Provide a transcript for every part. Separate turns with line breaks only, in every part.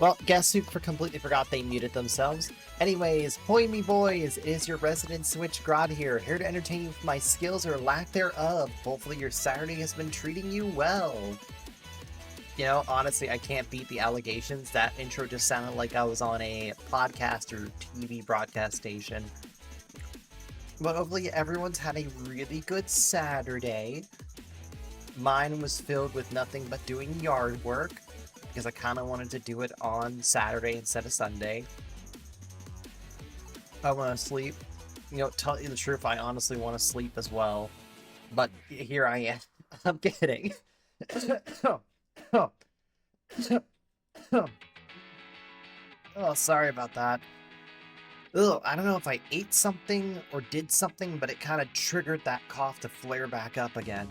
Well, guess who completely forgot they muted themselves? Anyways, hoy me boys, it is your resident Switch Grod here to entertain you with my skills or lack thereof. Hopefully your Saturday has been treating you well. You know, honestly, I can't beat the allegations. That intro just sounded like I was on a podcast or TV broadcast station. But hopefully everyone's had a really good Saturday. Mine was filled with nothing but doing yard work, because I kind of wanted to do it on Saturday instead of Sunday. I want to sleep. You know, tell you the truth, I honestly want to sleep as well. But here I am. I'm kidding. Oh, sorry about that. Ugh, I don't know if I ate something or did something, but it kind of triggered that cough to flare back up again.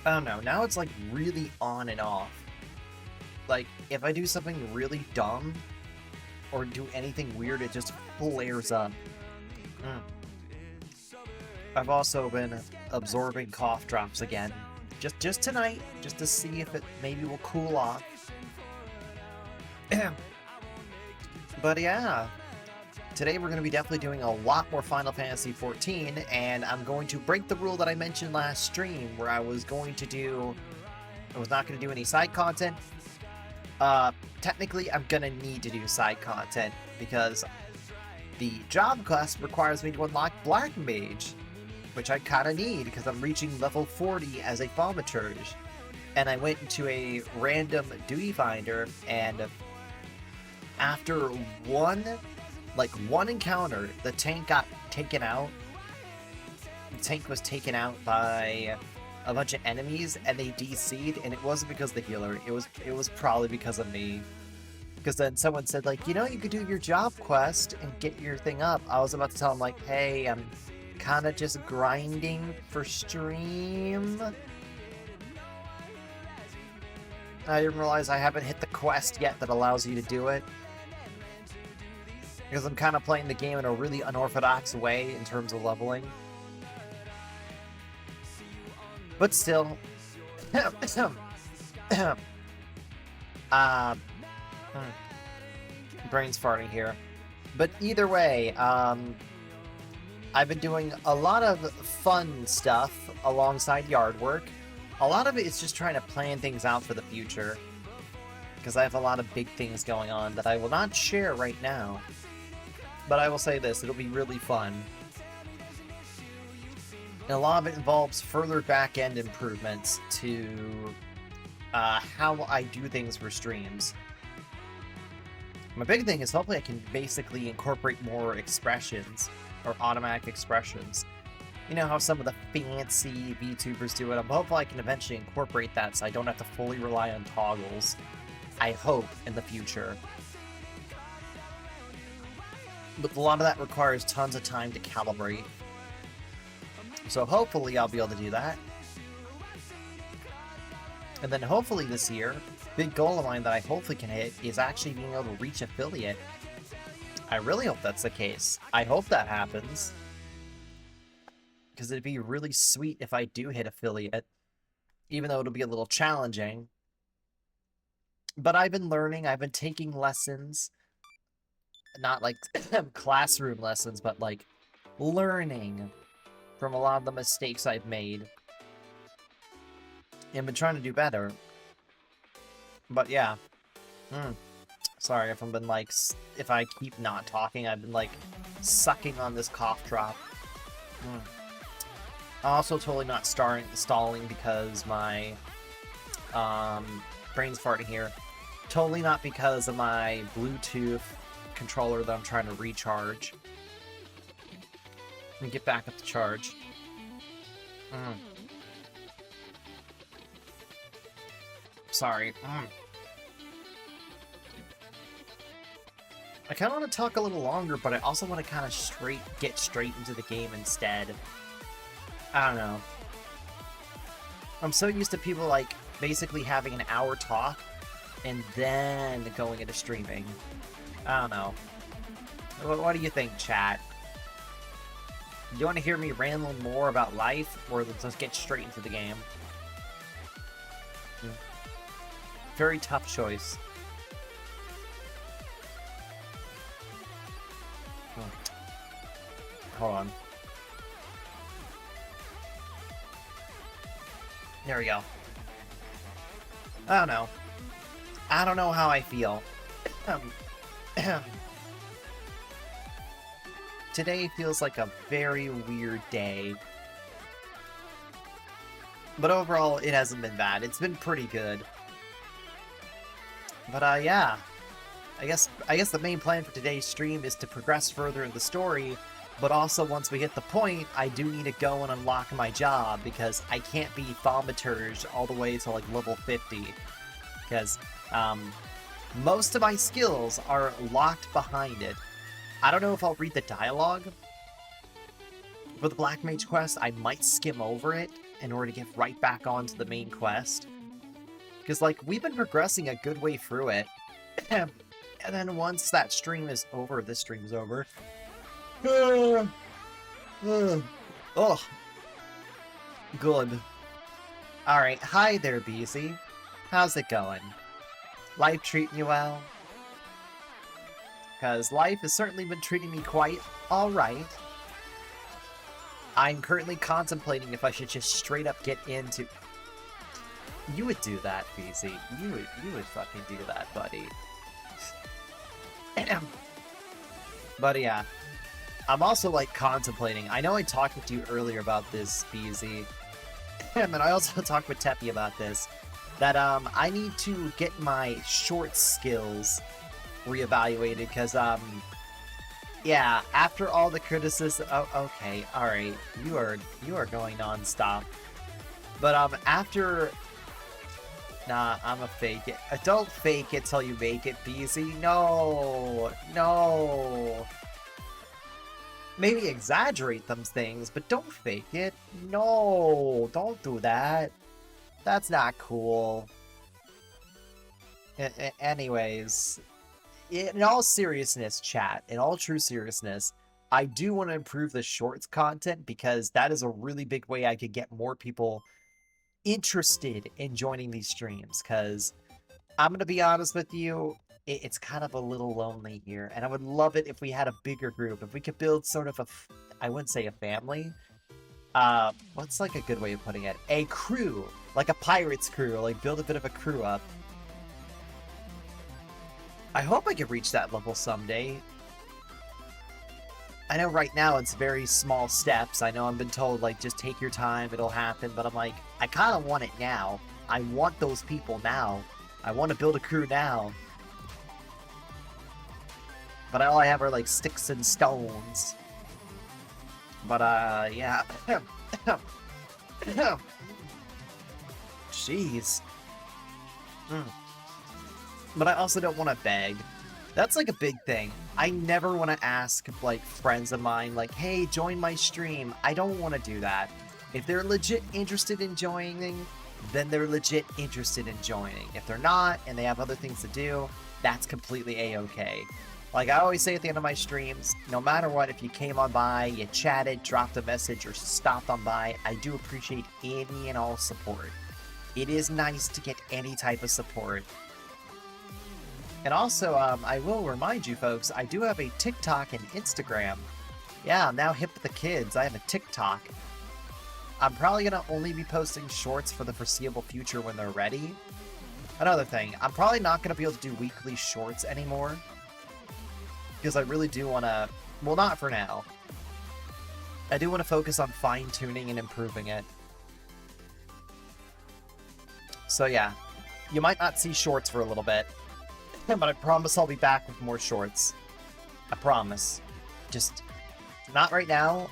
I don't know, now it's like really on and off. Like, if I do something really dumb or do anything weird, it just flares up. I've also been absorbing cough drops again. Just tonight, just to see if it maybe will cool off. But yeah, today we're going to be definitely doing a lot more Final Fantasy XIV, and I'm going to break the rule that I mentioned last stream, where I was not going to do any side content. Technically, I'm going to need to do side content, because the job quest requires me to unlock Black Mage, which I kind of need, because I'm reaching level 40 as a thaumaturge. And I went into a random duty finder, and after one encounter, the tank got taken out. The tank was taken out by a bunch of enemies, and they DC'd, and it wasn't because of the healer. It was probably because of me. Because then someone said, like, you know, you could do your job quest and get your thing up. I was about to tell them, like, hey, I'm kind of just grinding for stream. I didn't realize I haven't hit the quest yet that allows you to do it. Because I'm kind of playing the game in a really unorthodox way in terms of leveling. But still... brain's farting here. But either way, I've been doing a lot of fun stuff alongside yard work. A lot of it is just trying to plan things out for the future. Because I have a lot of big things going on that I will not share right now. But I will say this, it'll be really fun. And a lot of it involves further back-end improvements to how I do things for streams. My big thing is hopefully I can basically incorporate more expressions, or automatic expressions. You know how some of the fancy VTubers do it? I'm hopeful I can eventually incorporate that so I don't have to fully rely on toggles. I hope in the future. But a lot of that requires tons of time to calibrate. So hopefully I'll be able to do that. And then hopefully this year, big goal of mine that I hopefully can hit is actually being able to reach affiliate. I really hope that's the case. I hope that happens. Because it'd be really sweet if I do hit affiliate. Even though it'll be a little challenging. But I've been learning, I've been taking lessons. Not like classroom lessons, but like learning from a lot of the mistakes I've made. And been trying to do better. But yeah. Sorry if I've been like, if I keep not talking, I've been like sucking on this cough drop. I'm also totally not stalling because my brain's farting here. Totally not because of my Bluetooth controller that I'm trying to recharge. Let me get back up to charge. Sorry. I kind of want to talk a little longer, but I also want to kind of get straight into the game instead. I don't know. I'm so used to people like basically having an hour talk and then going into streaming. I don't know. What do you think, chat? Do you want to hear me rambling more about life, or let's get straight into the game? Very tough choice. Hold on. There we go. I don't know. I don't know how I feel. Today feels like a very weird day. But overall, it hasn't been bad. It's been pretty good. But, yeah. I guess the main plan for today's stream is to progress further in the story, but also once we hit the point, I do need to go and unlock my job, because I can't be thaumaturge all the way to, like, level 50. Because, most of my skills are locked behind it. I don't know if I'll read the dialogue for the Black Mage quest. I might skim over it in order to get right back onto the main quest. Because, like, we've been progressing a good way through it. And then once that stream is over, this stream is over. Oh, good. Alright, hi there, BZ. How's it going? Life treating you well? Because life has certainly been treating me quite alright. I'm currently contemplating if I should just straight up get into... You would do that, BZ. You would fucking do that, buddy. But yeah. I'm also, like, contemplating. I know I talked with you earlier about this, BZ. And I also talked with Teppy about this. That, I need to get my short skills reevaluated, because, yeah, after all the criticism... Oh, okay, alright. You are going non-stop. But, after... Nah, I'ma fake it. Don't fake it till you make it, BZ. No! No! Maybe exaggerate them things, but don't fake it. No! Don't do that. That's not cool. Anyways, in all seriousness, chat, in all true seriousness, I do want to improve the shorts content, because that is a really big way I could get more people interested in joining these streams, because I'm going to be honest with you, it's kind of a little lonely here, and I would love it if we had a bigger group, if we could build sort of a, I wouldn't say a family, what's like a good way of putting it? A crew, like a pirate's crew, like build a bit of a crew up. I hope I can reach that level someday. I know right now it's very small steps. I know I've been told, like, just take your time, it'll happen, but I'm like, I kind of want it now. I want those people now. I want to build a crew now. But all I have are, like, sticks and stones. But, yeah. Jeez. But I also don't want to beg. That's, like, a big thing. I never want to ask, like, friends of mine, like, hey, join my stream. I don't want to do that. If they're legit interested in joining, then they're legit interested in joining. If they're not, and they have other things to do, that's completely a-okay. Like I always say at the end of my streams, no matter what, if you came on by, you chatted, dropped a message, or stopped on by, I do appreciate any and all support. It is nice to get any type of support. And also, I will remind you folks, I do have a TikTok and Instagram. Yeah, I'm now hip with the kids. I have a TikTok. I'm probably going to only be posting shorts for the foreseeable future when they're ready. Another thing, I'm probably not going to be able to do weekly shorts anymore. Because I really do want to... Well, not for now. I do want to focus on fine-tuning and improving it. So yeah, you might not see shorts for a little bit. But I promise I'll be back with more shorts. I promise. Just not right now.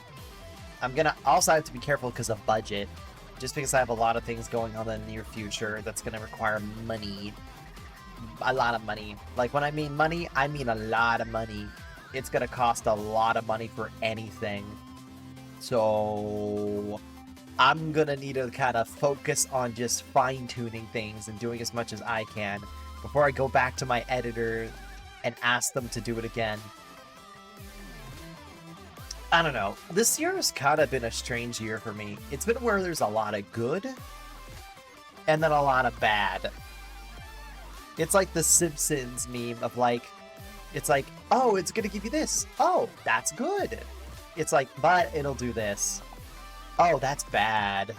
I'm gonna also have to be careful because of budget. Just because I have a lot of things going on in the near future that's gonna require money. A lot of money. Like when I mean money, I mean a lot of money. It's gonna cost a lot of money for anything. So I'm gonna need to kind of focus on just fine-tuning things and doing as much as I can before I go back to my editor and ask them to do it again. I don't know. This year has kind of been a strange year for me. It's been where there's a lot of good and then a lot of bad. It's like the Simpsons meme of like, it's like, oh, it's gonna give you this. Oh, that's good. It's like, but it'll do this. Oh, that's bad.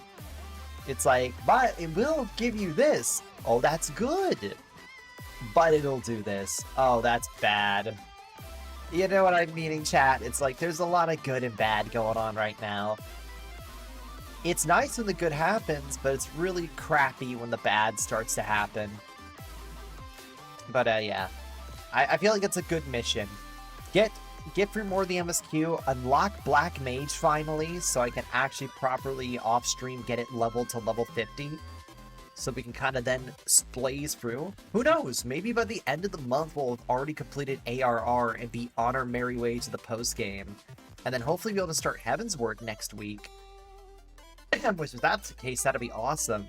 It's like, but it will give you this. Oh, that's good. But it'll do this. Oh, that's bad. You know what I'm meaning, chat? It's like, there's a lot of good and bad going on right now. It's nice when the good happens, but it's really crappy when the bad starts to happen. But, yeah. I feel like it's a good mission. Get through more of the MSQ, unlock Black Mage finally, so I can actually properly off-stream get it leveled to level 50. So we can kind of then blaze through. Who knows? Maybe by the end of the month we'll have already completed ARR and be on our merry way to the post-game. And then hopefully be able to start Heaven's Word next week. Which, if that's the case, that'd be awesome.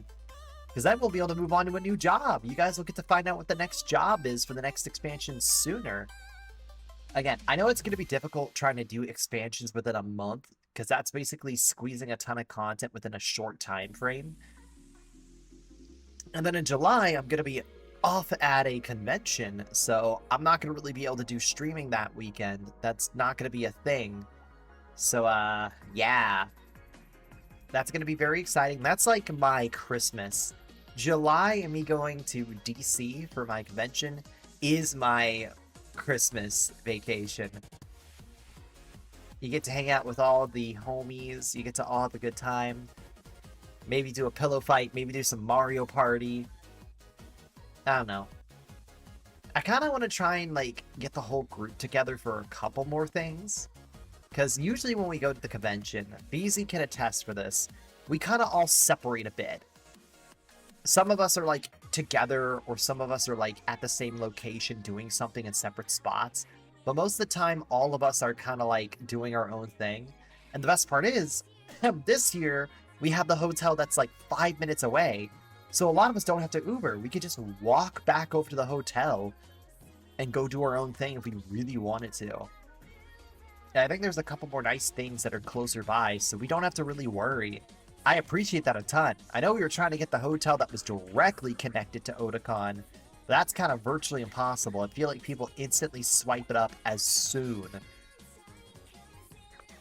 Because then we'll be able to move on to a new job. You guys will get to find out what the next job is for the next expansion sooner. Again, I know it's going to be difficult trying to do expansions within a month, because that's basically squeezing a ton of content within a short time frame. And then in July, I'm going to be off at a convention, so I'm not going to really be able to do streaming that weekend. That's not going to be a thing. So, yeah. That's going to be very exciting. That's like my Christmas. July and me going to DC for my convention is my Christmas vacation. You get to hang out with all the homies. You get to all have a good time. Maybe do a pillow fight. Maybe do some Mario Party. I don't know. I kind of want to try and, like, get the whole group together for a couple more things. Because usually when we go to the convention, BZ can attest for this, we kind of all separate a bit. Some of us are, like, together, or some of us are, like, at the same location doing something in separate spots. But most of the time, all of us are kind of, like, doing our own thing. And the best part is, this year, we have the hotel that's, like, 5 minutes away. So a lot of us don't have to Uber. We could just walk back over to the hotel and go do our own thing if we really wanted to. I think there's a couple more nice things that are closer by, so we don't have to really worry. I appreciate that a ton. I know we were trying to get the hotel that was directly connected to Otakon, but that's kind of virtually impossible. I feel like people instantly swipe it up as soon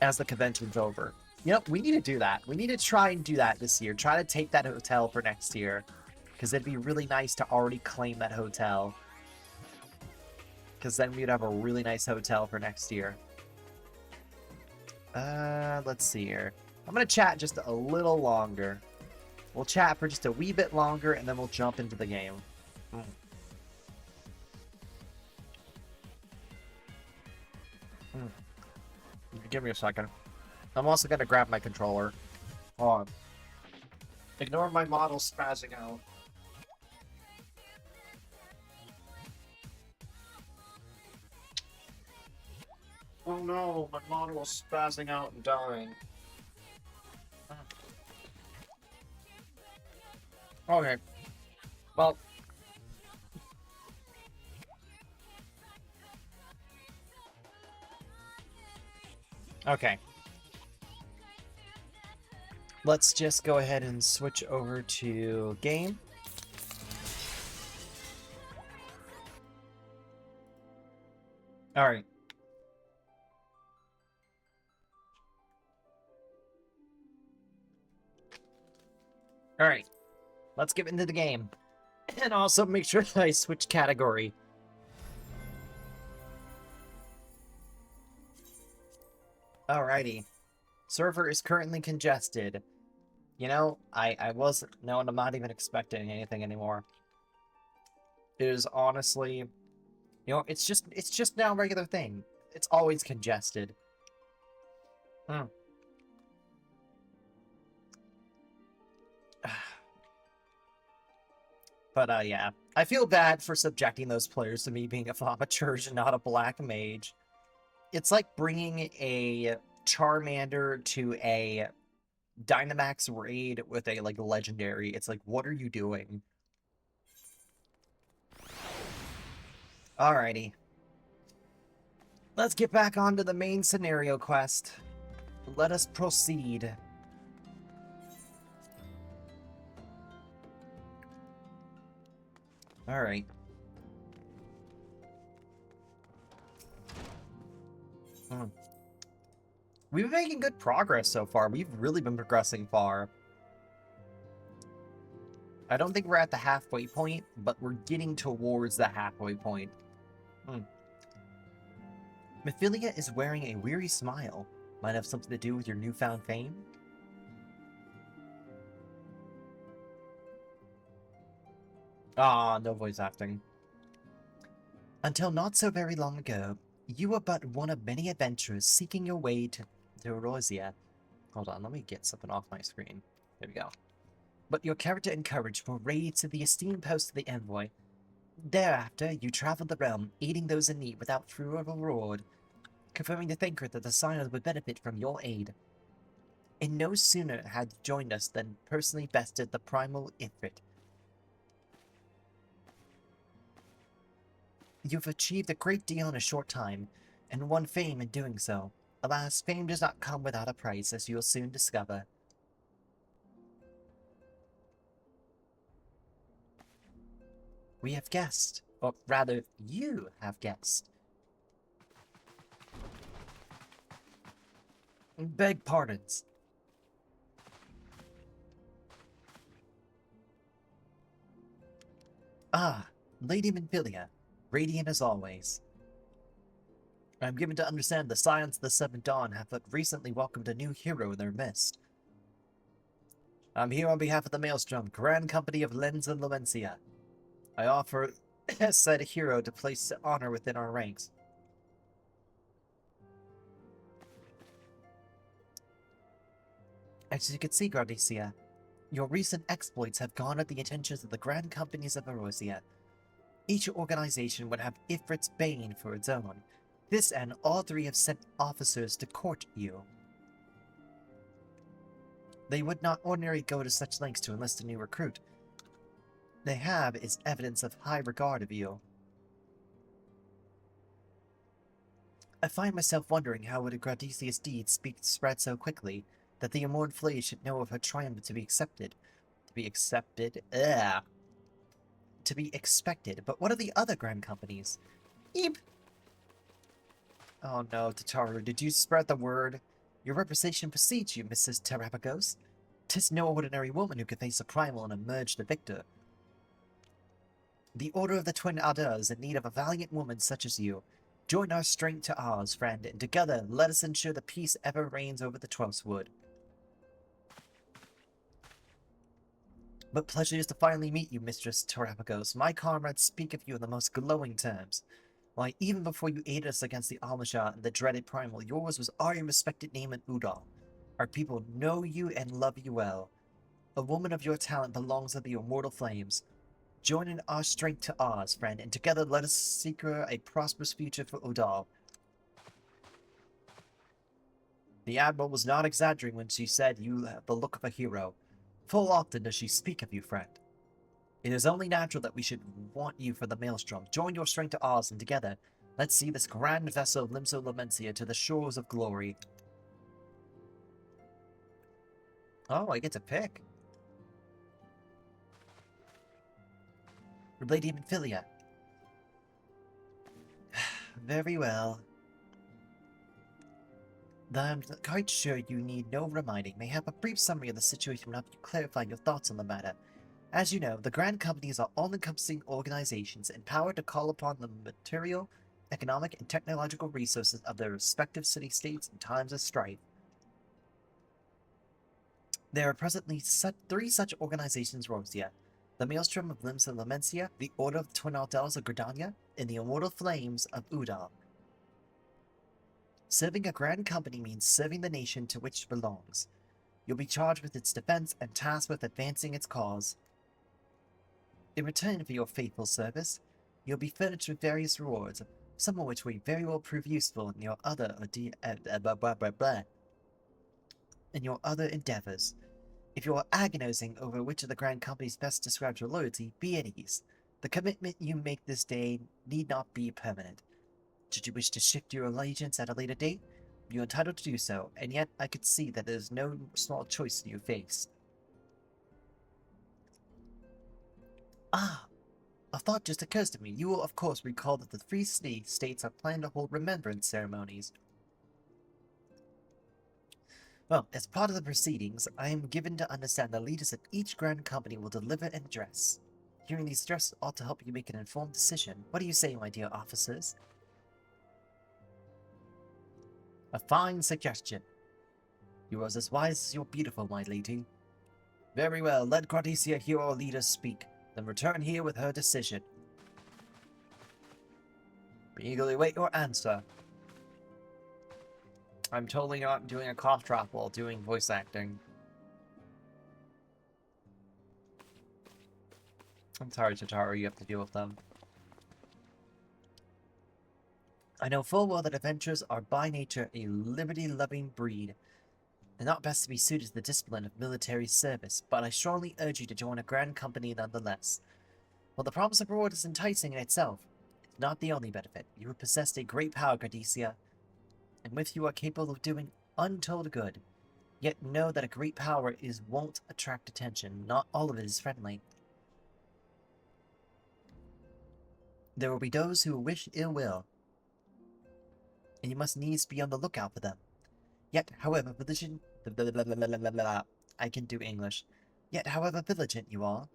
as the convention's over. You know, we need to do that. We need to try and do that this year. Try to take that hotel for next year, because it'd be really nice to already claim that hotel. Because then we'd have a really nice hotel for next year. Let's see here. I'm going to chat just a little longer. We'll chat for just a wee bit longer, and then we'll jump into the game. Give me a second. I'm also going to grab my controller. Hold on. Ignore my model spazzing out. Oh no, my model is spazzing out and dying. Okay. Well. Okay. Let's just go ahead and switch over to game. Alright. Alright. Let's get into the game. And also make sure that I switch category. Alrighty. Server is currently congested. You know, I wasn't... No, I'm not even expecting anything anymore. It is honestly... You know, it's just now a regular thing. It's always congested. But, yeah. I feel bad for subjecting those players to me being a thaumaturge and not a black mage. It's like bringing a Charmander to a Dynamax raid with a, like, legendary. It's like, what are you doing? Alrighty. Let's get back onto the main scenario quest. Let us proceed. Alright. We've been making good progress so far. We've really been progressing far. I don't think we're at the halfway point, but we're getting towards the halfway point. Mephilia is wearing a weary smile. Might have something to do with your newfound fame? Ah, no voice acting. Until not so very long ago, you were but one of many adventurers seeking your way to Erosia. Hold on, let me get something off my screen. There we go. But your character and courage were raised to the esteemed post of the envoy. Thereafter, you traveled the realm, aiding those in need without true reward, confirming to Thinker that the Scions would benefit from your aid. And no sooner had you joined us than personally bested the Primal Ifrit. You've achieved a great deal in a short time, and won fame in doing so. Alas, fame does not come without a price, as you'll soon discover. We have guessed, or rather, you have guessed. Beg pardons. Ah, Lady Memphilia, radiant as always. I'm given to understand the Scions of the Seventh Dawn have but recently welcomed a new hero in their midst. I'm here on behalf of the Maelstrom, Grand Company of Lens and Lamencia. I offer said hero to place honor within our ranks. As you can see, Gradoss, your recent exploits have garnered the attentions of the Grand Companies of Erosia. Each organization would have Ifrit's bane for its own. This and all three have sent officers to court you. They would not ordinarily go to such lengths to enlist a new recruit. They have is evidence of high regard of you. I find myself wondering how would a Gradossi's deeds spread so quickly that the immortal Flays should know of her triumph to be accepted. To be accepted? Ugh. To be expected. But what are the other grand companies? Eep! Oh no, Tataru, did you spread the word? Your reputation precedes you, Mrs. Terapagos. 'Tis no ordinary woman who can face a primal and emerge the victor. The Order of the Twin Ardor is in need of a valiant woman such as you. Join our strength to ours, friend, and together let us ensure the peace ever reigns over the Twelfth Wood. But pleasure is to finally meet you, Mistress Terapagos. My comrades speak of you in the most glowing terms. Why, even before you aided us against the Almasha and the dreaded Primal, yours was our respected name in Udal. Our people know you and love you well. A woman of your talent belongs to the immortal flames. Join in our strength to ours, friend, and together let us secure a prosperous future for Udal. The Admiral was not exaggerating when she said you have the look of a hero. Full often does she speak of you, friend. It is only natural that we should want you for the Maelstrom. Join your strength to ours, and together, let's see this grand vessel of Limso Lamencia to the shores of glory. Oh, I get to pick. Lady Memphilia. Very well. I'm quite sure you need no reminding. May I have a brief summary of the situation to help you clarify your thoughts on the matter. As you know, the Grand Companies are all-encompassing organizations empowered to call upon the material, economic, and technological resources of their respective city-states in times of strife. There are presently three such organizations, Rosia: the Maelstrom of Limbs of Lamencia, the Order of the Twin Ardors of Gradania, and the Immortal Flames of Udal. Serving a Grand Company means serving the nation to which it belongs. You'll be charged with its defense and tasked with advancing its cause. In return for your faithful service, you'll be furnished with various rewards, some of which will very well prove useful in your other endeavors. If you are agonizing over which of the Grand Companies best describes your loyalty, be at ease. The commitment you make this day need not be permanent. Should you wish to shift your allegiance at a later date, you're entitled to do so, and yet I could see that there's no small choice you face. Ah, a thought just occurs to me. You will, of course, recall that the three states are planning to hold remembrance ceremonies. Well, as part of the proceedings, I am given to understand the leaders of each grand company will deliver an address. Hearing these addresses ought to help you make an informed decision. What do you say, my dear officers? A fine suggestion. You are as wise as you're beautiful, my lady. Very well, let Gradoss hear our leaders speak, then return here with her decision. We eagerly wait your answer. I'm totally not doing a cough drop while doing voice acting. I'm sorry, Tataru, you have to deal with them. I know full well that adventurers are by nature a liberty-loving breed, and not best to be suited to the discipline of military service, but I strongly urge you to join a grand company nonetheless. While the promise of reward is enticing in itself, it's not the only benefit. You have possessed a great power, Gradoss, and with you are capable of doing untold good. Yet know that a great power won't attract attention. Not all of it is friendly. There will be those who wish ill will, and you must needs be on the lookout for them. Yet, however vigilant, I can do English. Yet, however vigilant you are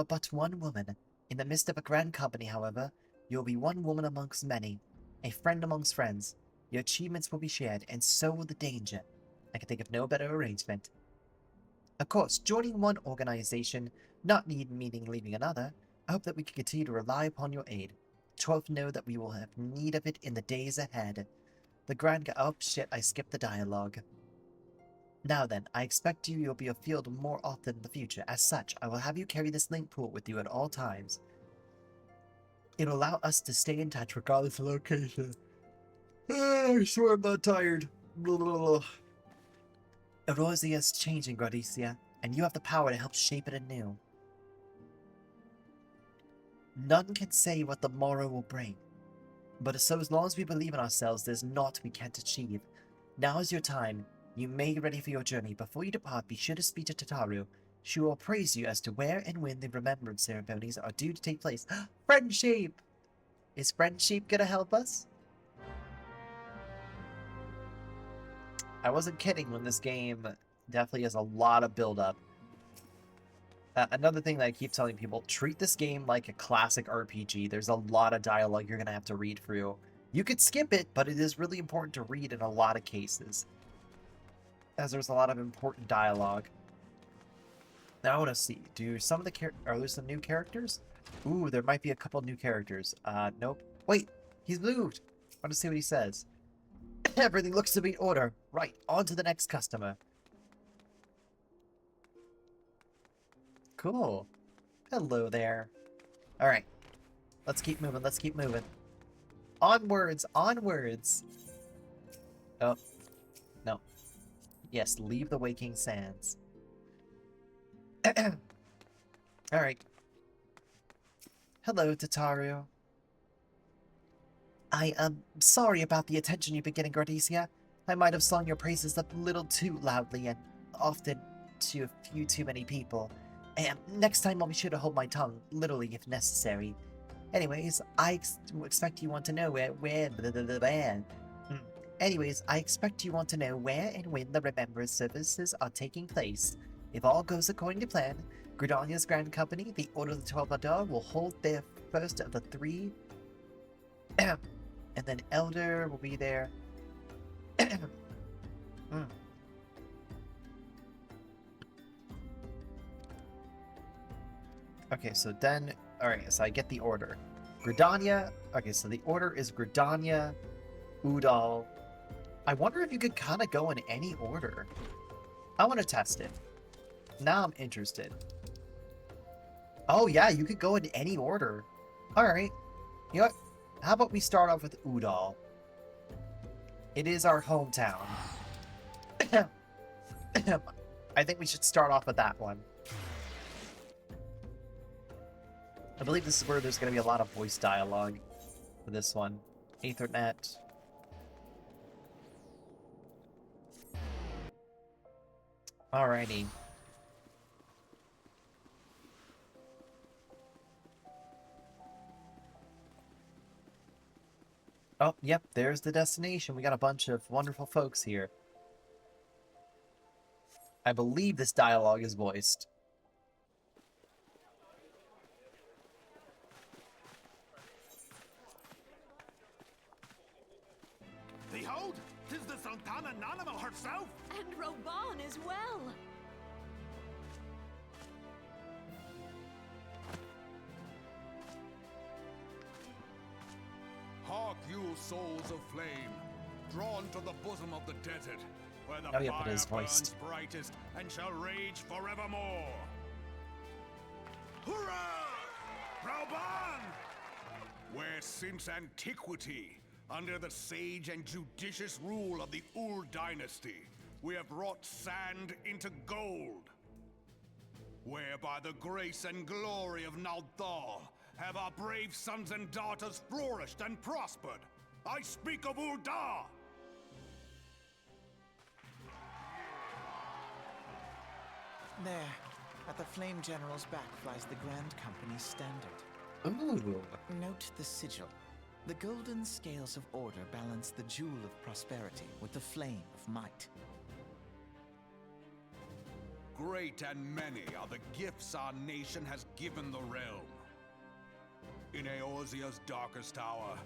but one woman. In the midst of a grand company, however, you will be one woman amongst many, a friend amongst friends. Your achievements will be shared, and so will the danger. I can think of no better arrangement. Of course, joining one organization, not meaning leaving another, I hope that we can continue to rely upon your aid. 12 know that we will have need of it in the days ahead. The grand... Oh, shit, I skipped the dialogue. Now then, I expect you'll be afield more often in the future. As such, I will have you carry this link pool with you at all times. It will allow us to stay in touch regardless of location. I swear I'm not tired. Erosia is changing, Gradoss, and you have the power to help shape it anew. None can say what the morrow will bring, but so as long as we believe in ourselves, there's naught we can't achieve. Now is your time. You may get ready for your journey. Before you depart, be sure to speak to Tataru. She will praise you as to where and when the remembrance ceremonies are due to take place. Friendship! Is friendship gonna help us? I wasn't kidding when this game definitely has a lot of build-up. Another thing that I keep telling people, treat this game like a classic RPG. There's a lot of dialogue you're going to have to read through. You could skip it, but it is really important to read in a lot of cases, as there's a lot of important dialogue. Now I want to see, do some of the are there some new characters? Ooh, there might be a couple new characters. Nope. Wait, he's moved. I want to see what he says. Everything looks to be in order. Right, on to the next customer. Cool. Hello there. Alright. Let's keep moving, let's keep moving. Onwards, onwards! Oh. No. Yes, leave the waking sands. Alright. Hello, Tataru. I am sorry about the attention you've been getting, Gradoss. I might have sung your praises a little too loudly and often to a few too many people. And next time I'll be sure to hold my tongue, literally if necessary. Anyways, I expect you want to know Anyways, I expect you want to know where and when the remembrance services are taking place. If all goes according to plan, Gradonia's Grand Company, the Order of the 12 Adar, will hold their first of the 3... and then Elder will be there. Okay, so then... Alright, so I get the order. Gradonia... Okay, so the order is Gradonia, Udall. I wonder if you could kind of go in any order. I want to test it. Now I'm interested. Oh yeah, you could go in any order. Alright. You know what? How about we start off with Udall? It is our hometown. I think we should start off with that one. I believe this is where there's going to be a lot of voice dialogue for this one. Ethernet. Alrighty. Oh, yep, there's the destination. We got a bunch of wonderful folks here. I believe this dialogue is voiced.
Behold, 'tis the Sultana Nanima herself!
And Reborn as well!
Hark you, souls of flame, drawn to the bosom of the desert, where the
Oh, yeah, but it
fire
is voiced.
burns brightest and shall rage forevermore. Hurrah! Reborn! Where since antiquity, under the sage and judicious rule of the Ul dynasty, we have wrought sand into gold. Where by the grace and glory of Naldal have our brave sons and daughters flourished and prospered. I speak of Ul'dah!
There, at the Flame General's back flies the Grand Company's standard.
Ooh.
Note the sigil. The golden scales of order balance the jewel of prosperity with the flame of might.
Great and many are the gifts our nation has given the realm. In Eorzea's darkest hour,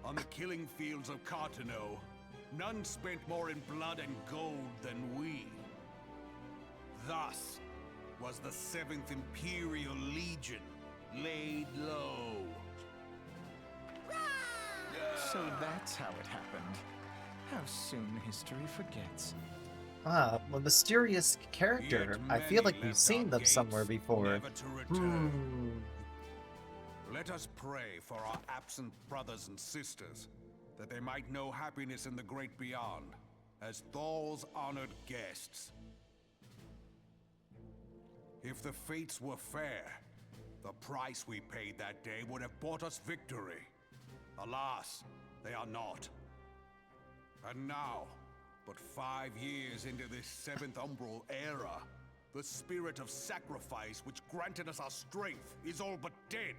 on the killing fields of Cartano, none spent more in blood and gold than we. Thus was the 7th Imperial Legion laid low.
So that's how it happened. How soon history forgets.
Ah, a mysterious character. I feel like we've seen them somewhere before.
Never to return. Let us pray for our absent brothers and sisters, that they might know happiness in the great beyond, as Thal's honored guests. If the fates were fair, the price we paid that day would have bought us victory. Alas, they are not. And now, but 5 years into this 7th Umbral era, the spirit of sacrifice which granted us our strength is all but dead.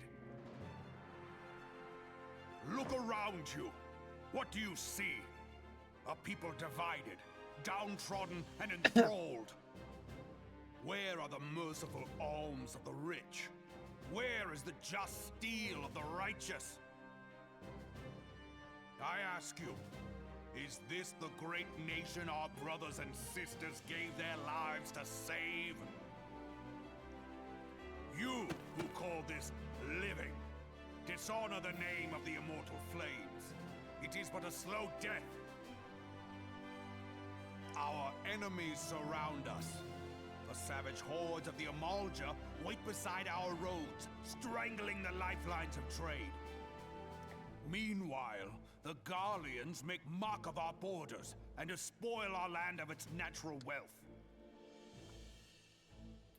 Look around you. What do you see? A people divided, downtrodden, and enthralled. Where are the merciful alms of the rich? Where is the just steel of the righteous? I ask you, is this the great nation our brothers and sisters gave their lives to save? You who call this living, dishonor the name of the immortal flames. It is but a slow death. Our enemies surround us. The savage hordes of the Amalja wait beside our roads, strangling the lifelines of trade. Meanwhile, the Garleans make mock of our borders and despoil our land of its natural wealth.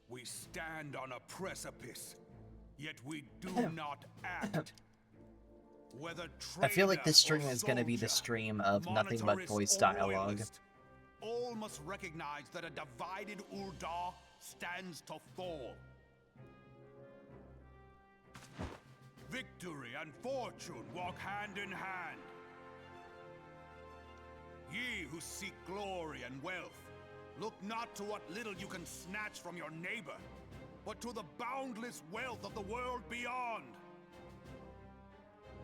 We stand on a precipice, yet we do not act. Whether
I feel like this
trader
stream
or
is going to be the
soldier,
stream of nothing but
monetarist
voice
or
dialogue.
royalist, all must recognize that a divided Ul'dah stands to fall. Victory and fortune walk hand in hand. Ye who seek glory and wealth, look not to what little you can snatch from your neighbor, but to the boundless wealth of the world beyond.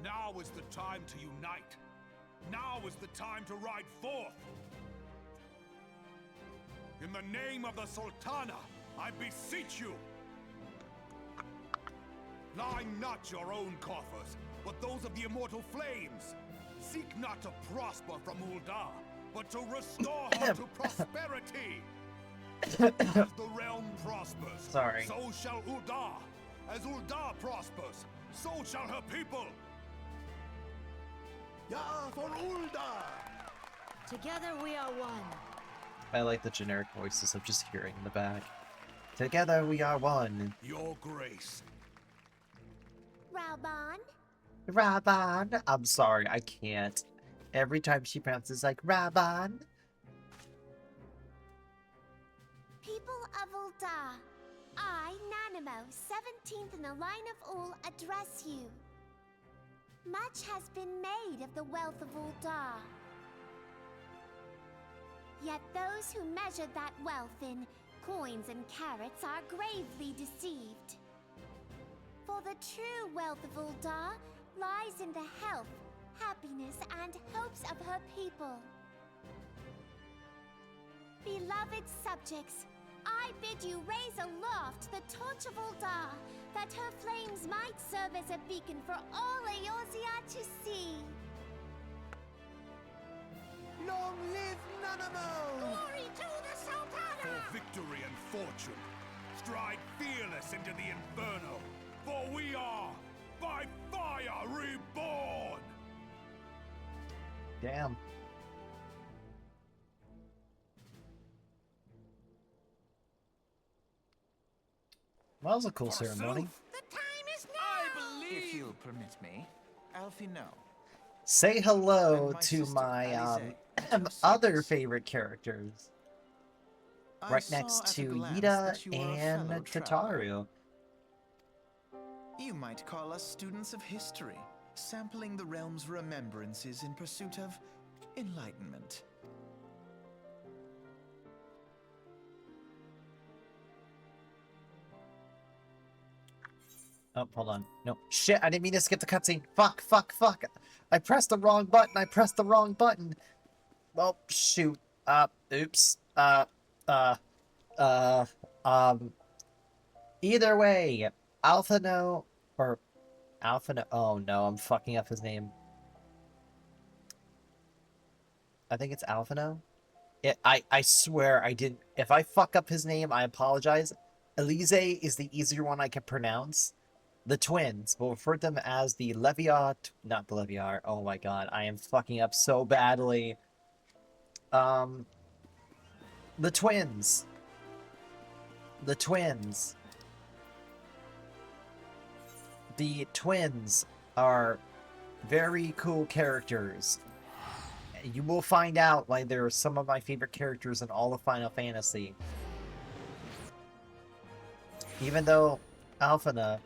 Now is the time to unite. Now is the time to ride forth. In the name of the Sultana, I beseech you. Line not your own coffers, but those of the immortal flames. Seek not to prosper from Ul'dah, but to restore her to prosperity. As the realm prospers,
Sorry.
so shall Ul'dah. As Ul'dah prospers, so shall her people. Ya for Ul'dah!
Together we are one.
I like the generic voices of just hearing in the back. Together we are one.
Your grace.
Reborn?
Raban. I'm sorry, I can't. Every time she pronounces like Raban.
People of Ul'dah, I, Nanimo, 17th in the line of Ul, address you. Much has been made of the wealth of Ul'dah. Yet those who measure that wealth in coins and carrots are gravely deceived. For the true wealth of Uldar lies in the health, happiness, and hopes of her people. Beloved subjects, I bid you raise aloft the torch of Uldar, that her flames might serve as a beacon for all Eorzea to see.
Long live Nanamo!
Glory to the Sultana!
For victory and fortune, stride fearless into the Inferno, for we are, by fire, reborn!
Damn. Well, that was a cool ceremony.
The time is now!
If you'll permit me, Alfie, no.
Say hello
And my
to
sister,
my
Alize.
other favorite characters.
I
Right
saw
next
at a
to
glance
Yida
that you were a
and
fellow traveler.
Tataru.
You might call us students of history, sampling the realm's remembrances in pursuit of enlightenment.
Oh, hold on. No. Shit, I didn't mean to skip the cutscene. Fuck, fuck, fuck. I pressed the wrong button. I pressed the wrong button. Well, shoot. Oops. Either way, Alphano, or Alphano, oh no, I'm fucking up his name. I think it's Alphano. I swear I didn't, if I fuck up his name, I apologize. Elise is the easier one I can pronounce. The twins, we'll refer to them as the Leviat, not the Leviat, oh my god, I am fucking up so badly. The twins. The twins. The twins are very cool characters. You will find out why they're some of my favorite characters in all of Final Fantasy. Even though Alpha,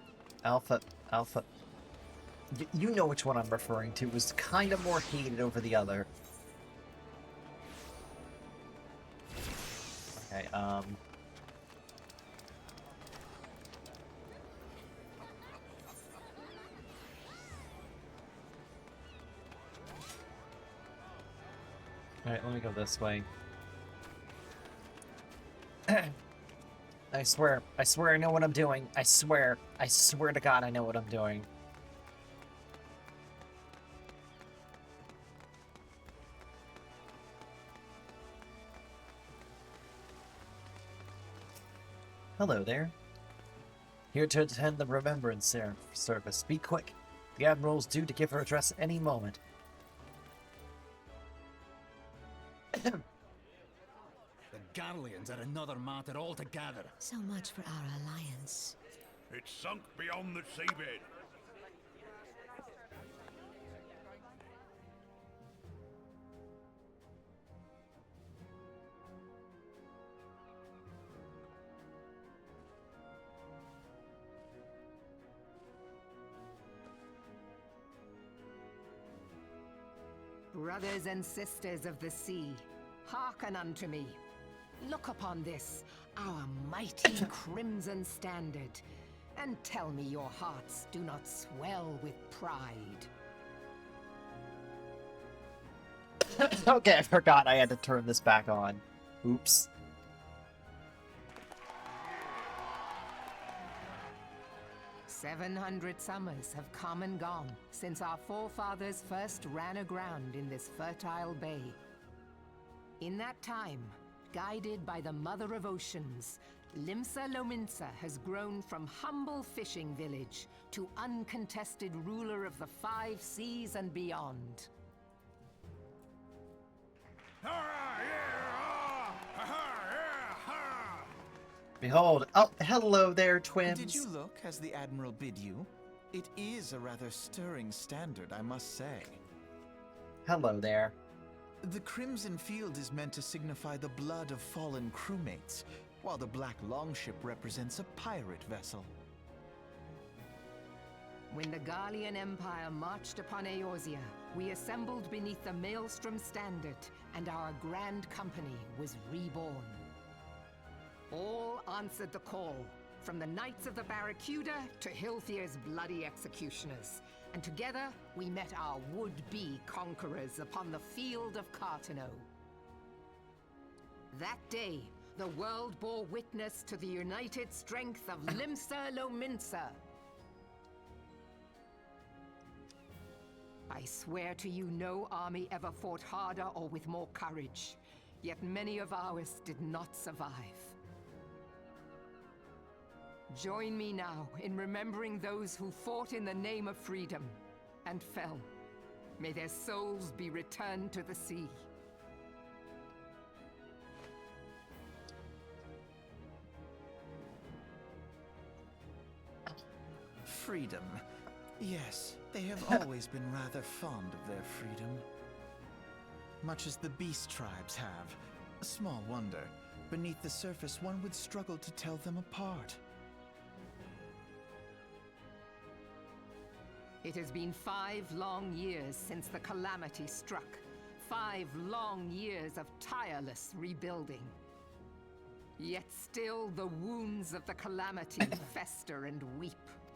you know which one I'm referring to, was kind of more hated over the other. Okay, Alright, let me go this way. I swear I know what I'm doing. I swear to God I know what I'm doing. Hello there. Here to attend the remembrance service. Be quick. The Admiral's due to give her address any moment.
The Garleans are another matter altogether.
So much for our alliance.
It's sunk beyond the seabed.
Brothers and sisters of the sea, hearken unto me. Look upon this, our mighty crimson standard, and tell me your hearts do not swell with pride.
Okay, I forgot I had to turn this back on. Oops.
"700 summers have come and gone since our forefathers first ran aground in this fertile bay. In that time, guided by the Mother of Oceans, Limsa Lominsa has grown from humble fishing village to uncontested ruler of the 5 seas and beyond.
Behold. Oh, hello there, twins.
Did you look as the Admiral bid you? It is a rather stirring standard, I must say.
Hello there.
The crimson field is meant to signify the blood of fallen crewmates, while the black longship represents a pirate vessel.
When the Garlean Empire marched upon Eorzea, we assembled beneath the Maelstrom Standard, and our grand company was reborn. All answered the call, from the Knights of the Barracuda to Hilthier's bloody executioners. And together, we met our would-be conquerors upon the field of Cartano. That day, the world bore witness to the united strength of Limsa Lominsa. I swear to you, no army ever fought harder or with more courage. Yet many of ours did not survive. Join me now in remembering those who fought in the name of freedom and fell. May their souls be returned to the sea.
Freedom. Yes, they have always been rather fond of their freedom. Much as the beast tribes have. Small wonder. Beneath the surface, one would struggle to tell them apart.
It has been 5 long years since the calamity struck. 5 long years of tireless rebuilding. Yet still the wounds of the calamity fester and weep.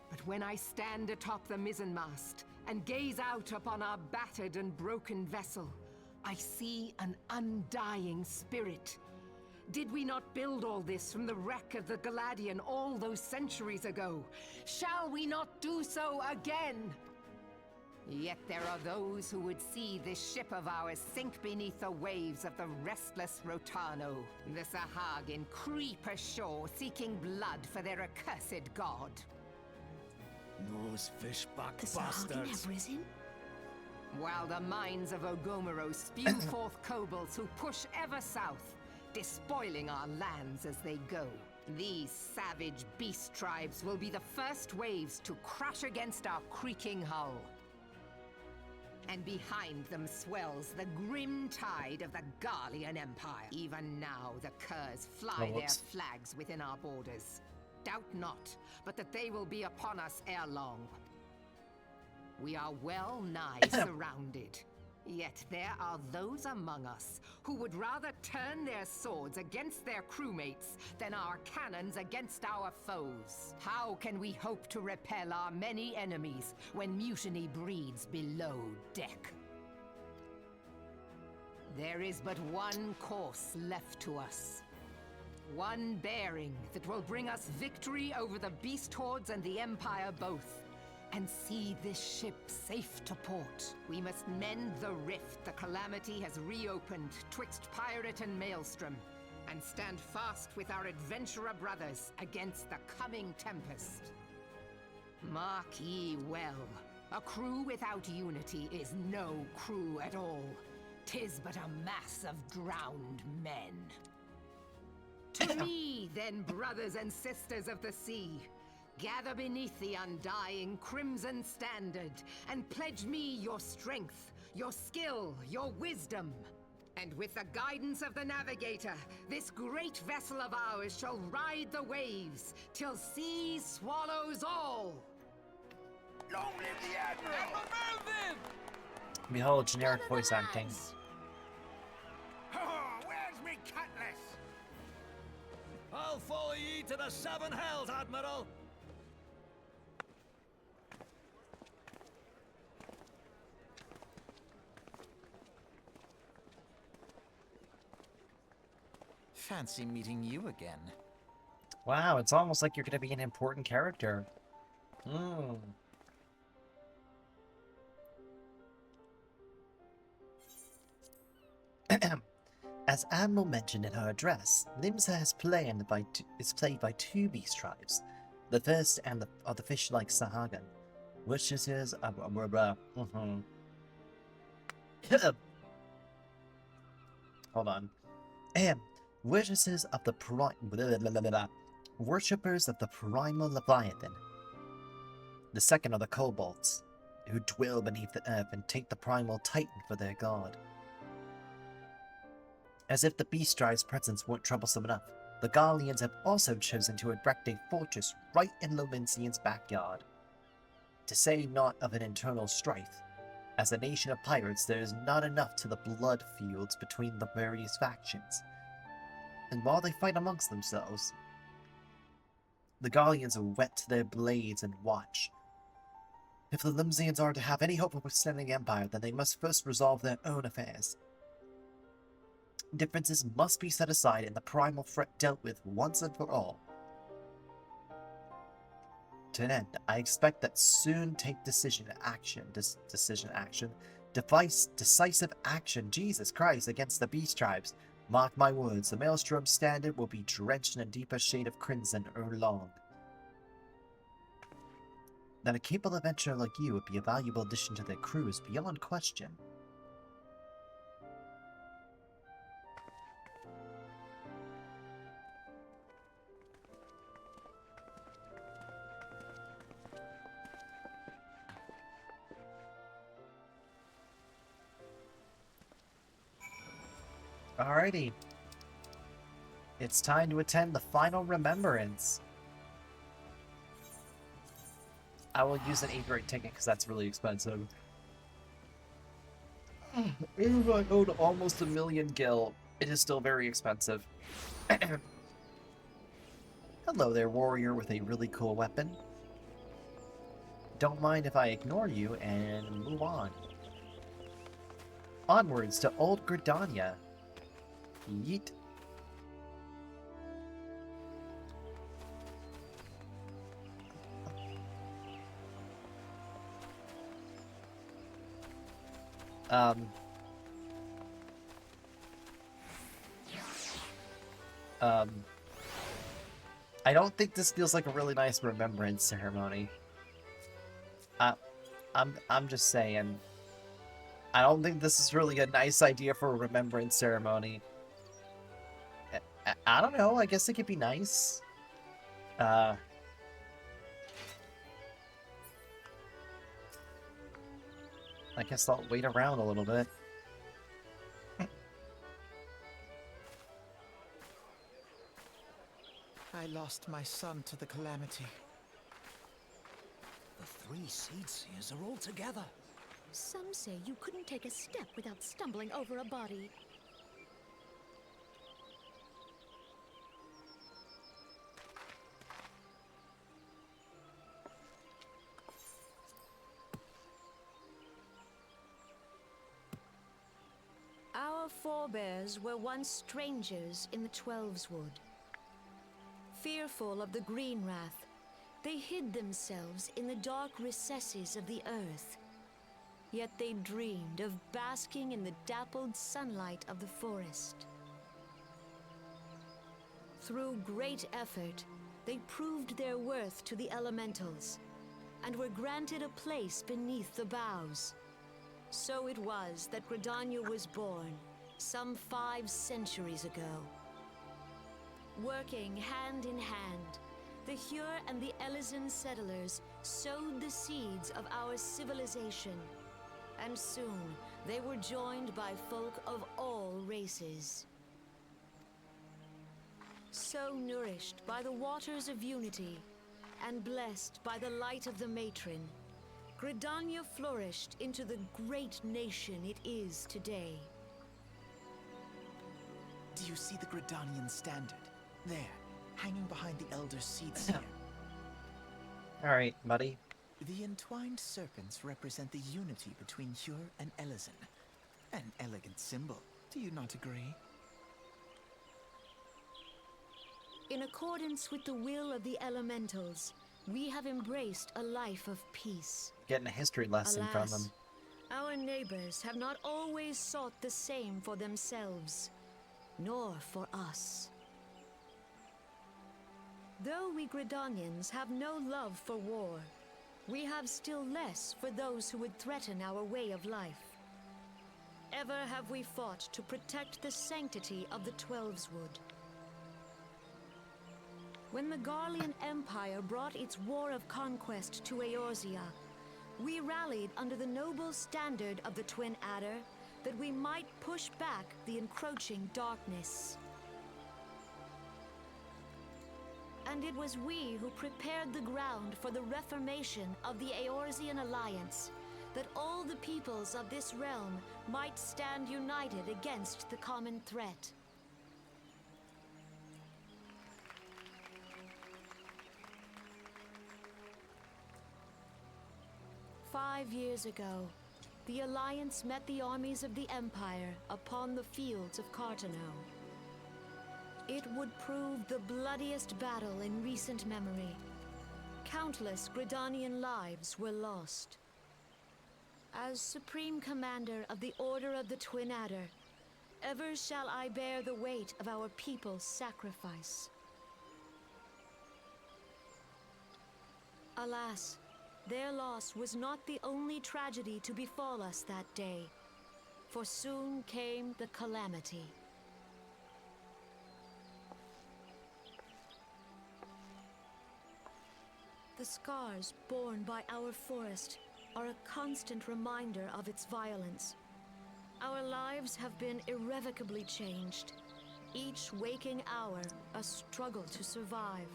But when I stand atop the mizzenmast and gaze out upon our battered and broken vessel, I see an undying spirit. Did we not build all this from the wreck of the Galadian all those centuries ago? Shall we not do so again? Yet there are those who would see this ship of ours sink beneath the waves of the restless Rotano. The Sahagin creep ashore seeking blood for their accursed god.
Those fishback
The Sahagin
bastards.
have risen?
While the mines of Ogomero spew forth kobolds who push ever south, despoiling our lands as they go. These savage beast tribes will be the first waves to crash against our creaking hull. And behind them swells the grim tide of the Garlean Empire. Even now, the Curs fly their flags within our borders. Doubt not, but that they will be upon us ere long. We are well nigh surrounded. Yet there are those among us who would rather turn their swords against their crewmates than our cannons against our foes. How can we hope to repel our many enemies when mutiny breeds below deck? There is but one course left to us. One bearing that will bring us victory over the beast hordes and the Empire both. And see this ship safe to port. We must mend the rift the calamity has reopened twixt pirate and maelstrom, and stand fast with our adventurer brothers against the coming tempest. Mark ye well, a crew without unity is no crew at all. 'Tis but a mass of drowned men. To me, then, brothers and sisters of the sea, gather beneath the undying crimson standard, and pledge me your strength, your skill, your wisdom. And with the guidance of the navigator, this great vessel of ours shall ride the waves, till sea swallows all!
Long live the Admiral!
Behold, generic voice acting.
Oh, where's me cutlass?
I'll follow ye to the 7 hells, Admiral!
Fancy meeting you again.
Wow, it's almost like you're going to be an important character. Hmm. As Admiral mentioned in her address, Limsa is played by 2 beast tribes. The first are the fish-like Sahagin, which is hold on. Witnesses of the worshippers of the Primal Leviathan. The second are the kobolds, who dwell beneath the earth and take the Primal Titan for their god. As if the beast tribe's presence weren't troublesome enough, the Garleans have also chosen to erect a fortress right in Lominsian's backyard. To say naught of an internal strife, as a nation of pirates there is not enough to the blood fields between the various factions. And while they fight amongst themselves, the Gallians whet their blades and watch. If the Limsians are to have any hope of withstanding the Empire, then they must first resolve their own affairs. Differences must be set aside and the primal threat dealt with once and for all. To an end, I expect that soon take decisive action, decisive action, Jesus Christ, against the Beast Tribes. Mark my words, the Maelstrom Standard will be drenched in a deeper shade of crimson ere long. That a capable adventurer like you would be a valuable addition to their crew is beyond question. Alrighty. It's time to attend the final remembrance. I will use an 8-rate ticket because that's really expensive. Even if I owed almost 1 million gil, it is still very expensive. Hello there, warrior with a really cool weapon. Don't mind if I ignore you and move on. Onwards to Old Gridania. Yeet. I don't think this feels like a really nice remembrance ceremony. I'm just saying. I don't think this is really a nice idea for a remembrance ceremony. I don't know, I guess it could be nice. I guess I'll wait around a little bit.
I lost my son to the calamity.
The 3 Seedseers are all together.
Some say you couldn't take a step without stumbling over a body. Our forebears were once strangers in the Twelveswood. Fearful of the Green Wrath, they hid themselves in the dark recesses of the earth. Yet they dreamed of basking in the dappled sunlight of the forest. Through great effort, they proved their worth to the elementals, and were granted a place beneath the boughs. So it was that Gridania was born, some 5 centuries ago. Working hand in hand, the Hure and the Elysian settlers sowed the seeds of our civilization, and soon they were joined by folk of all races. So nourished by the waters of unity, and blessed by the light of the matron, Gridania flourished into the great nation it is today.
Do you see the Gridanian standard? There, hanging behind the Elder Seedseer.
Alright, buddy.
The entwined serpents represent the unity between Hure and Elysian. An elegant symbol, do you not agree?
In accordance with the will of the elementals, we have embraced a life of peace.
Getting a history lesson from them.
Our neighbors have not always sought the same for themselves, nor for us. Though we Gridanians have no love for war, we have still less for those who would threaten our way of life. Ever have we fought to protect the sanctity of the Twelveswood. When the Garlean Empire brought its war of conquest to Eorzea, we rallied under the noble standard of the Twin Adder that we might push back the encroaching darkness. And it was we who prepared the ground for the reformation of the Eorzean Alliance, that all the peoples of this realm might stand united against the common threat. 5 years ago, the Alliance met the armies of the Empire upon the fields of Cartano. It would prove the bloodiest battle in recent memory. Countless Gradonian lives were lost. As Supreme Commander of the Order of the Twin Adder, ever shall I bear the weight of our people's sacrifice. Alas, their loss was not the only tragedy to befall us that day, for soon came the calamity. The scars borne by our forest are a constant reminder of its violence. Our lives have been irrevocably changed, each waking hour a struggle to survive.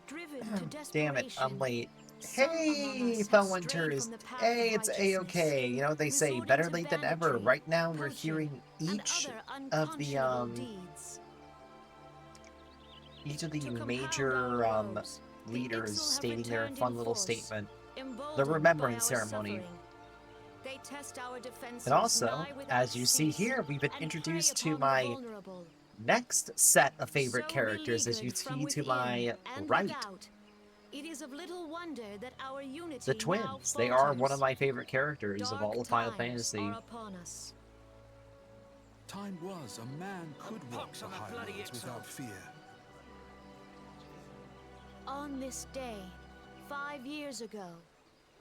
Driven to desperation,
Damn it, I'm late.
some among
Hey,
us
Fell
have strayed
Winters.
from the path
Hey,
of
it's
righteousness,
A-okay. You know, they say
resorting
better
to
late than ever.
banditry,
Right now, we're
poaching,
hearing
and
each
other
of the,
unconscionable deeds.
each of the
To compound
major,
our woes, the
leaders
Ixal have
stating their
returned
fun
in
little
force,
statement.
emboldened
The
by
remembrance
our
ceremony.
suffering. They test our defenses
And also,
nigh without
as you see
cease,
here, we've been
and
introduced
prey
to
upon the
my
vulnerable.
next set of favorite
So
characters. As you
beleaguered from
see to
within
my
and
right,
without, it is of little wonder that our unity
the
now
twins. They are one of
falters.
my favorite characters of
Dark
all of Final
times
Fantasy.
are upon us.
Time was a man could walk
pox
the
on that bloody
highways
Ixal.
without fear.
On this day, 5 years ago,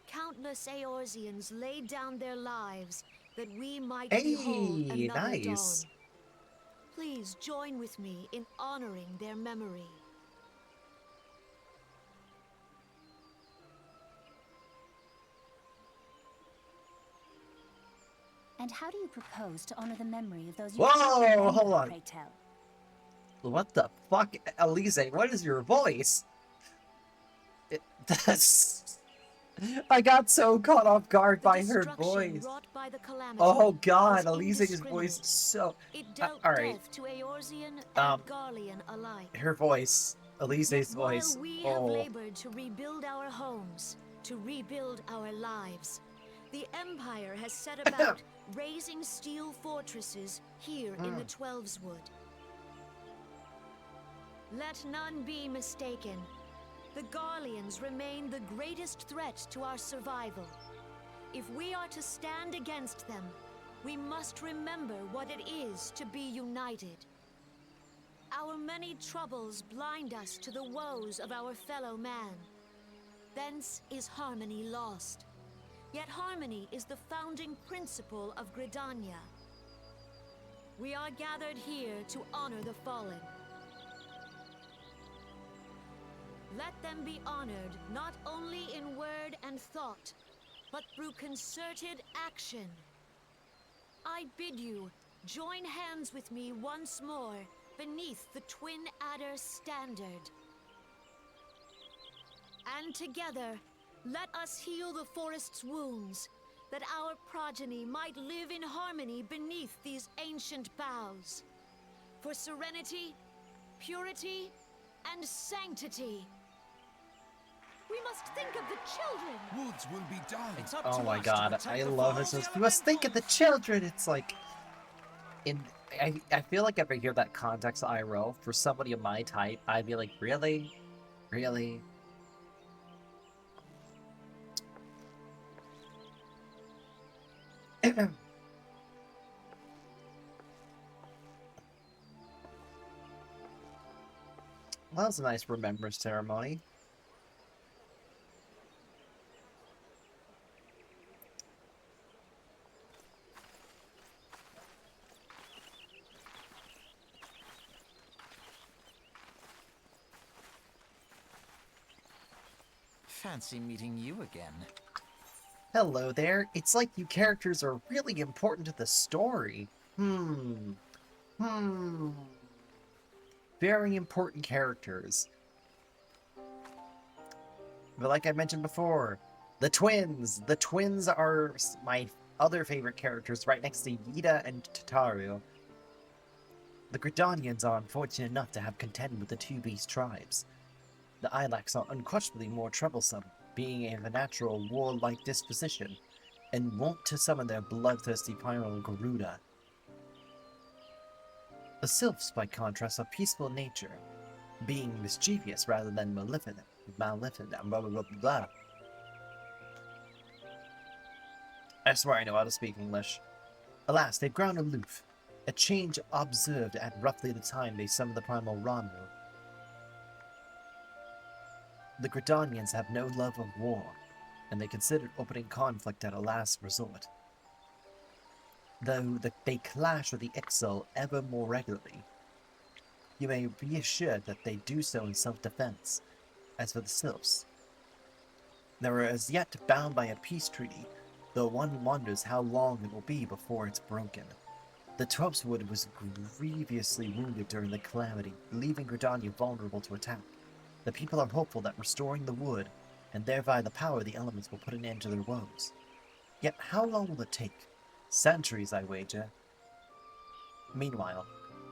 countless Eorzeans laid down their lives that we might behold
Hey,
another
nice.
dawn. Please join with me in honoring their memory.
And how do you propose to honor the memory of those you
Whoa,
cannot remember,
hold on.
pray tell?
What the fuck, Elise? What is your voice? That's... I got so caught off guard by her voice.
Wrought by the calamity
Oh god,
was
Elise's voice is so...
It dealt
alright.
death to Eorzean
Um,
and Garlean alike.
Her voice. Elise's
Yet
voice.
while we have
Oh.
labored to rebuild our homes, to rebuild our lives, the Empire has set about raising steel fortresses here in the Twelveswood. Let none be mistaken. The Garleans remain the greatest threat to our survival. If we are to stand against them, we must remember what it is to be united. Our many troubles blind us to the woes of our fellow man. Thence is harmony lost. Yet harmony is the founding principle of Gridania. We are gathered here to honor the fallen. Let them be honored not only in word and thought, but through concerted action. I bid you join hands with me once more beneath the Twin Adder standard. And together, let us heal the forest's wounds, that our progeny might live in harmony beneath these ancient boughs. For serenity, purity, and sanctity. We must think of the children!
Woods will be done.
It's up
Oh
to
my
us
god,
to
I
protect the
love
falls,
it.
the
You must think of the
elementals.
children. It's like... I feel like if I hear that context IRL, for somebody of my type, I'd be like, really? Really? Well, that was a nice remembrance ceremony.
Fancy meeting you again.
Hello there. It's like you characters are really important to the story. Very important characters. But like I mentioned before, the twins. The twins are my other favorite characters, right next to Yida and Tataru. The Gradonians are unfortunate enough to have contended with the two beast tribes. The Ilax are unquestionably more troublesome, being of a natural warlike disposition, and wont to summon their bloodthirsty Primal Garuda. The Sylphs, by contrast, are peaceful in nature, being mischievous rather than maleficent, blah blah blah blah. I swear I know how to speak English. Alas, they've grown aloof, a change observed at roughly the time they summoned the Primal Ramu. The Gradonians have no love of war, and they considered opening conflict at a last resort. Though they clash with the Ixal ever more regularly, you may be assured that they do so in self-defense. As for the Sylphs, they are as yet bound by a peace treaty, though one wonders how long it will be before it's broken. The Twelfswood was grievously wounded during the calamity, leaving Gradonia vulnerable to attack. The people are hopeful that restoring the wood, and thereby the power of the elements, will put an end to their woes. Yet how long will it take? Centuries, I wager. Meanwhile,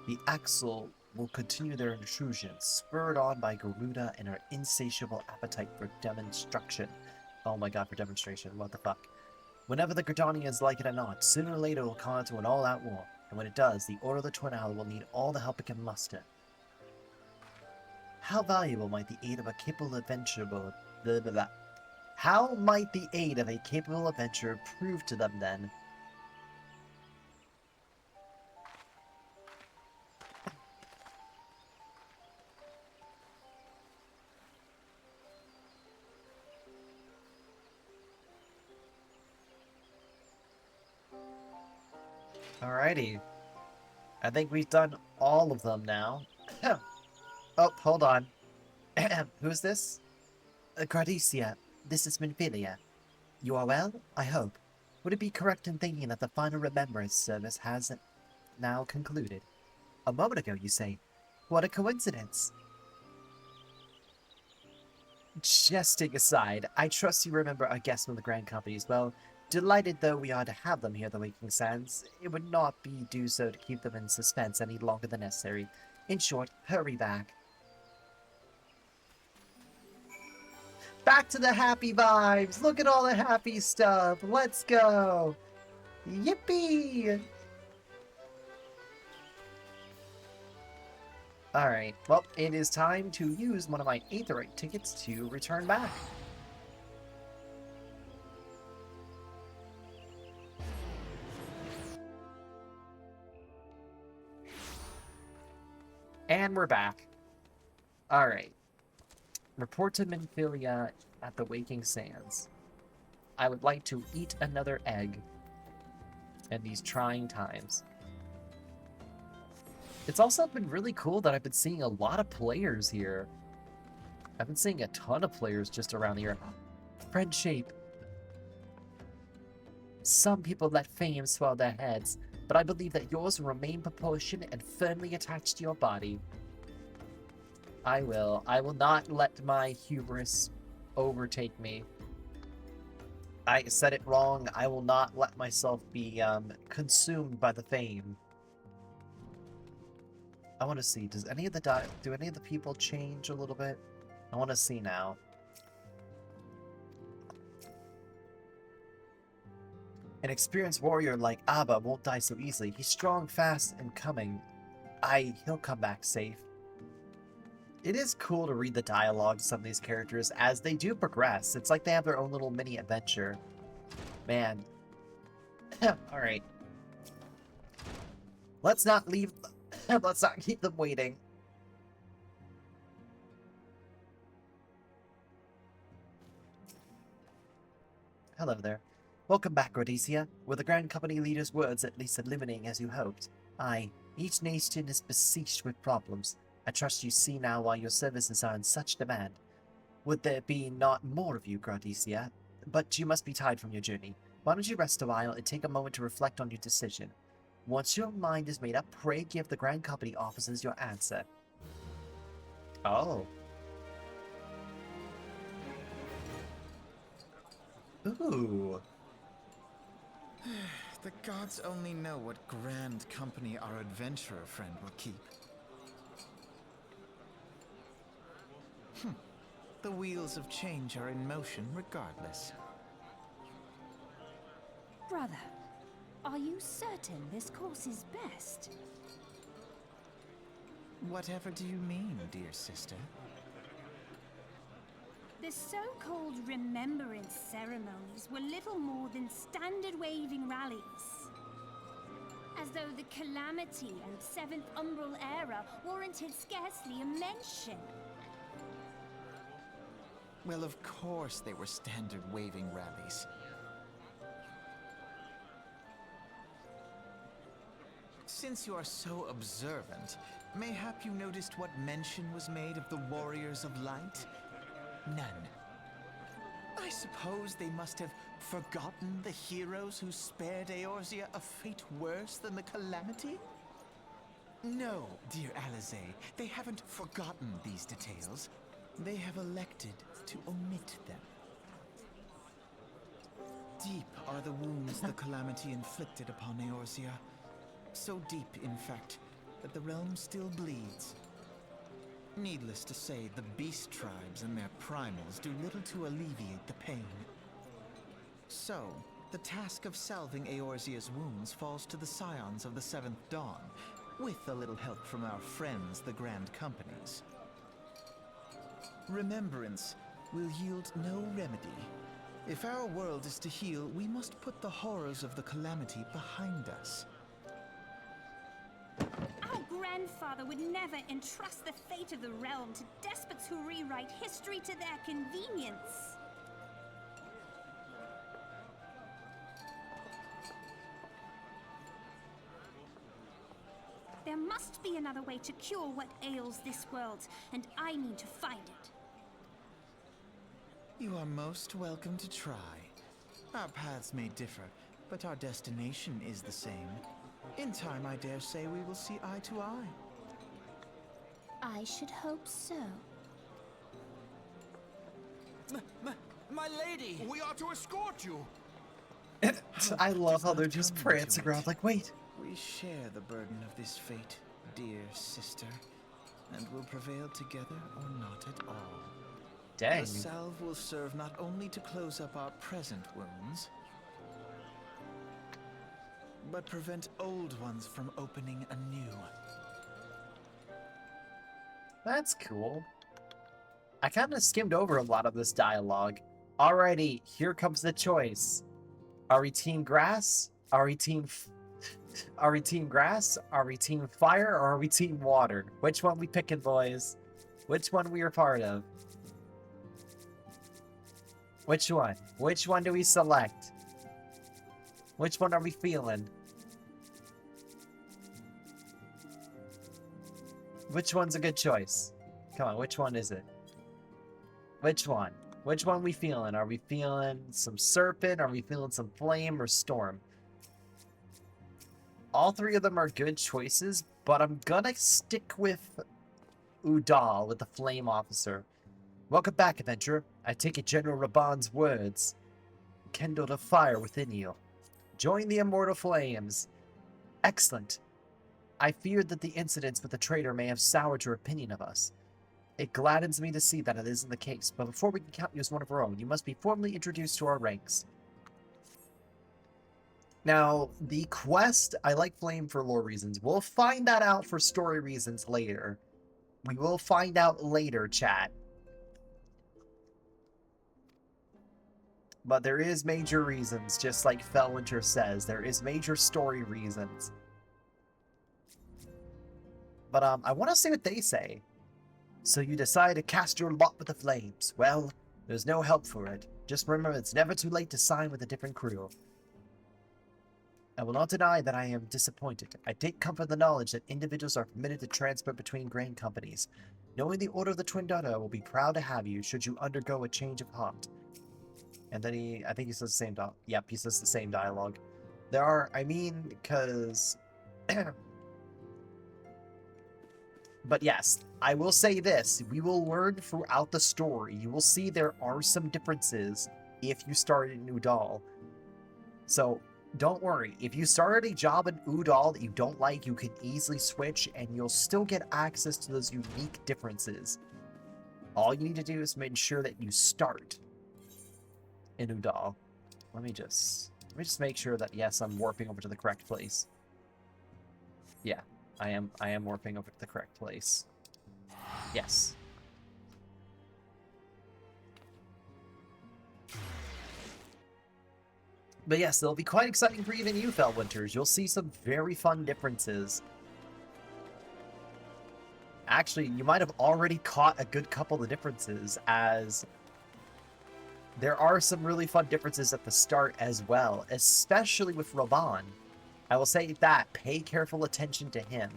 the Axel will continue their intrusion, spurred on by Garuda and her insatiable appetite for demonstration. Oh my god, for demonstration, what the fuck. Whenever the Gradonians like it or not, sooner or later it will come to an all-out war, and when it does, the Order of the Twin Owl will need all the help it can muster. How valuable might the aid of a capable adventurer blah, blah, blah. How might the aid of a capable adventurer prove to them then? Alrighty. I think we've done all of them now. Oh, hold on. Who's this? Gradoss, this is Minfilia. You are well, I hope. Would it be correct in thinking that the final remembrance service has now concluded? A moment ago, you say. What a coincidence. Jesting aside, I trust you remember our guests from the Grand Company as well. Delighted though we are to have them here at the Waking Sands, it would not be do so to keep them in suspense any longer than necessary. In short, hurry back. Back to the happy vibes! Look at all the happy stuff! Let's go! Yippee! Alright, well, it is time to use one of my Aetherite tickets to return back. And we're back. Alright. Report to Minfilia at the Waking Sands. I would like to eat another egg in these trying times. It's also been really cool that I've been seeing a lot of players here. I've been seeing a ton of players just around here. Friendship. Some people let fame swell their heads, but I believe that yours will remain proportioned and firmly attached to your body. I will not let my hubris overtake me. I said it wrong. I will not let myself be consumed by the fame. I want to see, do any of the people change a little bit? I want to see now. An experienced warrior like Abba won't die so easily. He's strong, fast, and coming. He'll come back safe. It is cool to read the dialogue of some of these characters as they do progress. It's like they have their own little mini adventure. Man. Alright. Let's not leave... Let's not keep them waiting. Hello there. Welcome back, Gradoss. Were the Grand Company leader's words at least illuminating as you hoped? Aye, each nation is besieged with problems. I trust you see now why your services are in such demand. Would there be not more of you, Gradoss? But you must be tired from your journey. Why don't you rest a while and take a moment to reflect on your decision? Once your mind is made up, pray give the Grand Company officers your answer. Oh. Ooh.
The gods only know what Grand Company our adventurer friend will keep. The wheels of change are in motion regardless.
Brother, are you certain this course is best?
Whatever do you mean, dear sister?
The so-called remembrance ceremonies were little more than standard waving rallies. As though the Calamity and Seventh Umbral era warranted scarcely a mention.
Well, of course they were standard waving rallies. Since you are so observant, mayhap you noticed what mention was made of the Warriors of Light? None. I suppose they must have forgotten the heroes who spared Eorzea a fate worse than the Calamity? No, dear Alize, they haven't forgotten these details. They have elected to omit them. Deep are the wounds the Calamity inflicted upon Eorzea. So deep, in fact, that the realm still bleeds. Needless to say, the beast tribes and their primals do little to alleviate the pain. So, the task of salving Eorzea's wounds falls to the scions of the Seventh Dawn, with a little help from our friends, the Grand Companies. Remembrance will yield no remedy. If our world is to heal, we must put the horrors of the Calamity behind us.
Our grandfather would never entrust the fate of the realm to despots who rewrite history to their convenience. There must be another way to cure what ails this world, and I need to find it.
You are most welcome to try. Our paths may differ, but our destination is the same. In time, I dare say we will see eye to eye.
I should hope so.
My lady!
We are to escort you!
I love how they're
Does not
just
come
prancing
to it.
around like, wait.
We share the burden of this fate, dear sister, and will prevail together or not at all.
Dang.
The salve will serve not only to close up our present wounds, but prevent old ones from opening anew.
That's cool. I kind of skimmed over a lot of this dialogue. Alrighty, here comes the choice. Are we team grass? Are we team grass? Are we team fire? Or are we team water? Which one we picking, boys? Which one we are part of? Which one? Which one do we select? Which one are we feeling? Which one's a good choice? Come on, which one is it? Which one? Which one we feeling? Are we feeling some serpent? Are we feeling some flame or storm? All three of them are good choices, but I'm gonna stick with Udal, with the flame officer. Welcome back, adventurer. I take it General Raban's words kindled a fire within you. Join the immortal flames. Excellent. I feared that the incidents with the traitor may have soured your opinion of us. It gladdens me to see that it isn't the case, but before we can count you as one of our own, you must be formally introduced to our ranks. Now, the quest, I like Flame for lore reasons. We'll find that out for story reasons later. We will find out later, chat. But there is major reasons, just like Fellwinter says. There is major story reasons. But I want to see what they say. So you decide to cast your lot with the flames. Well, there's no help for it. Just remember it's never too late to sign with a different crew. I will not deny that I am disappointed. I take comfort in the knowledge that individuals are permitted to transfer between grain companies. Knowing the Order of the Twin Daughter will be proud to have you should you undergo a change of heart. And then I think he says the same yep, he says the same dialogue. There are, I mean, because... But yes, I will say this. We will learn throughout the story. You will see there are some differences if you start in Udal. So, don't worry. If you started a job in Udal that you don't like, you can easily switch and you'll still get access to those unique differences. All you need to do is make sure that you start in Udal. Let me just make sure that, yes, I'm warping over to the correct place. Yeah, I am warping over to the correct place. Yes. But yes, it'll be quite exciting for even you, Felwinters. You'll see some very fun differences. Actually, you might have already caught a good couple of differences, as there are some really fun differences at the start as well, especially with Reborn. I will say that, pay careful attention to him.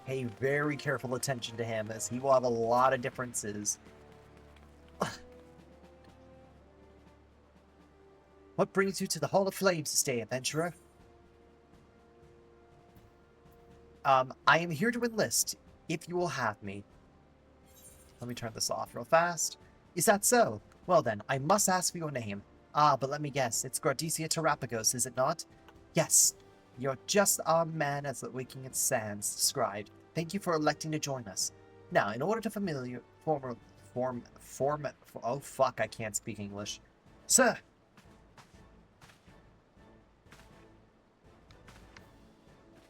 Pay very careful attention to him, as he will have a lot of differences. What brings you to the Hall of Flames today, adventurer? I am here to enlist, if you will have me. Let me turn this off real fast. Is that so? Well then, I must ask for your name. Ah, but let me guess, it's Gradoss Terrapagos, is it not? Yes, you're just our man as the Waking Its Sands described. Thank you for electing to join us. Now, in order to oh fuck, I can't speak English. Sir!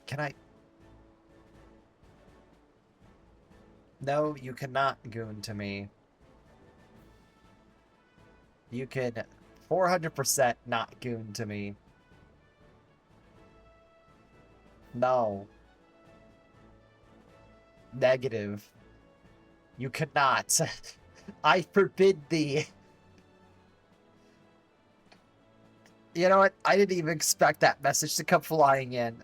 Can I... No, you cannot goon to me. You can 400% not goon to me. No. Negative. You cannot. I forbid thee. You know what? I didn't even expect that message to come flying in.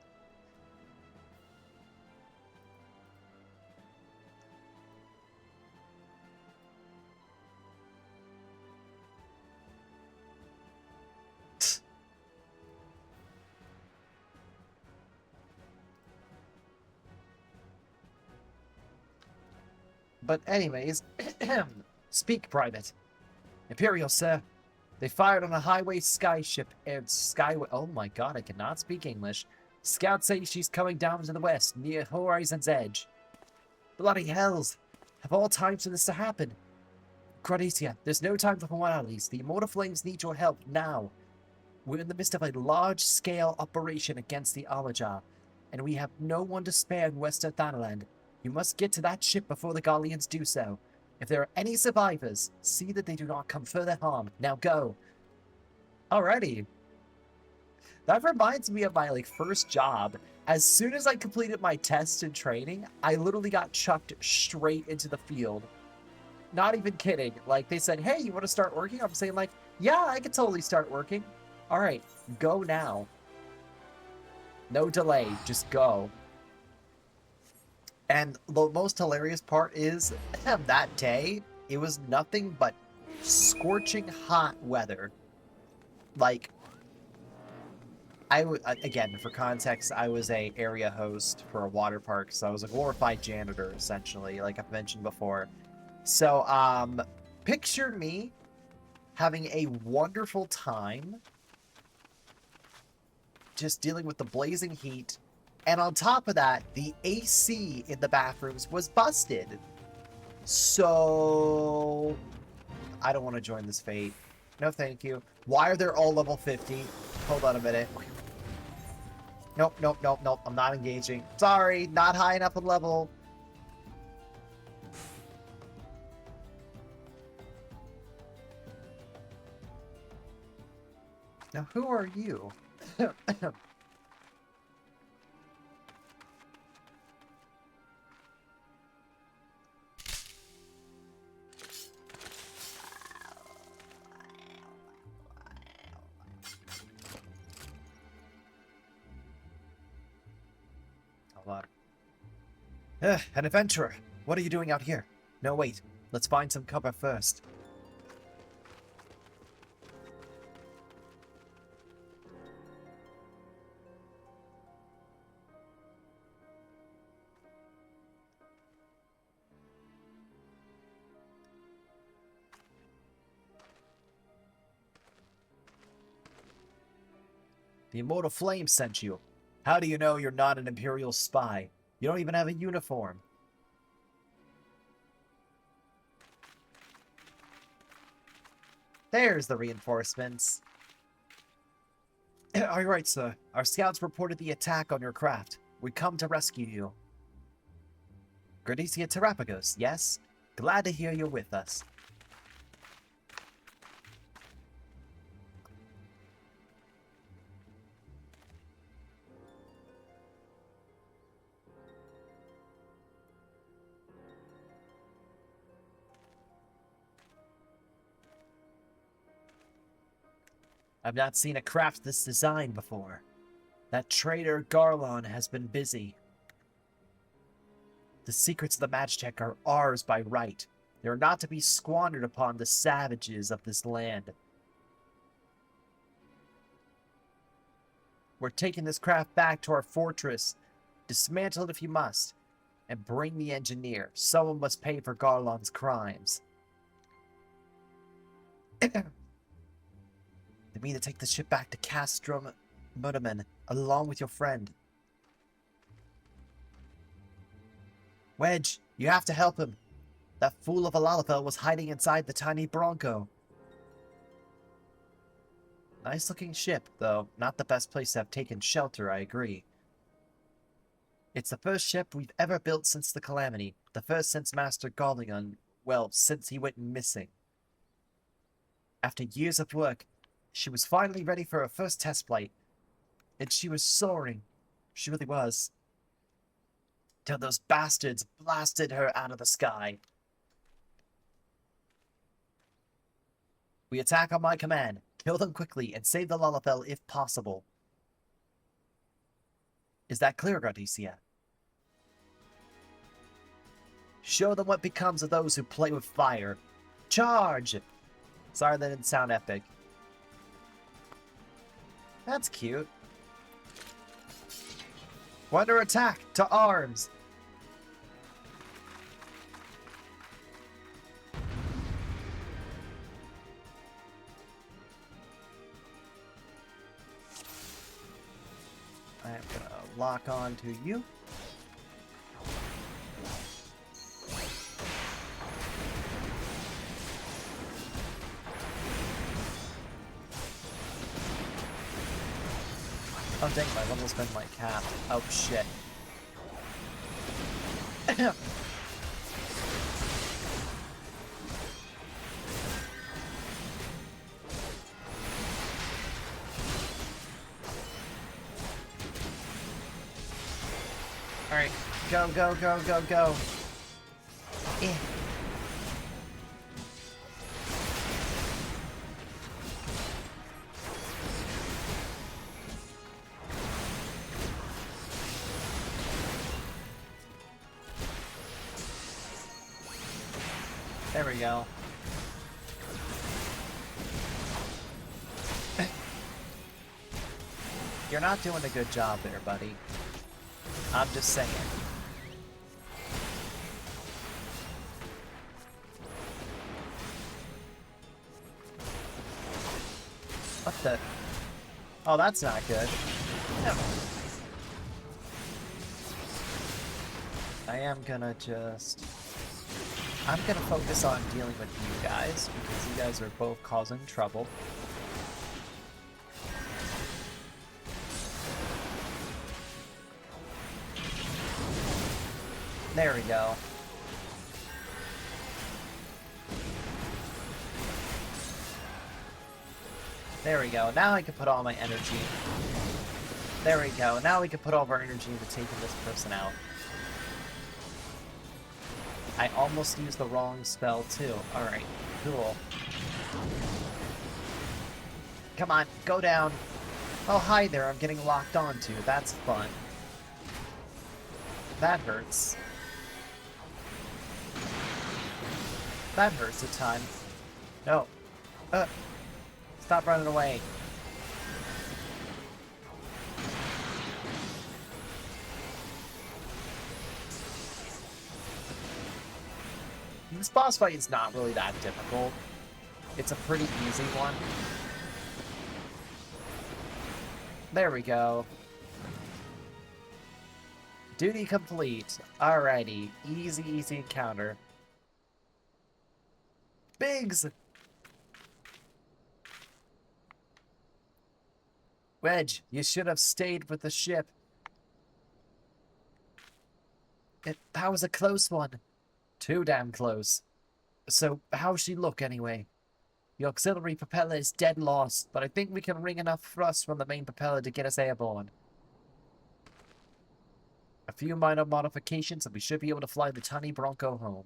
But anyways, speak, Private. Imperial, sir. They fired on a highway skyship and skyway. Oh my god, I cannot speak English. Scouts say she's coming down to the west, near Horizon's edge. Bloody hells! Have all times for this to happen? Gradoss, there's no time for formalities. The Immortal Flames need your help now. We're in the midst of a large-scale operation against the Alajar, and we have no one to spare in Western Thanaland. You must get to that ship before the Garleans do so. If there are any survivors, see that they do not come further harm. Now go. Alrighty. That reminds me of my first job. As soon as I completed my tests and training, I literally got chucked straight into the field. Not even kidding. Like, they said, hey, you want to start working? I'm saying yeah, I could totally start working. Alright, go now. No delay, just go. And the most hilarious part is, that day, it was nothing but scorching hot weather. Like, again, for context, I was a area host for a water park, so I was a glorified janitor, essentially, like I've mentioned before. So, picture me having a wonderful time just dealing with the blazing heat. And on top of that, the AC in the bathrooms was busted. So, I don't want to join this fate. No, thank you. Why are they all level 50? Hold on a minute. Nope, nope, nope, nope. I'm not engaging. Sorry, not high enough in level. Now, who are you? An adventurer. What are you doing out here? No, wait. Let's find some cover first. The Immortal Flame sent you. How do you know you're not an Imperial spy? You don't even have a uniform. There's the reinforcements. Are you right, sir? Our scouts reported the attack on your craft. We come to rescue you. Gradoss Terrapagos, yes? Glad to hear you're with us. I've not seen a craft this design before. That traitor Garlon has been busy. The secrets of the Magitech are ours by right. They are not to be squandered upon the savages of this land. We're taking this craft back to our fortress. Dismantle it if you must. And bring the engineer. Someone must pay for Garlon's crimes. They mean to take the ship back to Castrum Mudderman, along with your friend. Wedge, you have to help him. That fool of a Lalafell was hiding inside the tiny Bronco. Nice looking ship, though not the best place to have taken shelter, I agree. It's the first ship we've ever built since the Calamity. The first since Master Gallion, well, since he went missing. After years of work, she was finally ready for her first test flight. And she was soaring. She really was. Till those bastards blasted her out of the sky. We attack on my command. Kill them quickly and save the Lalafell if possible. Is that clear, Gradoss? Show them what becomes of those who play with fire. Charge! Sorry that didn't sound epic. That's cute. We're under attack! To arms! I am gonna lock on to you. Oh dang, my level's been like capped. Oh shit. Alright, go, go, go, go, go. Eh. There we go. You're not doing a good job there, buddy. I'm just saying. What the? Oh, that's not good. No. I am gonna just... I'm gonna focus on dealing with you guys, because you guys are both causing trouble. There we go. There we go. Now I can put all my energy. There we go. Now we can put all of our energy into taking this person out. I almost used the wrong spell, too. Alright, cool. Come on, go down. Oh, hi there, I'm getting locked onto. That's fun. That hurts. That hurts a ton. No. Stop running away. This boss fight is not really that difficult. It's a pretty easy one. There we go. Duty complete. Alrighty. Easy, easy encounter. Biggs! Wedge, you should have stayed with the ship. That was a close one. Too damn close. So, how's she look anyway? The auxiliary propeller is dead lost, but I think we can wring enough thrust from the main propeller to get us airborne. A few minor modifications and we should be able to fly the tiny Bronco home.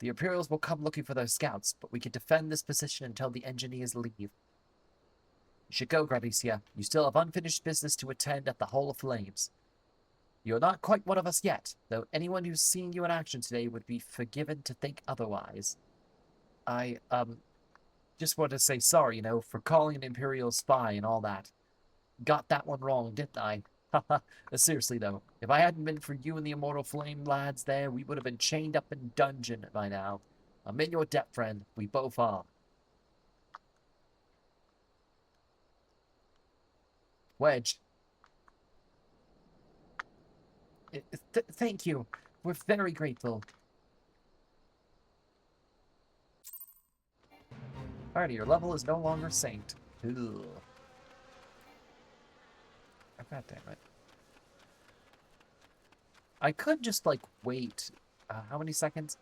The Imperials will come looking for their scouts, but we can defend this position until the engineers leave. You should go, Gradoss. You still have unfinished business to attend at the Hall of Flames. You're not quite one of us yet, though anyone who's seen you in action today would be forgiven to think otherwise. I, just wanted to say sorry, you know, for calling an Imperial spy and all that. Got that one wrong, didn't I? Haha, seriously though, if I hadn't been for you and the Immortal Flame lads there, we would have been chained up in dungeon by now. I'm in your debt, friend. We both are. Wedge. Thank you. We're very grateful. Alrighty, your level is no longer synced. Ugh. Oh, God damn it. I could just, like, wait. How many seconds?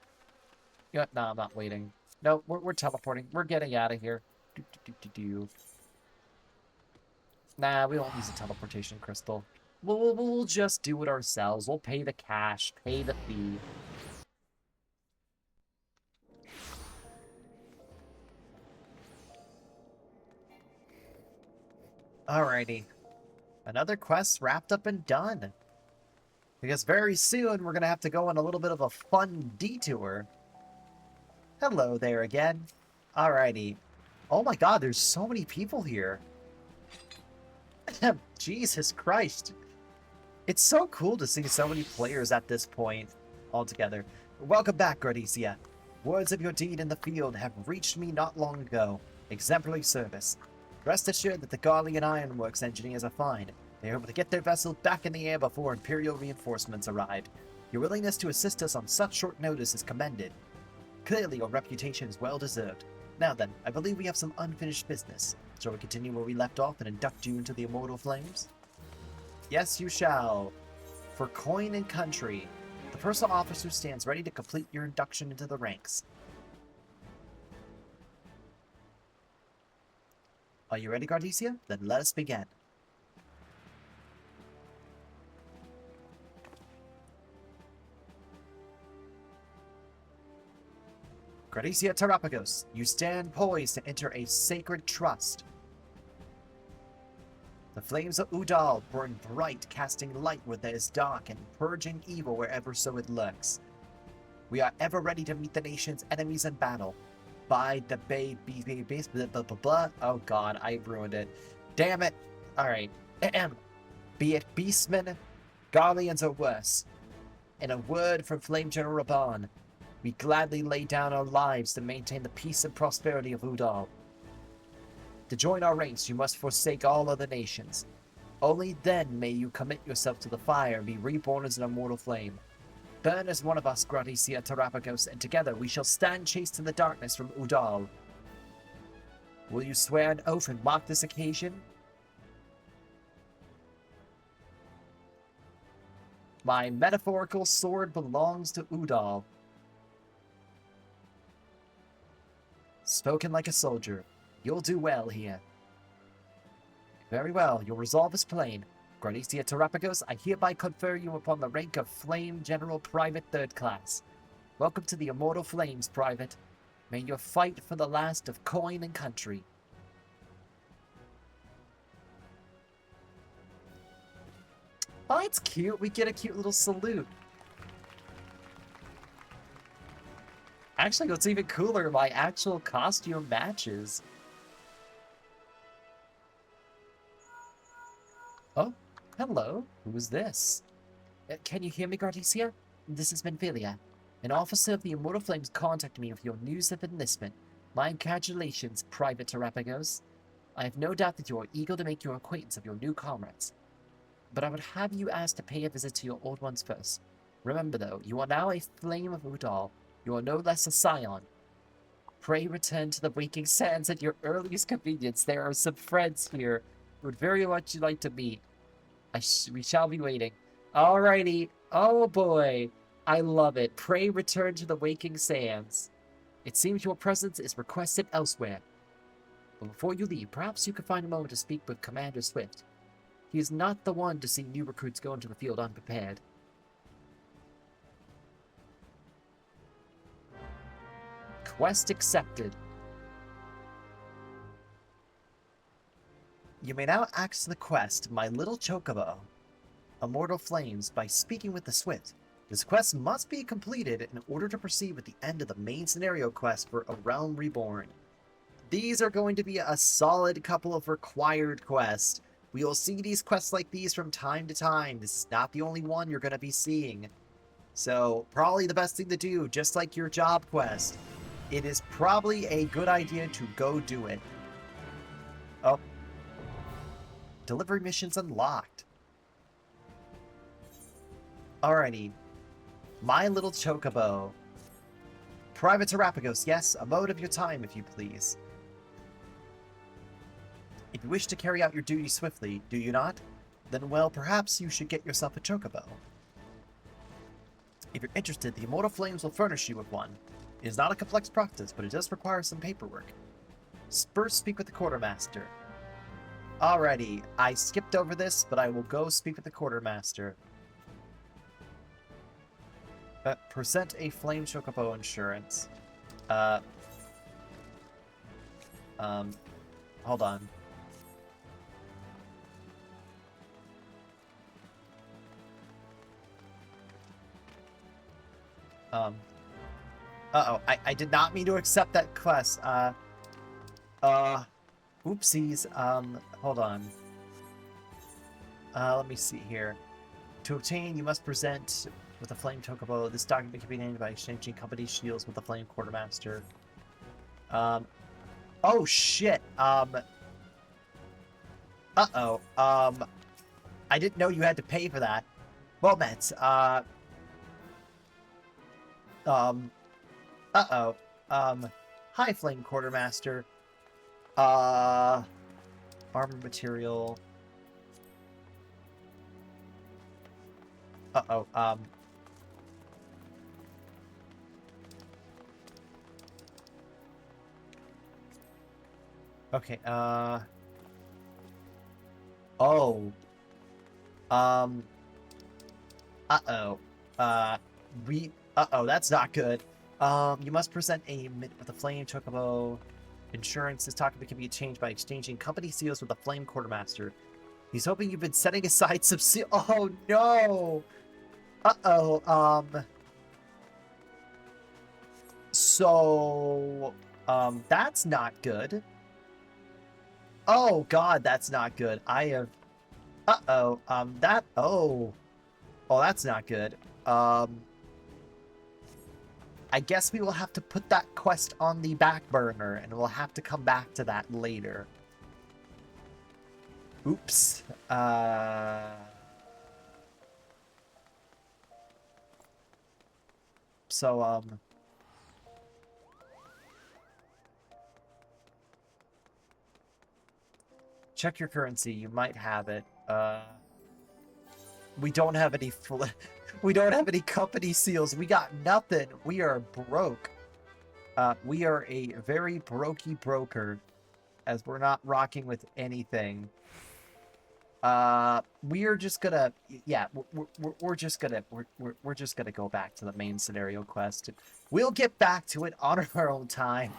Yeah, no, I'm not waiting. No, we're teleporting. We're getting out of here. Nah, we won't use a teleportation crystal. We'll just do it ourselves. We'll pay the cash, pay the fee. Alrighty. Another quest wrapped up and done. Because very soon we're going to have to go on a little bit of a fun detour. Hello there again. Alrighty. Oh my god, there's so many people here. Jesus Christ. It's so cool to see so many players at this point altogether. Welcome back, Gradoss. Words of your deed in the field have reached me not long ago. Exemplary service. Rest assured that the Garlean Ironworks engineers are fine. They are able to get their vessel back in the air before Imperial reinforcements arrive. Your willingness to assist us on such short notice is commended. Clearly, your reputation is well deserved. Now then, I believe we have some unfinished business. Shall we continue where we left off and induct you into the Immortal Flames? Yes, you shall. For coin and country, the personal officer stands ready to complete your induction into the ranks. Are you ready, Gradoss? Then let us begin. Gradoss Terrapagos, you stand poised to enter a sacred trust. The flames of Udal burn bright, casting light where there is dark and purging evil wherever so it lurks. We are ever ready to meet the nation's enemies in battle. By the bay, oh god, I ruined it. Damn it. Alright. Be it beastmen, Garleans, or worse. In a word from Flame General Reborn, we gladly lay down our lives to maintain the peace and prosperity of Udal. To join our ranks, you must forsake all other nations. Only then may you commit yourself to the fire and be reborn as an immortal flame. Burn as one of us, Gradoss Terrapagos, and together we shall stand chased in the darkness from Udal. Will you swear an oath and mark this occasion? My metaphorical sword belongs to Udal. Spoken like a soldier. You'll do well here. Very well, your resolve is plain. Gradoss Terrapagos, I hereby confer you upon the rank of Flame General Private 3rd Class. Welcome to the Immortal Flames, Private. May you fight for the last of coin and country. Oh, it's cute. We get a cute little salute. Actually, what's even cooler, my actual costume matches. Oh, hello. Who is this? Can you hear me, Gradoss? This is Benfilia. An officer of the Immortal Flames contacted me with your news of enlistment. My congratulations, Private Terrapagos. I have no doubt that you are eager to make your acquaintance of your new comrades. But I would have you ask to pay a visit to your old ones first. Remember, though, you are now a Flame of Udal. You are no less a scion. Pray return to the waking sands at your earliest convenience. There are some friends here Would very much like to meet. We shall be waiting. Alrighty. Oh boy. I love it. Pray return to the waking sands. It seems your presence is requested elsewhere. But before you leave, perhaps you could find a moment to speak with Commander Swift. He is not the one to see new recruits go into the field unprepared. Quest accepted. You may now access the quest, My Little Chocobo, Immortal Flames, by speaking with the Swift. This quest must be completed in order to proceed with the end of the main scenario quest for A Realm Reborn. These are going to be a solid couple of required quests. We will see these quests like these from time to time. This is not the only one you're going to be seeing. So, probably the best thing to do, just like your job quest, it is probably a good idea to go do it. Oh. Delivery missions unlocked. Alrighty. My Little Chocobo. Private Terapagos, yes, a mode of your time, if you please. If you wish to carry out your duty swiftly, do you not? Then, well, perhaps you should get yourself a Chocobo. If you're interested, the Immortal Flames will furnish you with one. It is not a complex process, but it does require some paperwork. First, speak with the Quartermaster. Alrighty, I skipped over this, but I will go speak with the Quartermaster. Present a Flame Chocobo insurance. Hold on. Uh-oh, I did not mean to accept that quest. Oopsies. Hold on. Let me see here. To obtain, you must present with a Flame Chocobo. This document can be named by exchanging company shields with the Flame Quartermaster. Oh shit. Uh-oh. I didn't know you had to pay for that. Well met. Uh-oh. Hi, Flame Quartermaster. Armor material. Uh-oh, okay, oh. Uh-oh. Uh-oh, that's not good. You must present a with a Flame Chocobo insurance. This document can be changed by exchanging company seals with a Flame Quartermaster. He's hoping you've been setting aside some seal. Oh no! Uh-oh, so, that's not good. Oh god, that's not good. I have, oh, that's not good. I guess we will have to put that quest on the back burner, and we'll have to come back to that later. Oops. So, check your currency. You might have it. We don't have any we don't have any company seals. We got nothing. We are broke. We are a very brokey broker, as we're not rocking with anything. We are just gonna, yeah, we're just gonna go back to the main scenario quest. We'll get back to it on our own time.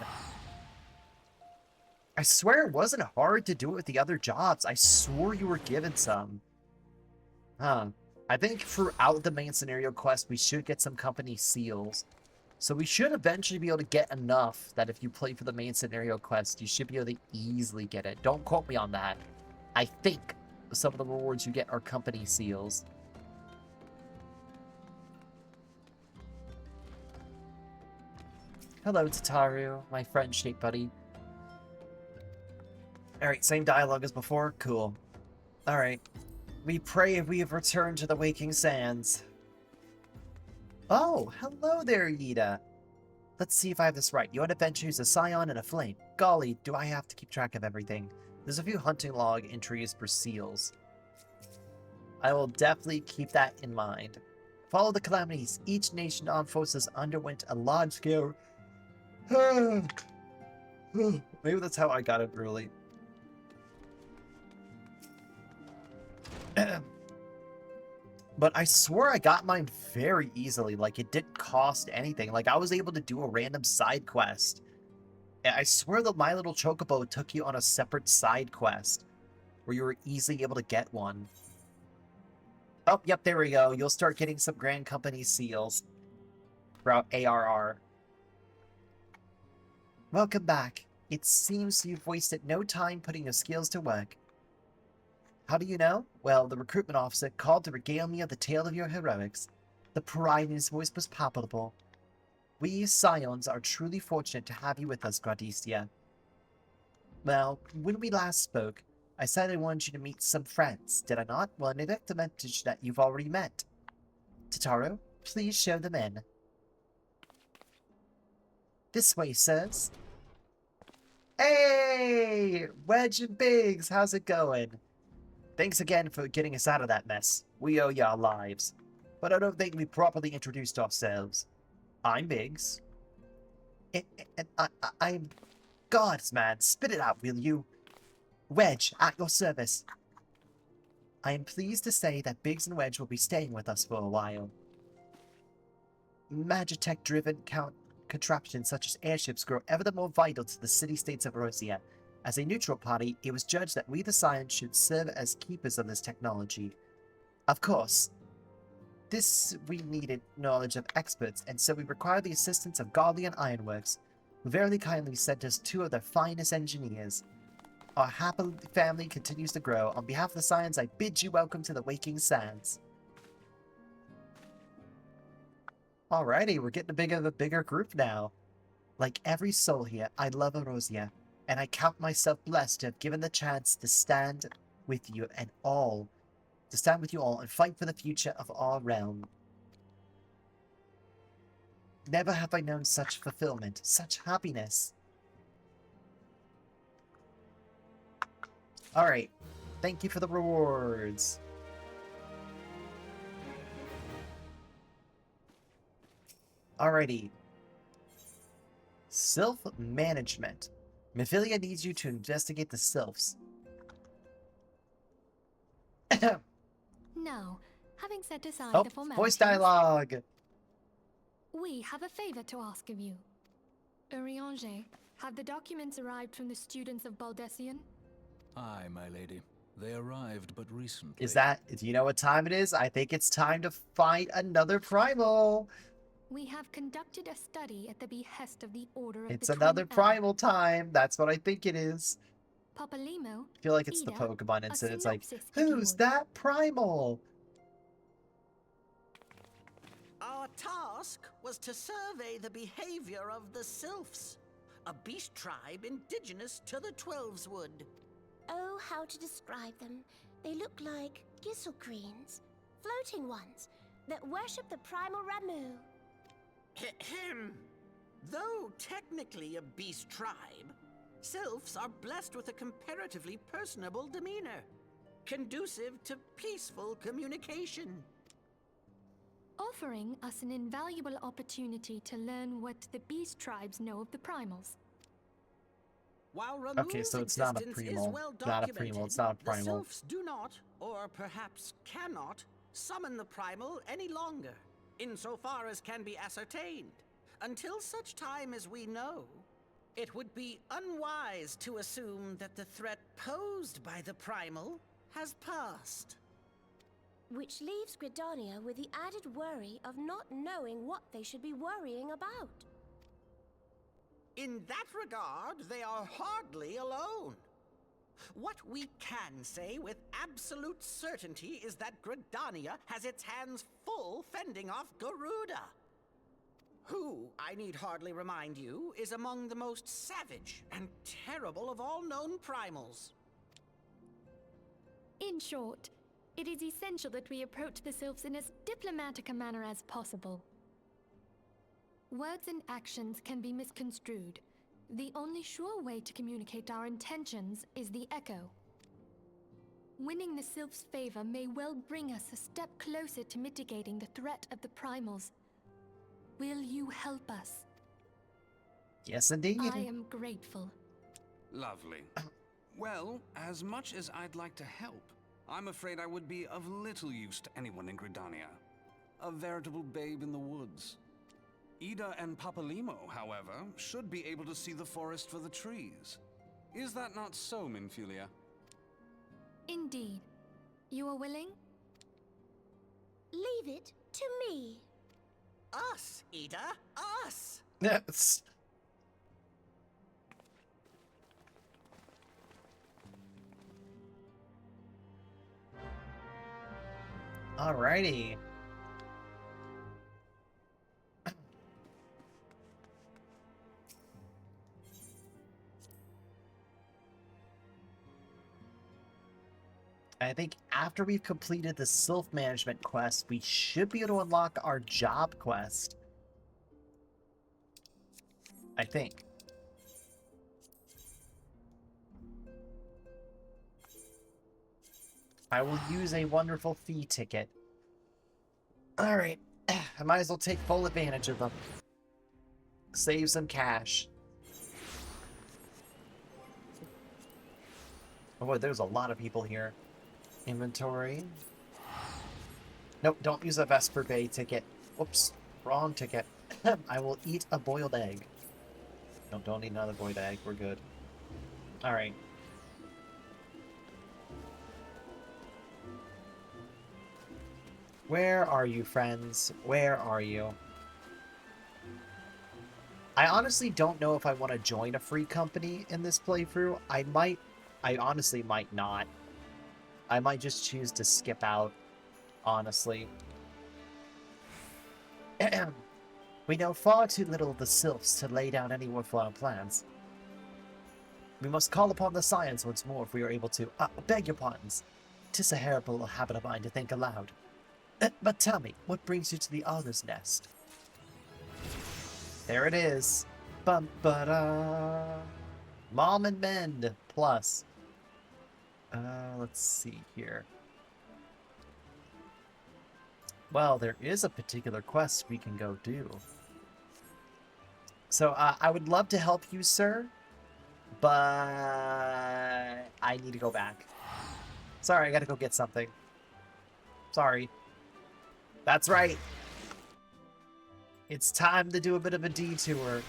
I swear it wasn't hard to do it with the other jobs. I swore you were given some. Huh. I think throughout the main scenario quest, we should get some company seals. So we should eventually be able to get enough that if you play for the main scenario quest, you should be able to easily get it. Don't quote me on that. I think some of the rewards you get are company seals. Hello, Tataru, my friend-shaped buddy. Alright, same dialogue as before? Cool. Alright. We pray we have returned to the waking sands. Oh, hello there, Yida. Let's see if I have this right. You had adventures, a scion, and a flame. Golly, do I have to keep track of everything. There's a few hunting log entries for seals. I will definitely keep that in mind. Follow the calamities. Each nation armed forces underwent a large-scale... Maybe that's how I got it early. But I swear I got mine very easily. Like, it didn't cost anything. Like, I was able to do a random side quest. And I swear that My Little Chocobo took you on a separate side quest where you were easily able to get one. Oh, yep, there we go. You'll start getting some Grand Company seals throughout ARR. Welcome back. It seems you've wasted no time putting your skills to work. How do you know? Well, the recruitment officer called to regale me of the tale of your heroics. The pride in his voice was palpable. We Scions are truly fortunate to have you with us, Gradoss. Well, when we last spoke, I said I wanted you to meet some friends, did I not? Well, I neglected to mention that you've already met. Totaro, please show them in. This way, sirs. Hey! Wedge and Biggs, how's it going? Thanks again for getting us out of that mess. We owe you our lives. But I don't think we properly introduced ourselves. I'm Biggs. I'm... Gods, man, spit it out, will you? Wedge, at your service. I am pleased to say that Biggs and Wedge will be staying with us for a while. Magitech-driven contraptions such as airships grow ever the more vital to the city-states of Rosia. As a neutral party, it was judged that we the Scions should serve as keepers of this technology. Of course, we needed knowledge of experts, and so we required the assistance of Guardian Ironworks, who very kindly sent us 2 of their finest engineers. Our happy family continues to grow. On behalf of the Scions, I bid you welcome to the Waking Sands. Alrighty, we're getting a bigger group now. Like every soul here, I love Erosia, and I count myself blessed to have given the chance to stand with you all and fight for the future of our realm. Never have I known such fulfillment, such happiness. Alright, thank you for the rewards. Alrighty. Sylph management. Mephilia needs you to investigate the Sylphs.
Now, having set aside
Oh,
the formalities,
voice dialogue!
we have a favor to ask of you. Urianger, have the documents arrived from the students of Baldessian?
Aye, my lady. They arrived but recently.
Do you know what time it is? I think it's time to fight another Primal!
We have conducted a study at the behest of the Order of
It's
the
another
Twin
Primal time! That's what I think it is.
Papalimo,
I feel like it's the
Ida,
Pokemon instead. It's like,
synopsis, if you
who's
would.
that Primal?
Our task was to survey the behavior of the Sylphs, a beast tribe indigenous to the Twelveswood.
Oh, how to describe them. They look like Gisselcreens, floating ones, that worship the primal Ramu.
Ahem. Though technically a beast tribe, Sylphs are blessed with a comparatively personable demeanor, conducive to peaceful communication.
Offering us an invaluable opportunity to learn what the beast tribes know of the primals.
While
Okay, so it's not a
existence
Primal.
is well
Not a Primal, it's not a
the
Primal.
Sylphs do not, or perhaps cannot, summon the Primal any longer, insofar as can be ascertained. Until such time as we know, it would be unwise to assume that the threat posed by the Primal has passed.
Which leaves Gridania with the added worry of not knowing what they should be worrying about.
In that regard, they are hardly alone. What we can say with absolute certainty is that Gridania has its hands full fending off Garuda, who, I need hardly remind you, is among the most savage and terrible of all known primals.
In short, it is essential that we approach the Sylphs in as diplomatic a manner as possible. Words and actions can be misconstrued, The only sure way to communicate our intentions is the echo. Winning the Sylph's favor may well bring us a step closer to mitigating the threat of the Primals. Will you help us?
Yes, indeed.
I am grateful.
Lovely. Well, as much as I'd like to help, I'm afraid I would be of little use to anyone in Gridania. A veritable babe in the woods. Ida and Papalimo, however, should be able to see the forest for the trees. Is that not so, Minfilia?
Indeed. You are willing?
Leave it to me.
Us, Ida, us!
Yes. Alrighty. I think after we've completed the Sylph Management quest, we should be able to unlock our job quest. I think. I will use a wonderful fee ticket. Alright, I might as well take full advantage of them. Save some cash. Oh boy, there's a lot of people here. Inventory. Nope, don't use a Vesper Bay ticket. Whoops, wrong ticket. I will eat a boiled egg. No, don't eat another boiled egg. We're good. Alright. Where are you, friends? Where are you? I honestly don't know if I want to join a free company in this playthrough. I honestly might not. I might just choose to skip out, honestly. We know far too little of the Sylphs to lay down any worthwhile plans. We must call upon the science once more if we are able to. Beg your pardons. 'Tis a terrible habit of mine to think aloud. But tell me, what brings you to the Otter's Nest? There it is. Bum-ba-da. Mom and Mend plus. Let's see here. Well, there is a particular quest we can go do. So, I would love to help you, sir, but I need to go back. Sorry, I gotta go get something. Sorry. That's right. It's time to do a bit of a detour.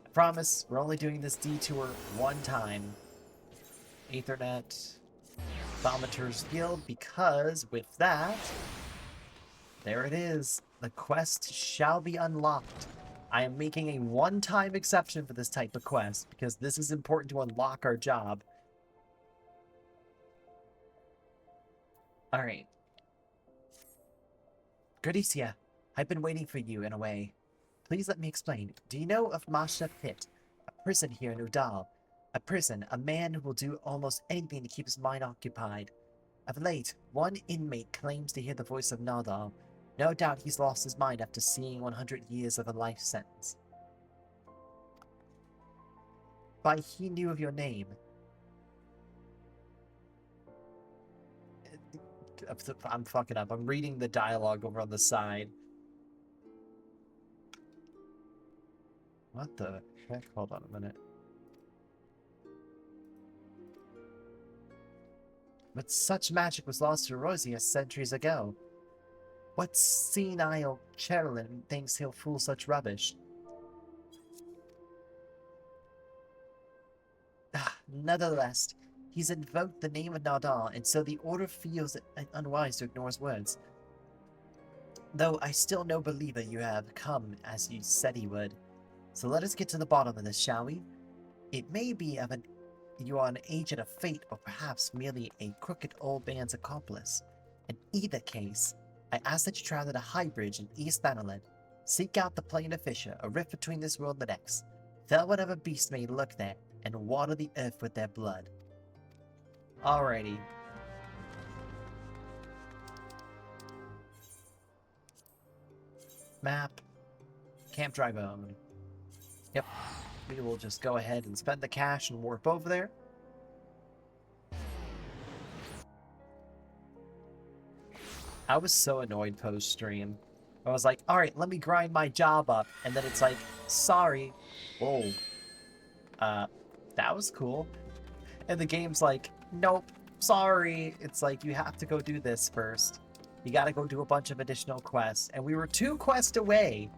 I promise, we're only doing this detour one time. Aethernet, Thaumatur's Guild, because with that, there it is. The quest shall be unlocked. I am making a one-time exception for this type of quest, because this is important to unlock our job. Alright. Gradoss, I've been waiting for you, in a way. Please let me explain. Do you know of Masha Pit, a prison here in Udal? A prison, a man who will do almost anything to keep his mind occupied. Of late, one inmate claims to hear the voice of Nadal. No doubt he's lost his mind after seeing 100 years of a life sentence. But he knew of your name. I'm fucking up. I'm reading the dialogue over on the side. What the heck? Hold on a minute. But such magic was lost to Erosia centuries ago. What senile Cherlin thinks he'll fool such rubbish? Nonetheless, he's invoked the name of Nadal, and so the Order feels it unwise to ignore his words. Though I still no believer you have come as you said he would. So let us get to the bottom of this, shall we? It may be you are an agent of fate, or perhaps merely a crooked old man's accomplice. In either case, I ask that you travel to Highbridge in East Thanalan. Seek out the Plane of Fisher, a rift between this world and the next. Fell whatever beast may lurk there, and water the earth with their blood. Alrighty. Map. Camp Dry Bone. Yep. we will just go ahead and spend the cash and warp over there. I was so annoyed post-stream. I was like, alright, let me grind my job up. And then it's like, sorry. Whoa. That was cool. And the game's like, nope, sorry. It's like, you have to go do this first. You gotta go do a bunch of additional quests. And we were 2 quests away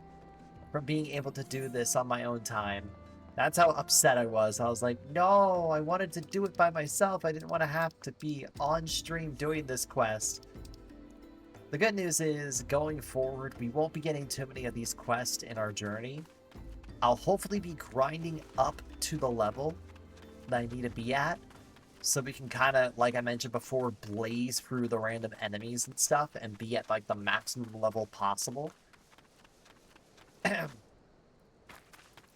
from being able to do this on my own time. That's how upset I was. I was like, no, I wanted to do it by myself. I didn't want to have to be on stream doing this quest. The good news is, going forward, we won't be getting too many of these quests in our journey. I'll hopefully be grinding up to the level that I need to be at, so we can kind of, like I mentioned before, blaze through the random enemies and stuff, and be at, like, the maximum level possible.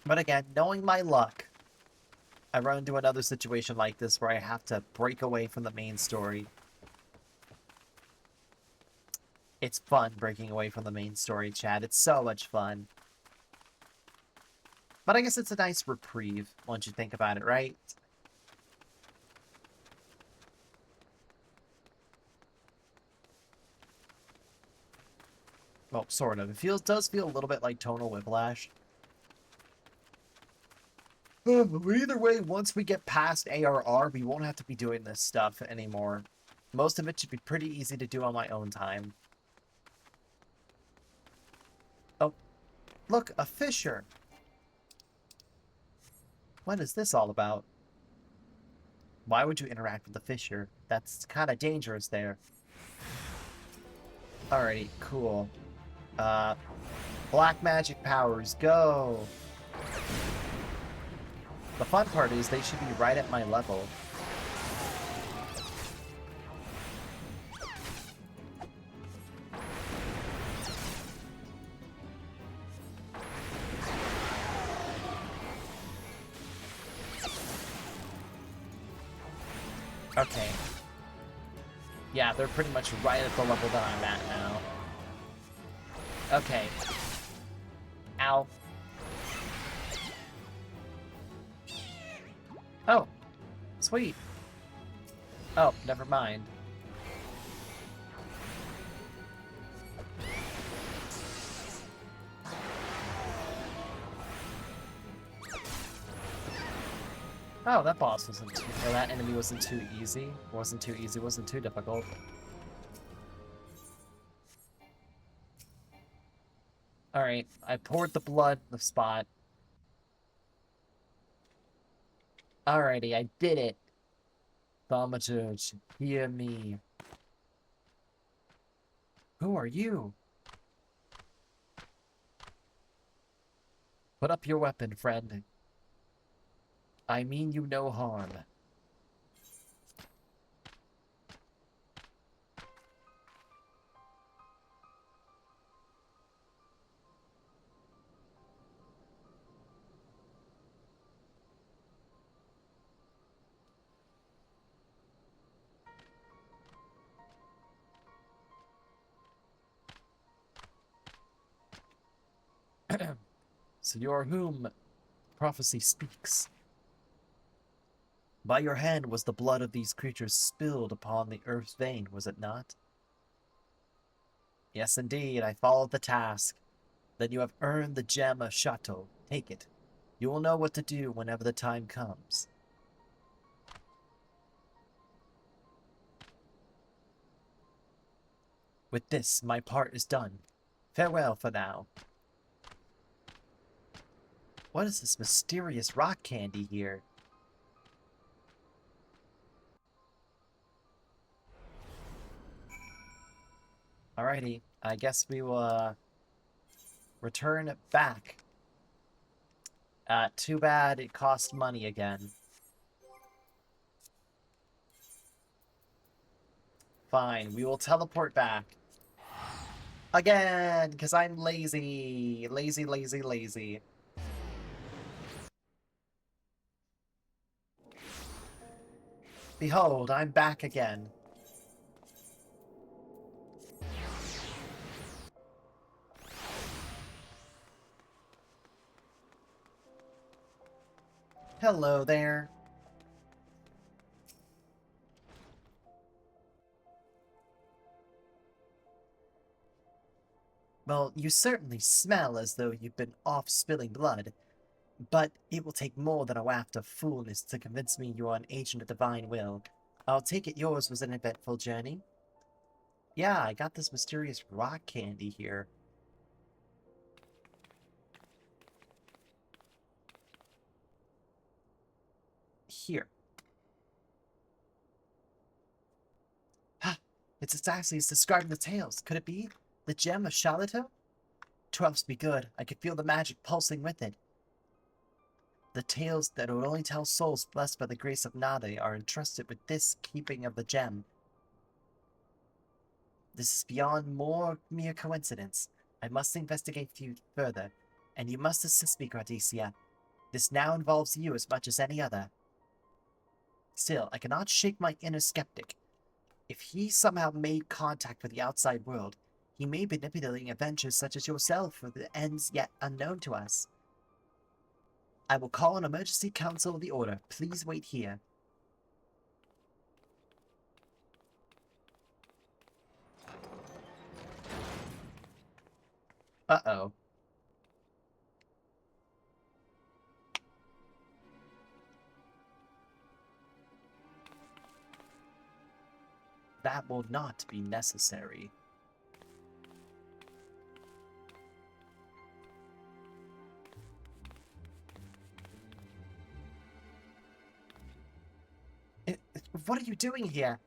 But again, knowing my luck, I run into another situation like this where I have to break away from the main story. It's fun breaking away from the main story, Chad. It's so much fun. But I guess it's a nice reprieve once you think about it, right? Well, sort of. It does feel a little bit like tonal whiplash. Either way, once we get past ARR, we won't have to be doing this stuff anymore. Most of it should be pretty easy to do on my own time. Oh, look, a fisher. What is this all about? Why would you interact with the fisher? That's kind of dangerous there. Alrighty, cool. Black magic powers, go! The fun part is they should be right at my level. Okay. Yeah, they're pretty much right at the level that I'm at now. Okay. Ow. Oh. Sweet. Oh, never mind. Oh, that boss wasn't too... or that enemy wasn't too easy. Wasn't too easy, wasn't too difficult. Alright, I poured the blood in the spot. Alrighty, I did it. Thaumaturge, hear me. Who are you? Put up your weapon, friend. I mean you no harm. So you are whom prophecy speaks. By your hand was the blood of these creatures spilled upon the earth's vein, was it not? Yes, indeed, I followed the task. Then you have earned the gem of Chateau. Take it. You will know what to do whenever the time comes. With this, my part is done. Farewell for now. What is this mysterious rock candy here? Alrighty, I guess we will return back. Too bad it cost money again. Fine, we will teleport back. Again, because I'm lazy. Lazy, lazy, lazy. Behold, I'm back again. Hello there. Well, you certainly smell as though you've been off spilling blood, but it will take more than a waft of foolness to convince me you are an agent of divine will. I'll take it yours was an eventful journey. Yeah, I got this mysterious rock candy here. Here. Ha! It's exactly as described in the tales. Could it be the gem of Charlotte? 'Twill be good. I could feel the magic pulsing with it. The tales that will only tell souls blessed by the grace of Nade are entrusted with this keeping of the gem. This is beyond mere coincidence. I must investigate you further, and you must assist me, Gradoss. This now involves you as much as any other. Still, I cannot shake my inner skeptic. If he somehow made contact with the outside world, he may be manipulating adventurers such as yourself for the ends yet unknown to us. I will call an emergency council of the Order. Please wait here. Uh-oh. That will not be necessary. What are you doing here?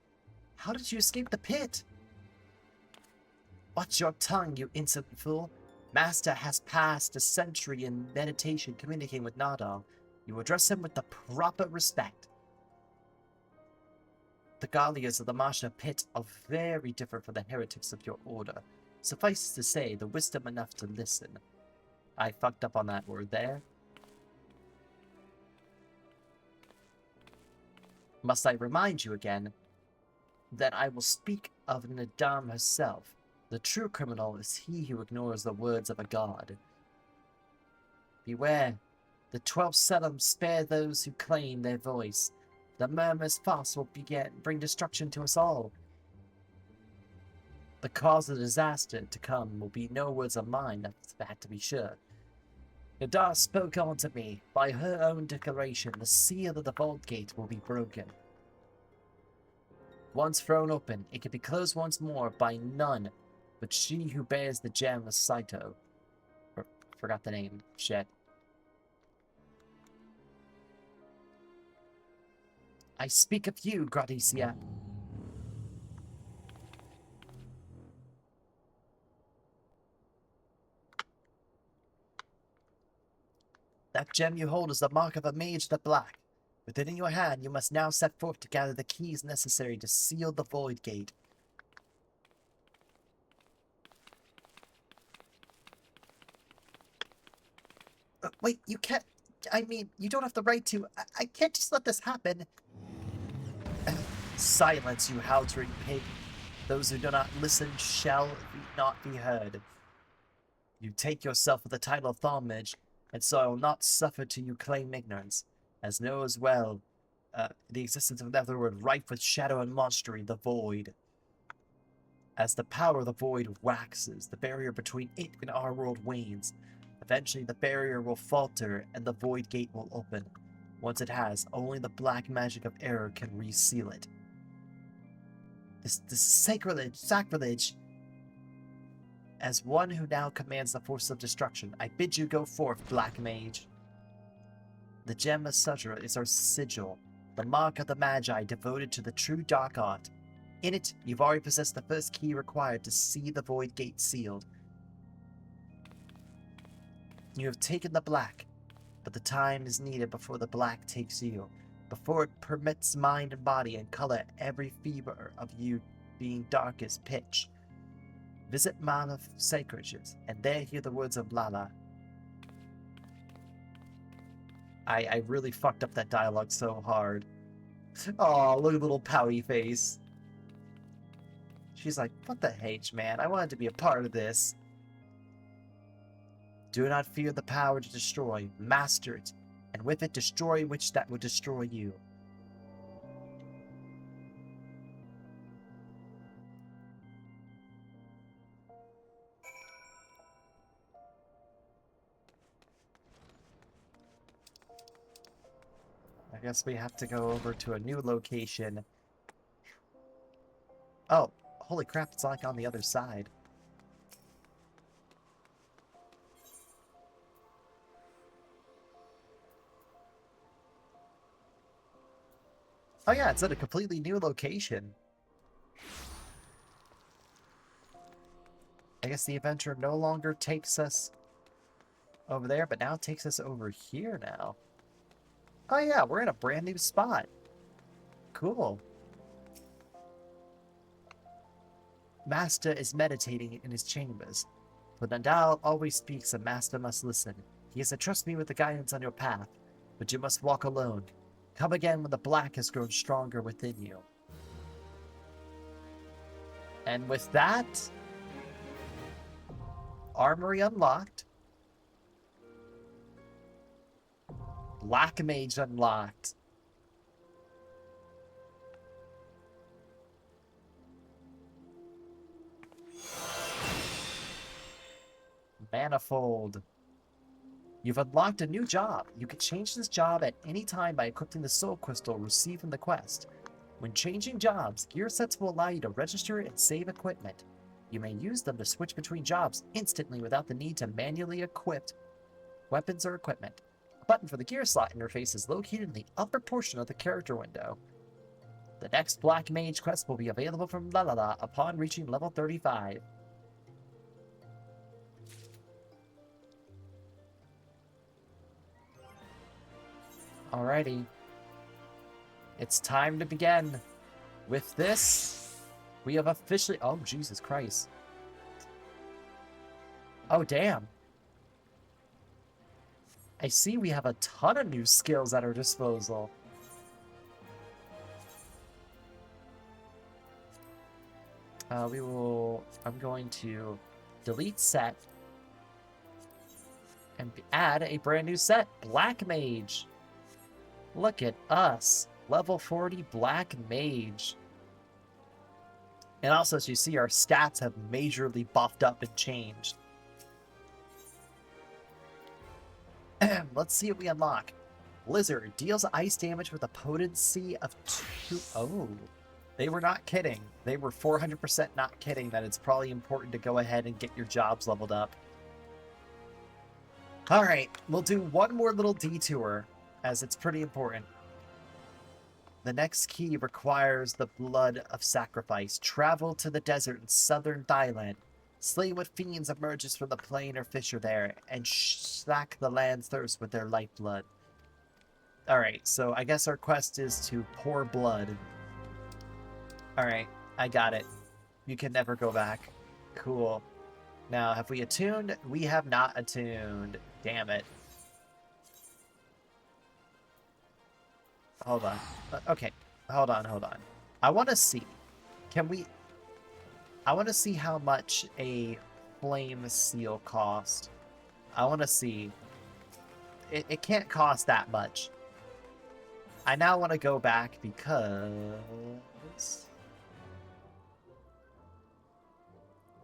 How did you escape the pit? Watch your tongue, you insolent fool. Master has passed a century in meditation communicating with Nadal. You address him with the proper respect. The Gallias of the Marsha pit are very different from the heretics of your order. Suffice to say, the wisdom enough to listen. I fucked up on that word there. Must I remind you again that I will speak of Nadam herself. The true criminal is he who ignores the words of a god. Beware. The 12 Selim spare those who claim their voice. The murmur's false will bring destruction to us all. The cause of the disaster to come will be no words of mine, that's that to be sure. Gradoss spoke on to me. By her own declaration, the seal of the vault gate will be broken. Once thrown open, it can be closed once more by none but she who bears the gem of Saito. Forgot the name. Shit. I speak of you, Gradoss. That gem you hold is the mark of a mage of the black. With it in your hand, you must now set forth to gather the keys necessary to seal the void gate. Wait, you can't... I mean, you don't have the right to... I can't just let this happen. Silence, you howling pig. Those who do not listen shall not be heard. You take yourself with the title of Thaummage, and so I will not suffer till you claim ignorance, as know as well the existence of another word rife with shadow and monstery, the void. As the power of the void waxes, the barrier between it and our world wanes. Eventually the barrier will falter and the void gate will open. Once it has, only the black magic of error can reseal it. This sacrilege! As one who now commands the force of destruction, I bid you go forth, Black Mage. The gem of Sudra is our sigil, the mark of the Magi devoted to the true dark art. In it, you've already possessed the first key required to see the void gate sealed. You have taken the black, but the time is needed before the black takes you, before it permits mind and body and color every fiber of you being dark as pitch. Visit Mount of Sacredges, and there hear the words of Lala. I really fucked up that dialogue so hard. Oh, look at the little pouty face. She's like, what the H, man? I wanted to be a part of this. Do not fear the power to destroy. Master it. and with it destroy which that would destroy you. I guess we have to go over to a new location. Oh, holy crap, it's like on the other side. Oh yeah, it's at a completely new location. I guess the adventure no longer takes us over there, but now it takes us over here now. Oh yeah, we're in a brand new spot. Cool. Master is meditating in his chambers. When Nandal always speaks, a master must listen. He is to trust me with the guidance on your path, but you must walk alone. Come again when the black has grown stronger within you. And with that, armory unlocked. Black Mage unlocked. Manifold. You've unlocked a new job. You can change this job at any time by equipping the soul crystal received from the quest. When changing jobs, gear sets will allow you to register and save equipment. You may use them to switch between jobs instantly without the need to manually equip weapons or equipment. A button for the gear slot interface is located in the upper portion of the character window. The next Black Mage quest will be available from Lalala upon reaching level 35. Alrighty. It's time to begin. With this, we have officially... Oh, Jesus Christ. Oh, damn. I see we have a ton of new skills at our disposal. I'm going to delete set and add a brand new set, Black Mage. Look at us, level 40 Black Mage. And also, as you see, our stats have majorly buffed up and changed. Let's see what we unlock. Blizzard deals ice damage with a potency of 2. Oh, they were not kidding. They were 400% not kidding that it's probably important to go ahead and get your jobs leveled up. Alright, we'll do one more little detour, as it's pretty important. The next key requires the blood of sacrifice. Travel to the desert in southern Thailand. Slay what fiends emerges from the plain or fissure there, and slack the land's thirst with their lifeblood. Alright, so I guess our quest is to pour blood. Alright, I got it. You can never go back. Cool. Now, have we attuned? We have not attuned. Damn it. Hold on. Okay, hold on. I want to see. I want to see how much a flame seal cost. I want to see. It can't cost that much. I now want to go back because...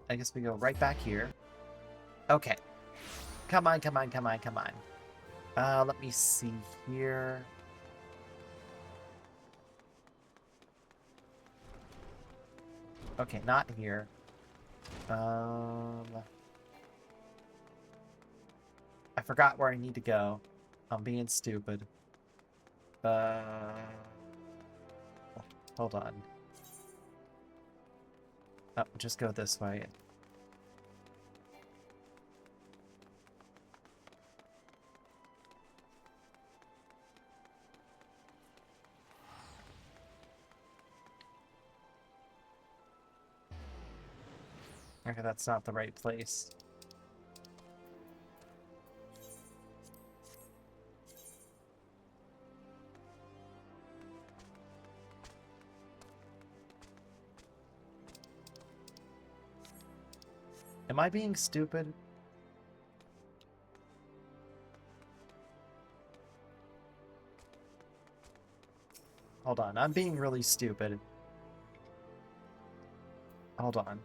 I guess we go right back here. Okay. Come on. Let me see here. Okay, not here. I forgot where I need to go. I'm being stupid. Hold on. Oh, just go this way. Okay, that's not the right place. Am I being stupid? Hold on, I'm being really stupid. Hold on.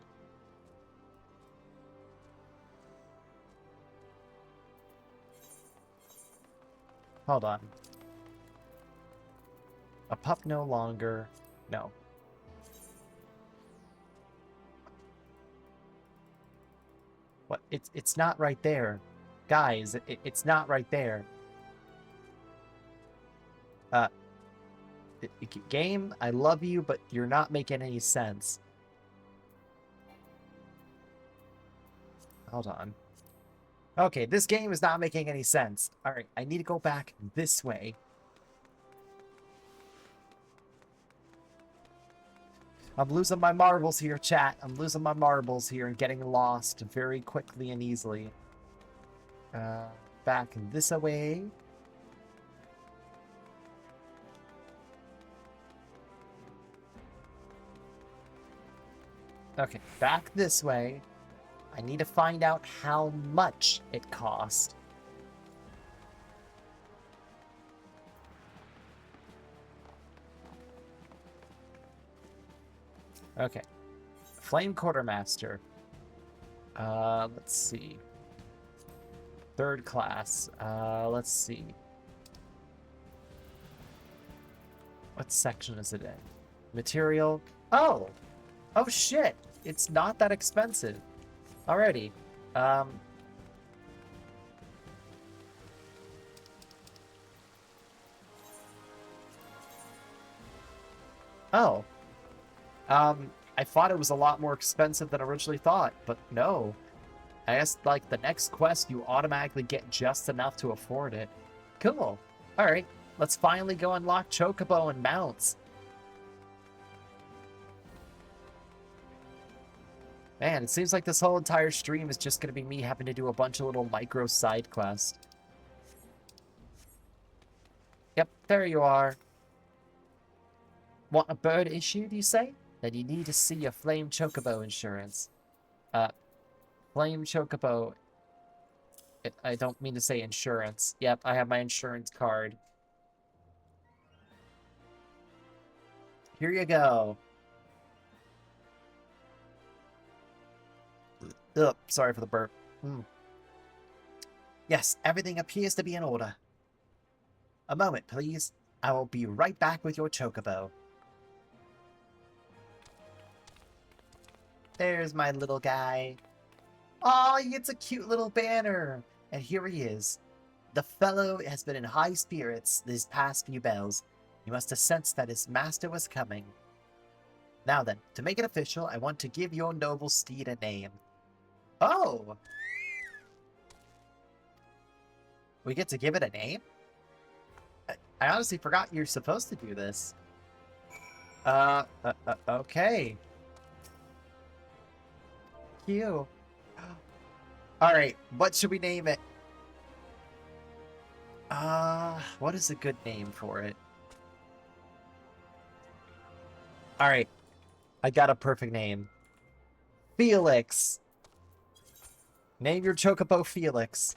Hold on. A pup no longer. No. What? It's not right there. Guys, it's not right there. Game, I love you, but you're not making any sense. Hold on. Okay, this game is not making any sense. Alright, I need to go back this way. I'm losing my marbles here, chat. I'm losing my marbles here and getting lost very quickly and easily. Back this way. Okay, back this way. I need to find out how much it cost. Okay. Flame Quartermaster. Let's see. Third class. Let's see. What section is it in? Material. Oh! Oh shit! It's not that expensive. Alrighty. Oh. I thought it was a lot more expensive than originally thought, but no. I guess, like, the next quest, you automatically get just enough to afford it. Cool. Alright, let's finally go unlock Chocobo and mounts. Man, it seems like this whole entire stream is just going to be me having to do a bunch of little micro side quests. Yep, there you are. Want a bird issued, you say? Then you need to see your Flame Chocobo insurance. Flame Chocobo... I don't mean to say insurance. Yep, I have my insurance card. Here you go. Ugh, sorry for the burp. Yes, everything appears to be in order. A moment, please. I will be right back with your Chocobo. There's my little guy. Aw, he gets a cute little banner. And here he is. The fellow has been in high spirits these past few bells. He must have sensed that his master was coming. Now then, to make it official, I want to give your noble steed a name. Oh! We get to give it a name? I honestly forgot you're supposed to do this. Okay. Cute. Alright, what should we name it? What is a good name for it? Alright. I got a perfect name. Felix! Name your Chocobo Felix.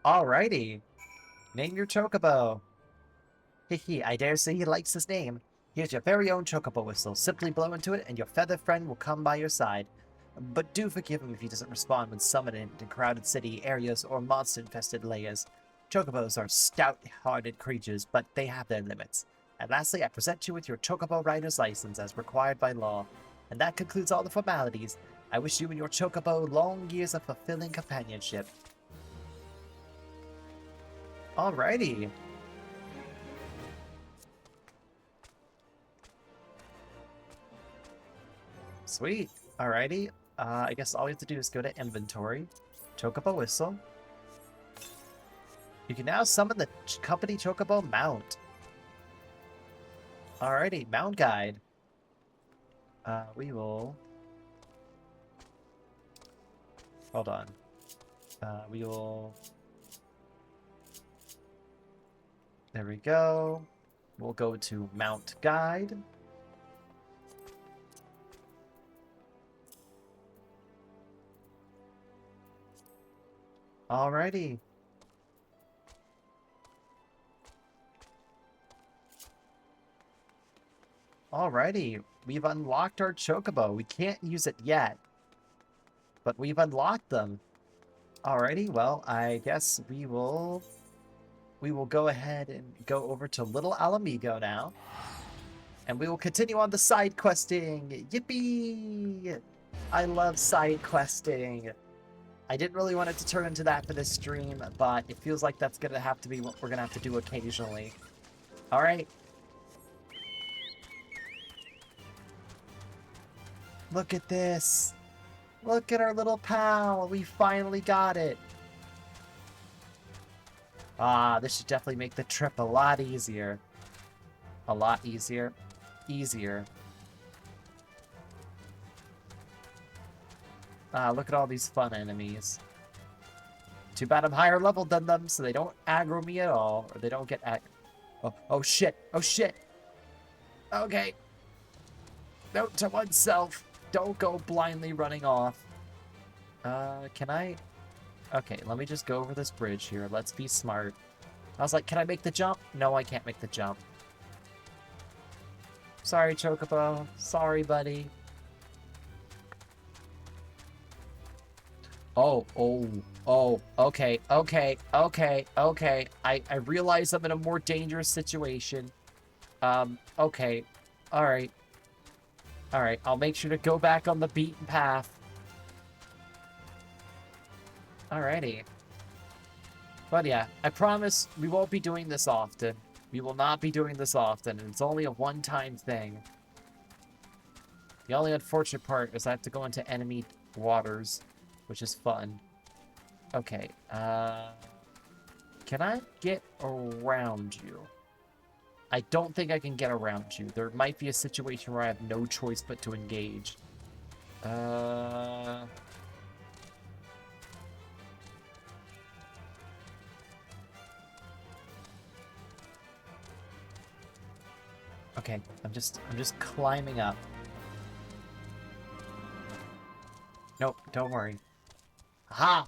Alrighty. Name your Chocobo. Hehe, I dare say he likes his name. Here's your very own Chocobo whistle. Simply blow into it and your feather friend will come by your side. But do forgive him if he doesn't respond when summoned into crowded city areas or monster-infested layers. Chocobos are stout-hearted creatures, but they have their limits. And lastly, I present you with your Chocobo Rider's license as required by law. And that concludes all the formalities. I wish you and your Chocobo long years of fulfilling companionship. Alrighty. Sweet. Alrighty. I guess all we have to do is go to inventory. Chocobo whistle. You can now summon the company Chocobo mount. Alrighty, mount guide. We will... Hold on. We will... There we go. We'll go to mount guide. Alrighty. Alrighty, we've unlocked our chocobo. We can't use it yet, but we've unlocked them. Alrighty, well, I guess we will go ahead and go over to Little Alamigo now. And we will continue on the side questing. Yippee! I love side questing. I didn't really want it to turn into that for this stream, but it feels like that's gonna have to be what we're gonna have to do occasionally. Alright. Look at this. Look at our little pal. We finally got it. Ah, this should definitely make the trip a lot easier. A lot easier. Easier. Ah, look at all these fun enemies. Too bad I'm higher level than them, so they don't aggro me at all. Or they don't get oh shit. Oh shit. Okay. Note to oneself. Don't go blindly running off. Can I? Okay, let me just go over this bridge here. Let's be smart. I was like, can I make the jump? No, I can't make the jump. Sorry, Chocobo. Sorry, buddy. Oh, okay. I realize I'm in a more dangerous situation. Okay. Alright. Alright, I'll make sure to go back on the beaten path. Alrighty. But yeah, I promise we won't be doing this often. We will not be doing this often, and it's only a one-time thing. The only unfortunate part is I have to go into enemy waters, which is fun. Okay, can I get around you? I don't think I can get around you. There might be a situation where I have no choice but to engage. Okay, I'm just climbing up. Nope, don't worry. Aha!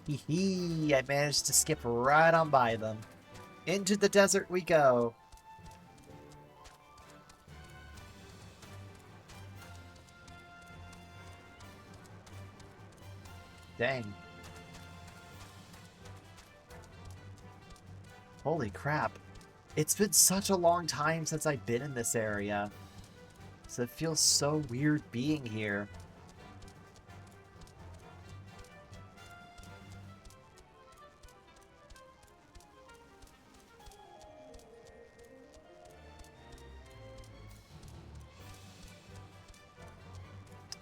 Hee, I managed to skip right on by them. Into the desert we go. Dang. Holy crap. It's been such a long time since I've been in this area. So it feels so weird being here.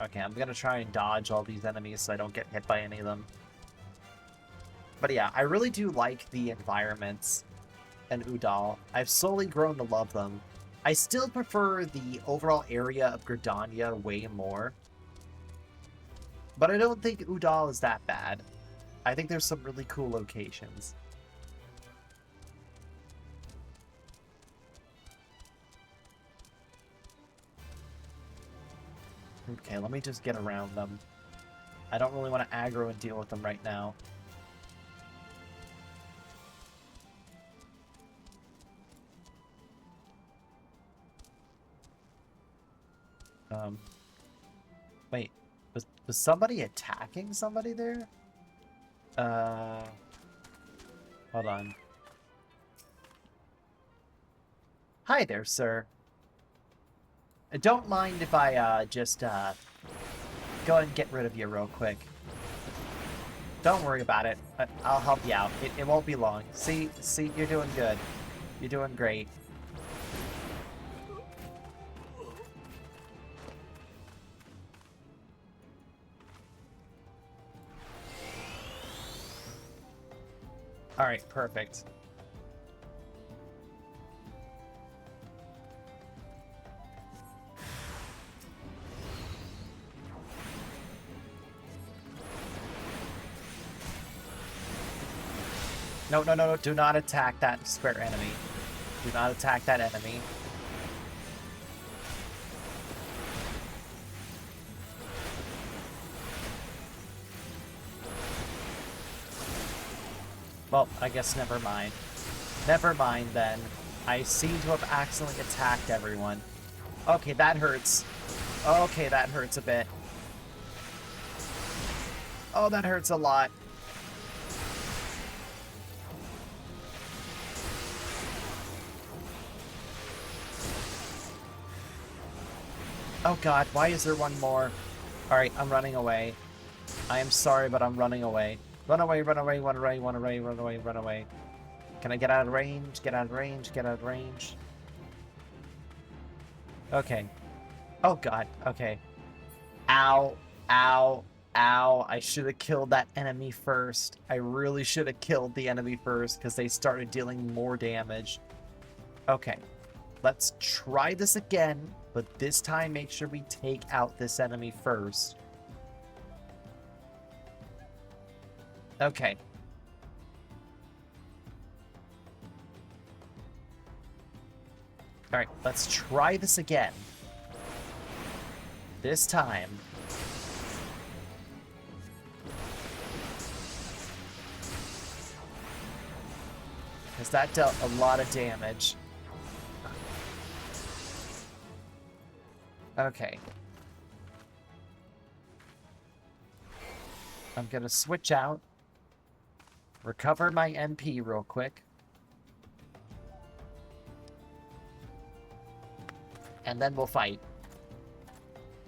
Okay, I'm gonna try and dodge all these enemies so I don't get hit by any of them. But yeah, I really do like the environments in Udal. I've slowly grown to love them. I still prefer the overall area of Gridania way more. But I don't think Udal is that bad. I think there's some really cool locations. Okay, let me just get around them. I don't really want to aggro and deal with them right now. Wait, was somebody attacking somebody there? Hold on. Hi there, sir. Don't mind if I, just, go ahead and get rid of you real quick. Don't worry about it. I'll help you out. It won't be long. See, you're doing good. You're doing great. Alright, perfect. No, no, no, no, do not attack that spare enemy. Do not attack that enemy. Well, I guess never mind. Never mind then. I seem to have accidentally attacked everyone. Okay, that hurts. Okay, that hurts a bit. Oh, that hurts a lot. Oh god, why is there one more? Alright, I'm running away. I am sorry, but I'm running away. Run away, run away, run away, run away, run away, run away. Can I get out of range? Get out of range, get out of range. Okay. Oh god, okay. Ow, ow, ow. I should have killed that enemy first. I really should have killed the enemy first because they started dealing more damage. Okay. Let's try this again, but this time make sure we take out this enemy first. Okay. Alright, let's try this again. This time. Because that dealt a lot of damage. Okay. I'm gonna switch out. Recover my MP real quick. And then we'll fight.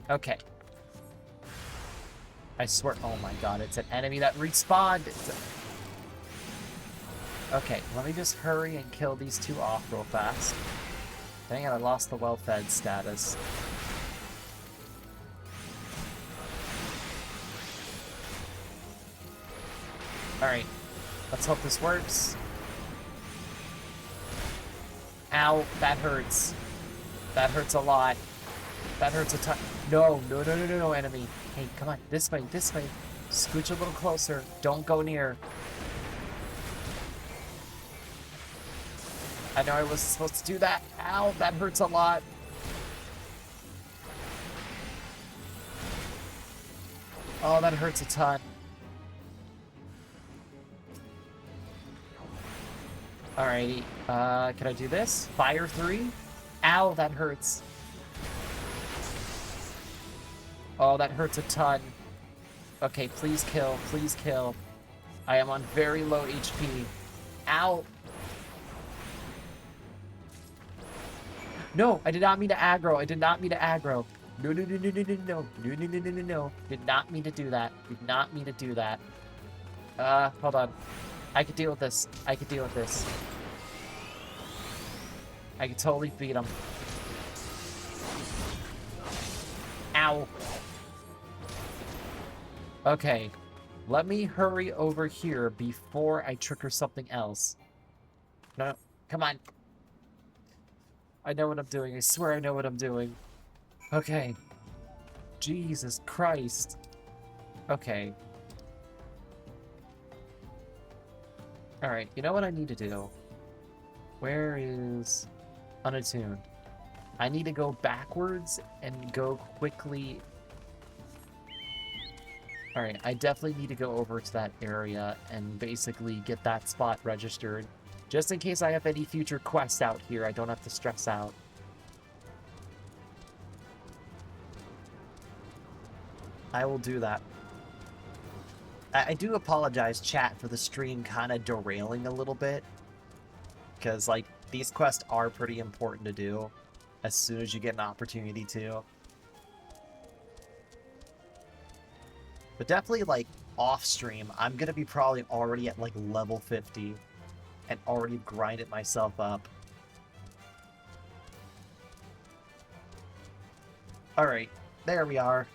Okay. I swear, oh my god, it's an enemy that respawned! Okay, let me just hurry and kill these two off real fast. Dang it, I lost the well-fed status. Alright, let's hope this works. Ow, that hurts. That hurts a lot. That hurts a ton. No, no, no, no, no, no, enemy. Hey, come on, this way, this way. Scooch a little closer. Don't go near. I know I was supposed to do that. Ow, that hurts a lot. Oh, that hurts a ton. Alrighty, can I do this? Fire 3? Ow, that hurts. Oh, that hurts a ton. Okay, please kill, please kill. I am on very low HP. Ow. No, I did not mean to aggro. I did not mean to aggro. No, no, no, no, no, no, no, no, no, no, no, no, no. Did not mean to do that. Did not mean to do that. Hold on. I could deal with this. I could deal with this. I could totally beat him. Ow. Okay. Let me hurry over here before I trigger something else. No, come on. I know what I'm doing. I swear I know what I'm doing. Okay. Jesus Christ. Okay. Alright, you know what I need to do? Where is unattuned? I need to go backwards and go quickly. Alright, I definitely need to go over to that area and basically get that spot registered. Just in case I have any future quests out here, I don't have to stress out. I will do that. I do apologize, chat, for the stream kind of derailing a little bit. Because, like, these quests are pretty important to do as soon as you get an opportunity to. But definitely, like, off-stream, I'm going to be probably already at, like, level 50. And already grinded myself up. Alright, there we are.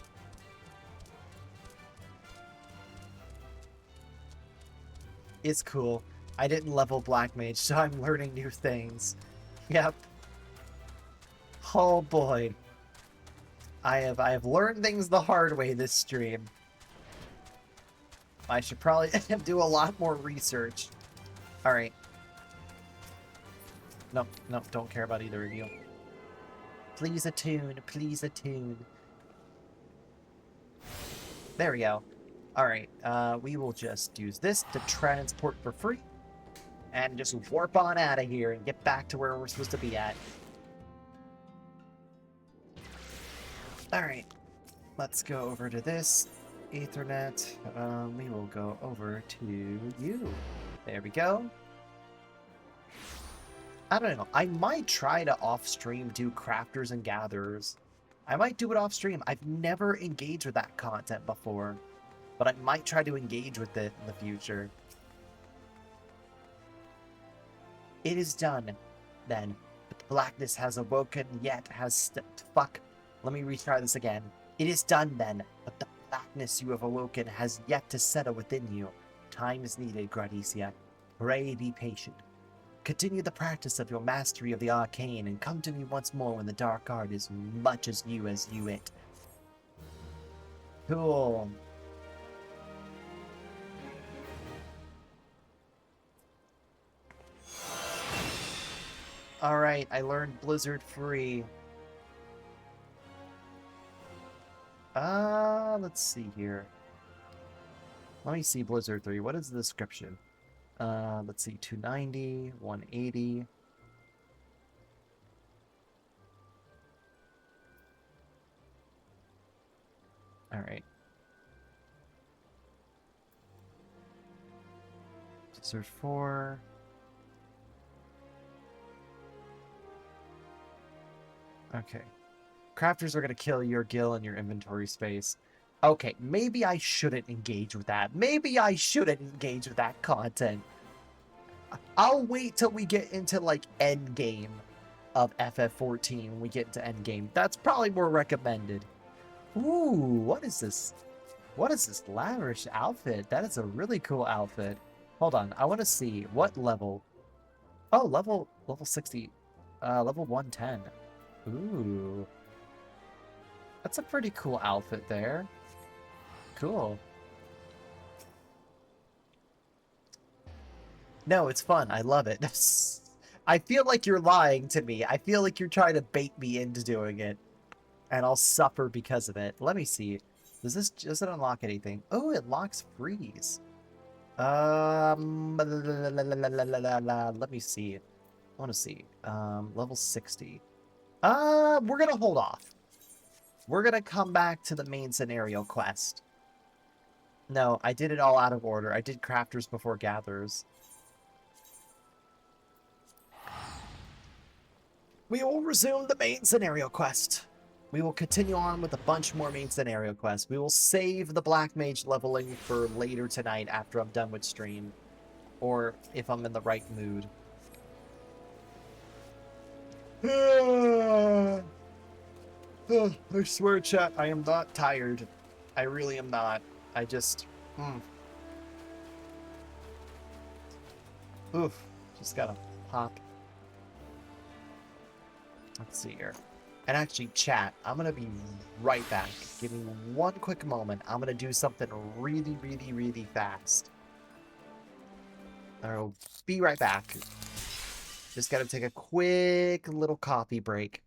It's cool. I didn't level Black Mage, so I'm learning new things. Yep. Oh boy. I have learned things the hard way this stream. I should probably do a lot more research. Alright. No, no, don't care about either of you. Please attune, please attune. There we go. Alright, we will just use this to transport for free. and just warp on out of here and get back to where we're supposed to be at. Alright, let's go over to this Ethernet. We will go over to you. There we go. I don't know. I might try to off-stream do crafters and gatherers. I might do it off-stream. I've never engaged with that content before, but I might try to engage with it in the future. It is done, then. But the blackness has awoken, yet has fuck. Let me retry this again. It is done, then. But the blackness you have awoken has yet to settle within you. Time is needed, Gradoss. Pray, be patient. Continue the practice of your mastery of the arcane, and come to me once more when the dark art is much as you it. Cool. Alright, I learned Blizzard free. Let's see here. Let me see Blizzard 3. What is the description? Let's see, 290, 180. Alright. Search 4. Okay. Crafters are going to kill your gil and your inventory space. Okay, maybe I shouldn't engage with that. Maybe I shouldn't engage with that content. I'll wait till we get into, like, endgame of FF14 when we get into endgame. That's probably more recommended. Ooh, what is this? What is this lavish outfit? That is a really cool outfit. Hold on, I want to see. What level? Oh, level 60. Level 110. Ooh. That's a pretty cool outfit there. Cool. No, it's fun. I love it. I feel like you're lying to me. I feel like you're trying to bait me into doing it. And I'll suffer because of it. Let me see. Does it unlock anything? Oh, it locks freeze. Let me see. I want to see. Level 60. We're gonna hold off. We're gonna come back to the main scenario quest. No, I did it all out of order. I did crafters before gatherers. We will resume the main scenario quest. We will continue on with a bunch more main scenario quests. We will save the Black Mage leveling for later tonight after I'm done with stream. Or if I'm in the right mood. I swear, chat, I am not tired. I really am not. I just... Oof. Just gotta pop. Let's see here. And actually, chat, I'm gonna be right back. Give me one quick moment. I'm gonna do something really, really, really fast. I'll be right back. Just gotta take a quick little coffee break.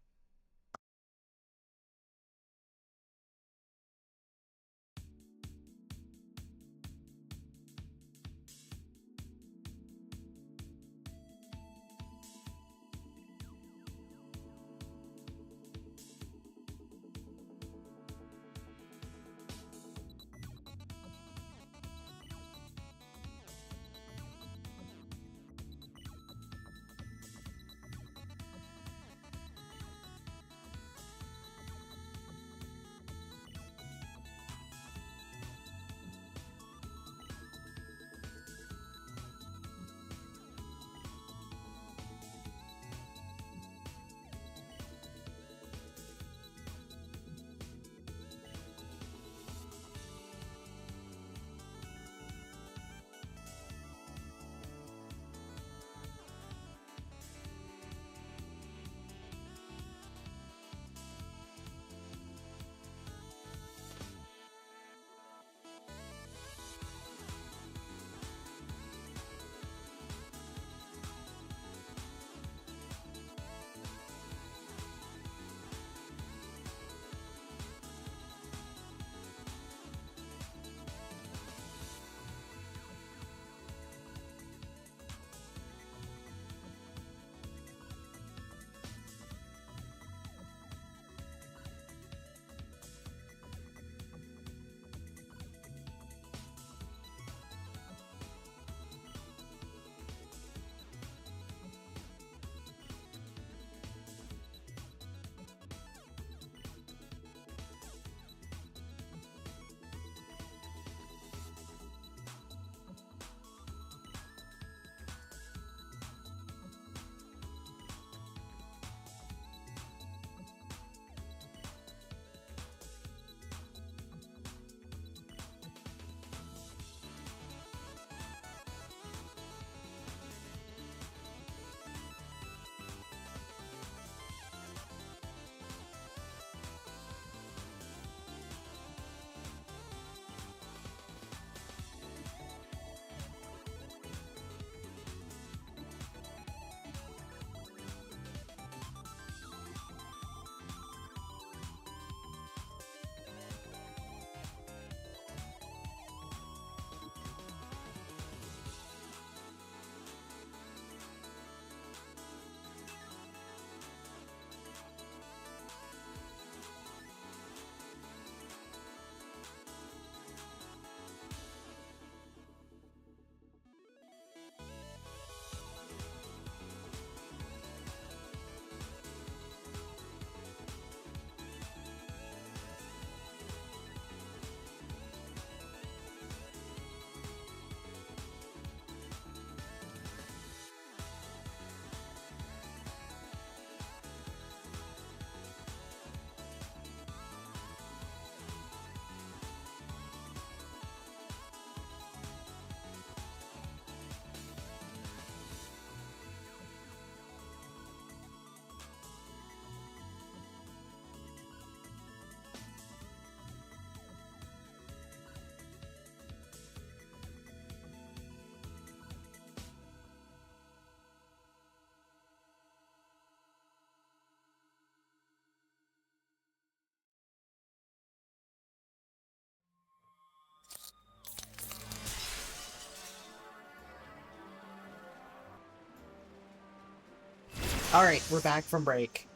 Alright, we're back from break.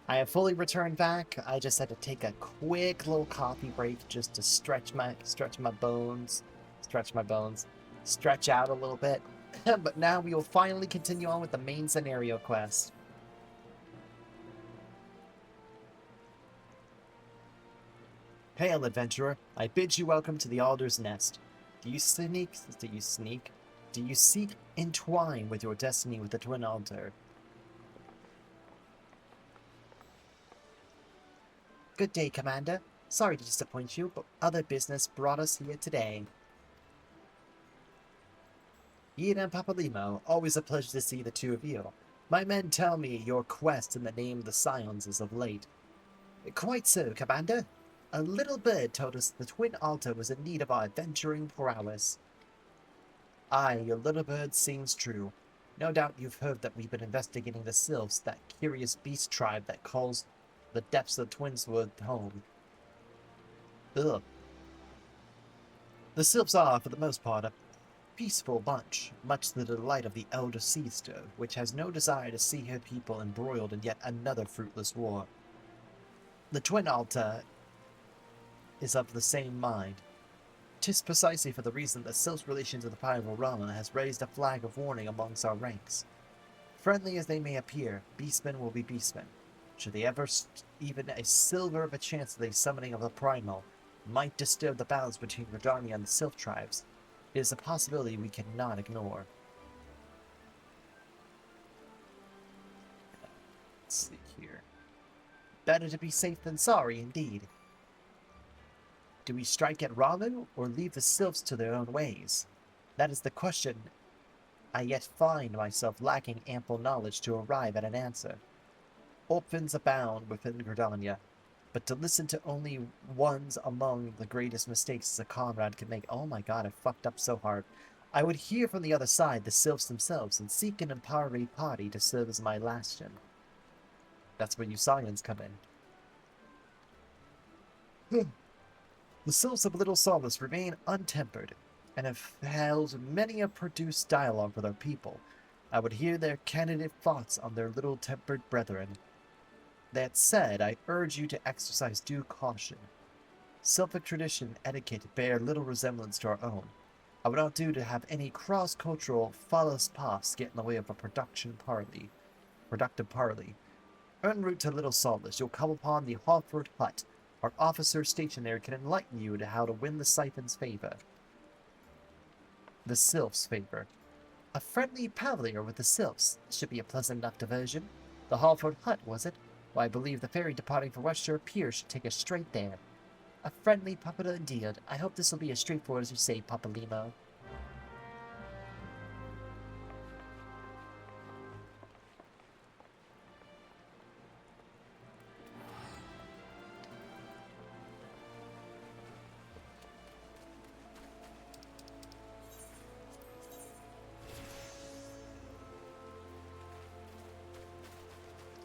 I have fully returned back. I just had to take a quick little coffee break just to stretch my bones. Stretch out a little bit. But now we will finally continue on with the main scenario quest. Hail, adventurer. I bid you welcome to the Alder's Nest. Do you seek entwine with your destiny with the Twin Altar? Good day, Commander. Sorry to disappoint you, but other business brought us here today. Ian and Papalimo, always a pleasure to see the two of you. My men tell me your quest in the name of the Scions is of late. Quite so, Commander. A little bird told us the Twin Altar was in need of our adventuring prowess. Aye, your little bird sings true. No doubt you've heard that we've been investigating the Sylphs, that curious beast tribe that calls the depths of Twinswood home. Ugh. The Sylphs are, for the most part, a peaceful bunch, much to the delight of the Elder Sister, which has no desire to see her people embroiled in yet another fruitless war. The Twin Altar is of the same mind. 'Tis precisely for the reason that Sylph's relation to the Primal Rama has raised a flag of warning amongst our ranks. Friendly as they may appear, beastmen will be beastmen. Should they ever even a silver of a chance of the summoning of the Primal might disturb the balance between Gridania and the Sylph tribes, it is a possibility we cannot ignore. Let's see here. Better to be safe than sorry, indeed. Do we strike at Ramen, or leave the Sylphs to their own ways? That is the question I yet find myself lacking ample knowledge to arrive at an answer. Orphans abound within Gridania, but to listen to only one's among the greatest mistakes as a comrade can make. Oh my god, I fucked up so hard. I would hear from the other side, the Sylphs themselves, and seek an empowering party to serve as my bastion. That's where you Scions come in. The Sylphs of Little Solace remain untempered, and have held many a produced dialogue with our people. I would hear their candid thoughts on their little-tempered brethren. That said, I urge you to exercise due caution. Sylphic tradition and etiquette bear little resemblance to our own. I would not do to have any cross-cultural false paths get in the way of a productive parley. En route to Little Solace, you'll come upon the Hawford Hut. Our officer stationed there can enlighten you to how to win the Siphon's favor. The Sylph's favor. A friendly pavilier with the Sylphs should be a pleasant enough diversion. The Hawford Hut, was it? Well, I believe the ferry departing for Westshore Pier should take us straight there. A friendly puppet indeed. I hope this will be as straightforward as you say, Papalimo.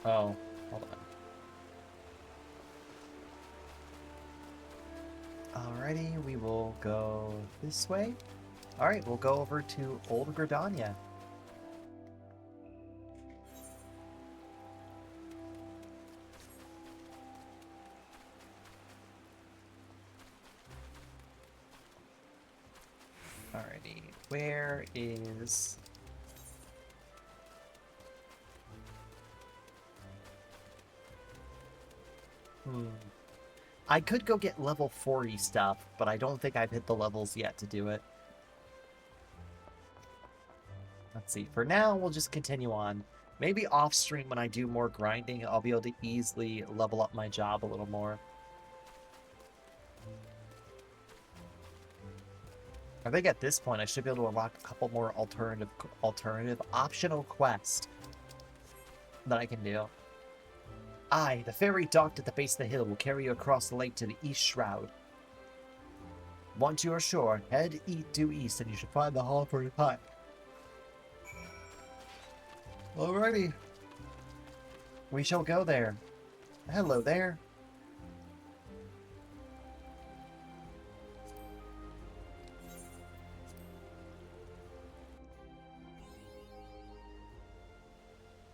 Oh, hold on. Alrighty, we will go this way. Alright, we'll go over to Old Gridania. Alrighty, where is... I could go get level 40 stuff, but I don't think I've hit the levels yet to do it. Let's see. For now, we'll just continue on. Maybe off-stream when I do more grinding, I'll be able to easily level up my job a little more. I think at this point, I should be able to unlock a couple more alternative optional quests that I can do. Aye, the ferry docked at the base of the hill will carry you across the lake to the East Shroud. Once you are ashore, head due east and you should find the Hawford Hut. Alrighty. We shall go there. Hello there.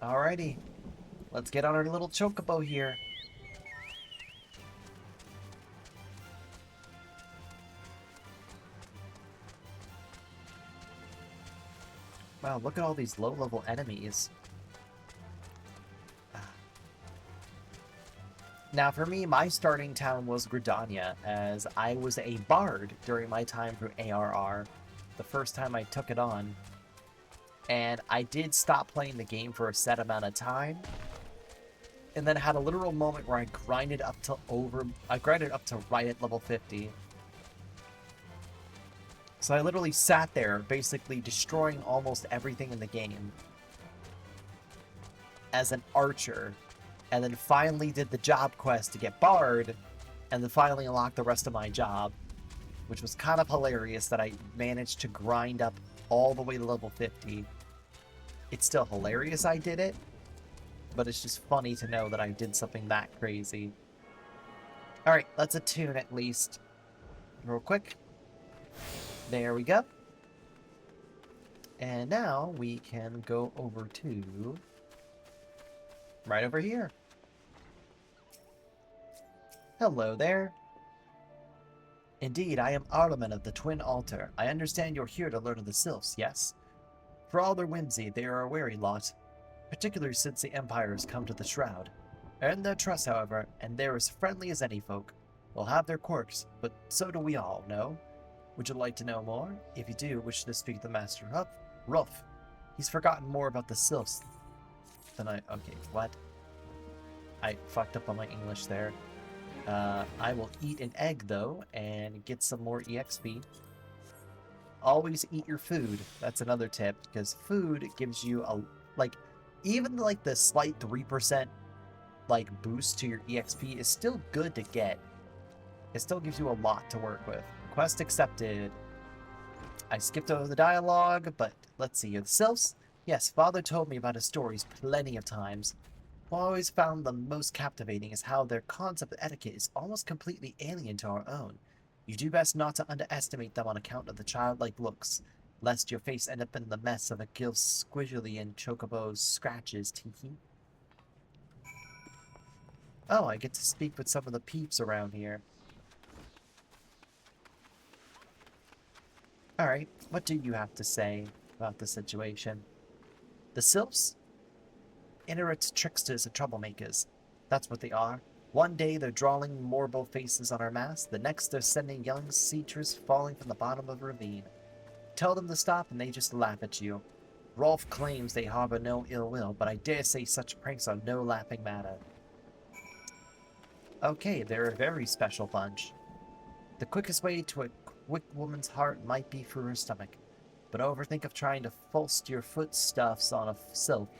Alrighty. Let's get on our little chocobo here. Wow, look at all these low-level enemies. Now, for me, my starting town was Gradoss, as I was a bard during my time through ARR, the first time I took it on. And I did stop playing the game for a set amount of time, and then had a literal moment where I grinded up to right at level 50. So I literally sat there, basically destroying almost everything in the game as an archer, and then finally did the job quest to get Bard, and then finally unlocked the rest of my job, which was kind of hilarious that I managed to grind up all the way to level 50. It's still hilarious I did it, but it's just funny to know that I did something that crazy. Alright, let's attune at least. Real quick. There we go. And now we can go over to... right over here. Hello there. Indeed, I am Arleman of the Twin Altar. I understand you're here to learn of the Sylphs, yes? For all their whimsy, they are a wary lot, particularly since the Empire has come to the Shroud. Earn their trust, however, and they're as friendly as any folk. Will have their quirks, but so do we all, no? Would you like to know more? If you do, wish to speak to the Master Rolf. He's forgotten more about the Sylphs than I... Okay, what? I fucked up on my English there. I will eat an egg, though, and get some more EXP. Always eat your food. That's another tip, because food gives you a... like, even, like, the slight 3%, like, boost to your EXP is still good to get. It still gives you a lot to work with. Quest accepted. I skipped over the dialogue, but let's see. The Sylphs? Yes, Father told me about his stories plenty of times. What I always found the most captivating is how their concept of etiquette is almost completely alien to our own. You do best not to underestimate them on account of the childlike looks, lest your face end up in the mess of a Gilf squidgely and Chocobo's scratches, Tiki. Oh, I get to speak with some of the peeps around here. Alright, what do you have to say about the situation? The Sylphs? Inuit tricksters and troublemakers. That's what they are. One day they're drawing mortal faces on our mast, the next they're sending young seekers falling from the bottom of a ravine. Tell them to stop and they just laugh at you. Rolf claims they harbor no ill will, but I dare say such pranks are no laughing matter. Okay, they're a very special bunch. The quickest way to a quick woman's heart might be through her stomach, but overthink of trying to foist your foodstuffs on a sylph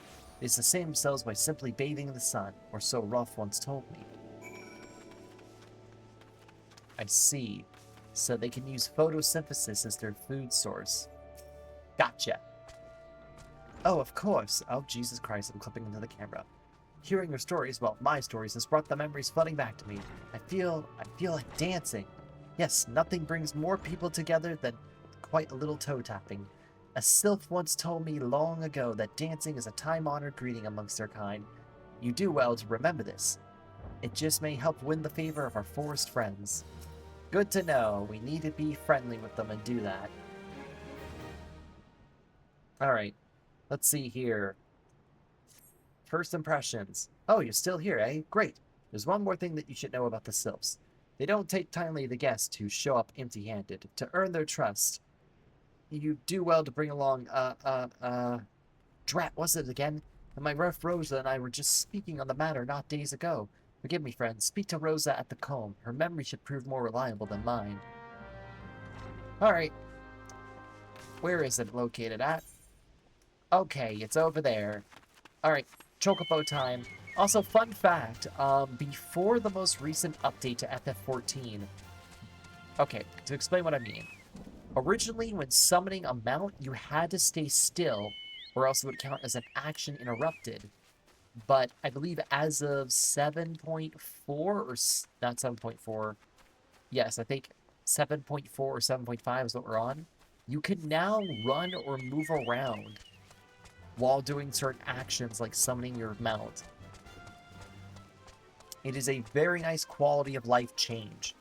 is to save themselves by simply bathing in the sun, or so Rolf once told me. I see. So they can use photosynthesis as their food source. Gotcha. Oh, of course. Oh, Jesus Christ, I'm clipping into the camera. Hearing your stories, well, my stories, has brought the memories flooding back to me. I feel like dancing. Yes, nothing brings more people together than quite a little toe tapping. A sylph once told me long ago that dancing is a time-honored greeting amongst their kind. You do well to remember this. It just may help win the favor of our forest friends. Good to know. We need to be friendly with them and do that. Alright. Let's see here. First impressions. Oh, you're still here, eh? Great. There's one more thing that you should know about the sylphs. They don't take kindly to guests who show up empty-handed. To earn their trust, you do well to bring along, Drat, what's it again? And my ref Rosa and I were just speaking on the matter not days ago. Forgive me, friend. Speak to Rosa at the comb. Her memory should prove more reliable than mine. Alright. Where is it located at? Okay, it's over there. Alright, Chocobo time. Also, fun fact, before the most recent update to FF14... Okay, to explain what I mean. Originally, when summoning a mount, you had to stay still, or else it would count as an action interrupted. But I believe as of 7.4, or not 7.4, yes, I think 7.4 or 7.5 is what we're on, you can now run or move around while doing certain actions like summoning your mount. It is a very nice quality of life change.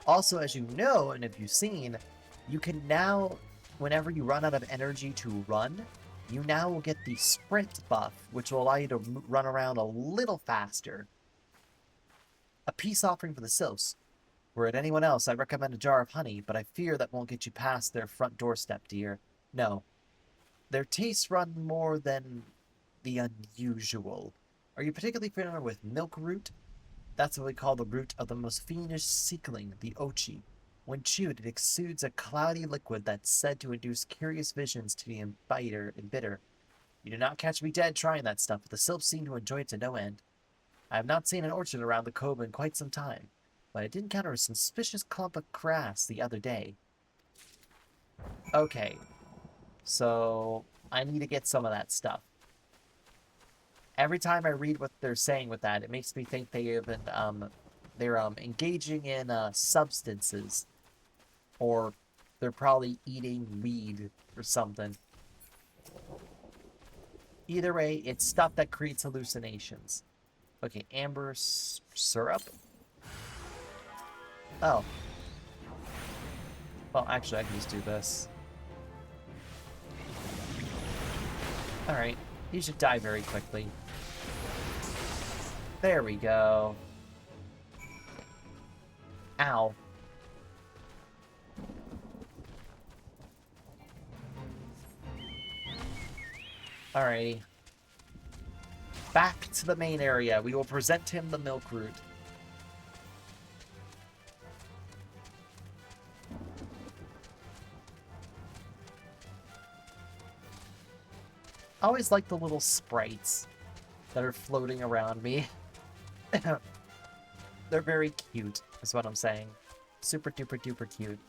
Also, as you know, and if you've seen, you can now, whenever you run out of energy to run, you now will get the sprint buff, which will allow you to run around a little faster. A peace offering for the sylphs. Were it anyone else, I'd recommend a jar of honey, but I fear that won't get you past their front doorstep, dear. No. Their tastes run more than the unusual. Are you particularly familiar with milk root? That's what we call the root of the most fiendish seekling, the ochi. When chewed, it exudes a cloudy liquid that's said to induce curious visions to the bitter. You do not catch me dead trying that stuff, but the sylphs seem to enjoy it to no end. I have not seen an orchard around the cove in quite some time, but I did encounter a suspicious clump of grass the other day. Okay, so I need to get some of that stuff. Every time I read what they're saying with that, it makes me think they have been, they're engaging in substances, or they're probably eating weed or something. Either way, it's stuff that creates hallucinations. Okay, amber syrup. Oh. Well, actually, I can just do this. Alright, he should die very quickly. There we go. Ow. Alrighty. Back to the main area. We will present him the milk root. I always like the little sprites that are floating around me. They're very cute, is what I'm saying. Super duper duper cute.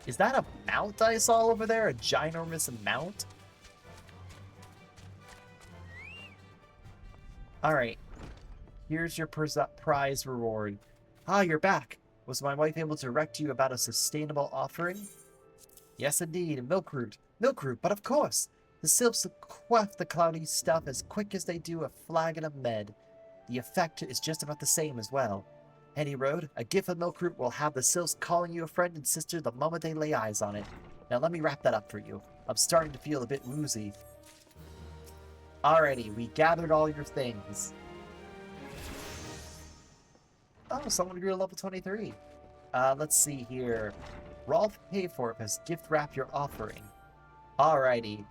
Is that a mount I saw over there? A ginormous mount? Alright. Here's your prize reward. Ah, you're back. Was my wife able to direct you about a sustainable offering? Yes, indeed. Milk root. Milk root, but of course. The sylphs quaff the cloudy stuff as quick as they do a flagon of med. The effect is just about the same as well. Any road, a gift of milk root will have the sylphs calling you a friend and sister the moment they lay eyes on it. Now let me wrap that up for you. I'm starting to feel a bit woozy. Alrighty, we gathered all your things. Oh, someone grew to level 23. Let's see here. Rolf Hayforth has gift wrapped your offering. Alrighty.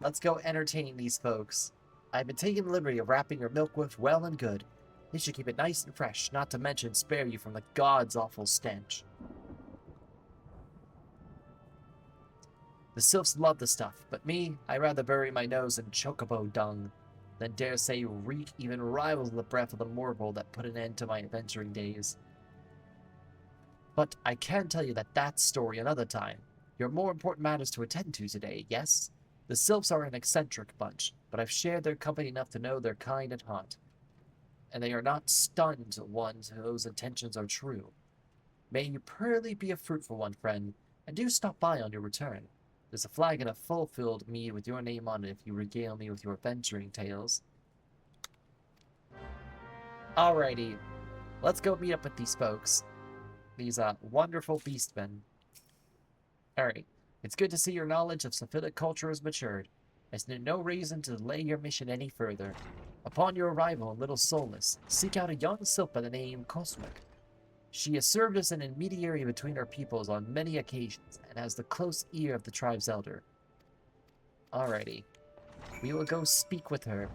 Let's go entertain these folks. I've been taking the liberty of wrapping your milk with well and good. This should keep it nice and fresh, not to mention spare you from the god's awful stench. The sylphs love the stuff, but me, I rather bury my nose in chocobo dung than dare say reek even rivals the breath of the mortal that put an end to my adventuring days. But I can tell you that's story another time. Your more important matters to attend to today, yes? The sylphs are an eccentric bunch, but I've shared their company enough to know they're kind and hot. And they are not stunned ones whose intentions are true. May you pearly be a fruitful one, friend, and do stop by on your return. There's a flagon of full-filled mead with your name on it if you regale me with your adventuring tales. Alrighty, let's go meet up with these folks. These wonderful beastmen. Alright, it's good to see your knowledge of Sylphitic culture has matured. There's no reason to delay your mission any further. Upon your arrival in Little Solus, seek out a young sylph by the name Cosmic. She has served as an intermediary between our peoples on many occasions, and has the close ear of the tribe's elder. Alrighty. We will go speak with her.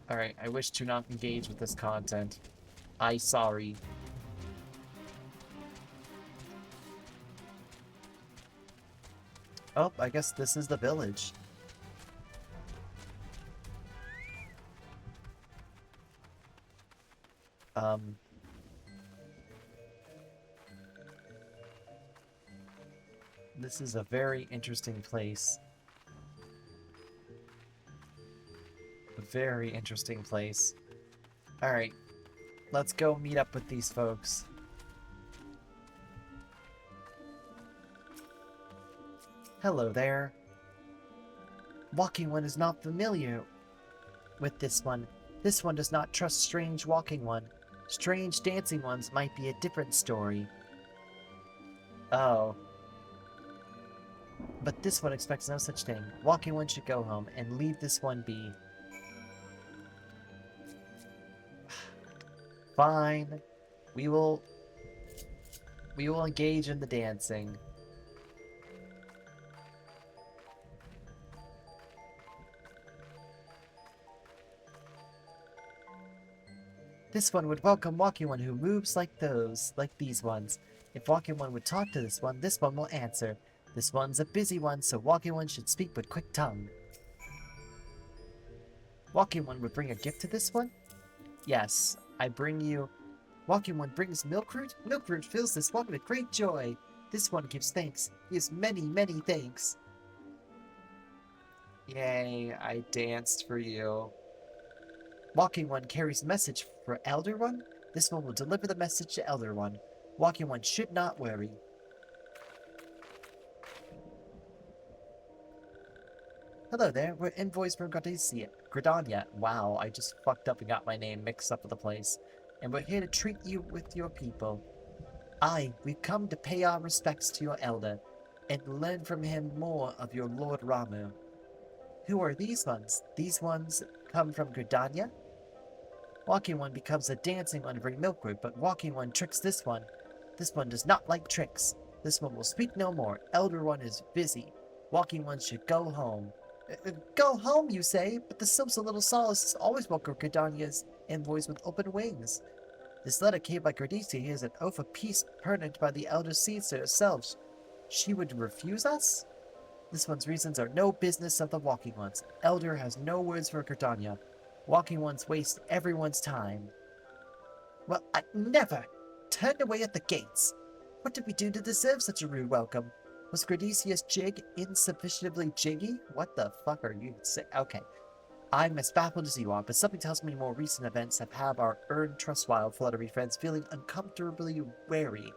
Alright, I wish to not engage with this content. Sorry. Oh, I guess this is the village. This is a very interesting place. very interesting place. Alright, let's go meet up with these folks. Hello there. Walking One is not familiar with this one. This one does not trust strange Walking One. Strange Dancing Ones might be a different story. Oh. But this one expects no such thing. Walking One should go home and leave this one be. Fine. We will engage in the dancing. This one would welcome Walking One who moves like these ones. If Walking One would talk to this one will answer. This one's a busy one, so Walking One should speak with quick tongue. Walking One would bring a gift to this one? Yes, I bring you... Walking One brings Milkroot? Milkroot fills this one with great joy. This one gives thanks. Gives many, many thanks. Yay, I danced for you. Walking One carries a message for Elder One. This one will deliver the message to Elder One. Walking One should not worry. Hello there, we're envoys from Gradoss. Wow, I just fucked up and got my name mixed up with the place. And we're here to treat you with your people. We've come to pay our respects to your elder, and learn from him more of your Lord Ramu. Who are these ones? These ones come from Gradoss? Walking One becomes a dancing one to bring Milkroot, but Walking One tricks this one. This one does not like tricks. This one will speak no more. Elder One is busy. Walking One should go home. Go home, you say? But the Sylphs of Little Solace always welcome Gradoss's envoys with open wings. This letter came by Gradoss is an oath of peace pertinent by the Elder Seeds herself. She would refuse us? This one's reasons are no business of the Walking Ones. Elder has no words for Gradoss. Walking Ones waste everyone's time. Well, I never turned away at the gates. What did we do to deserve such a rude welcome? Was Gradoss's jig insufficiently jiggy? What the fuck are you saying? Okay. I'm as baffled as you are, but something tells me more recent events have had our earned trustwire fluttery friends feeling uncomfortably wary.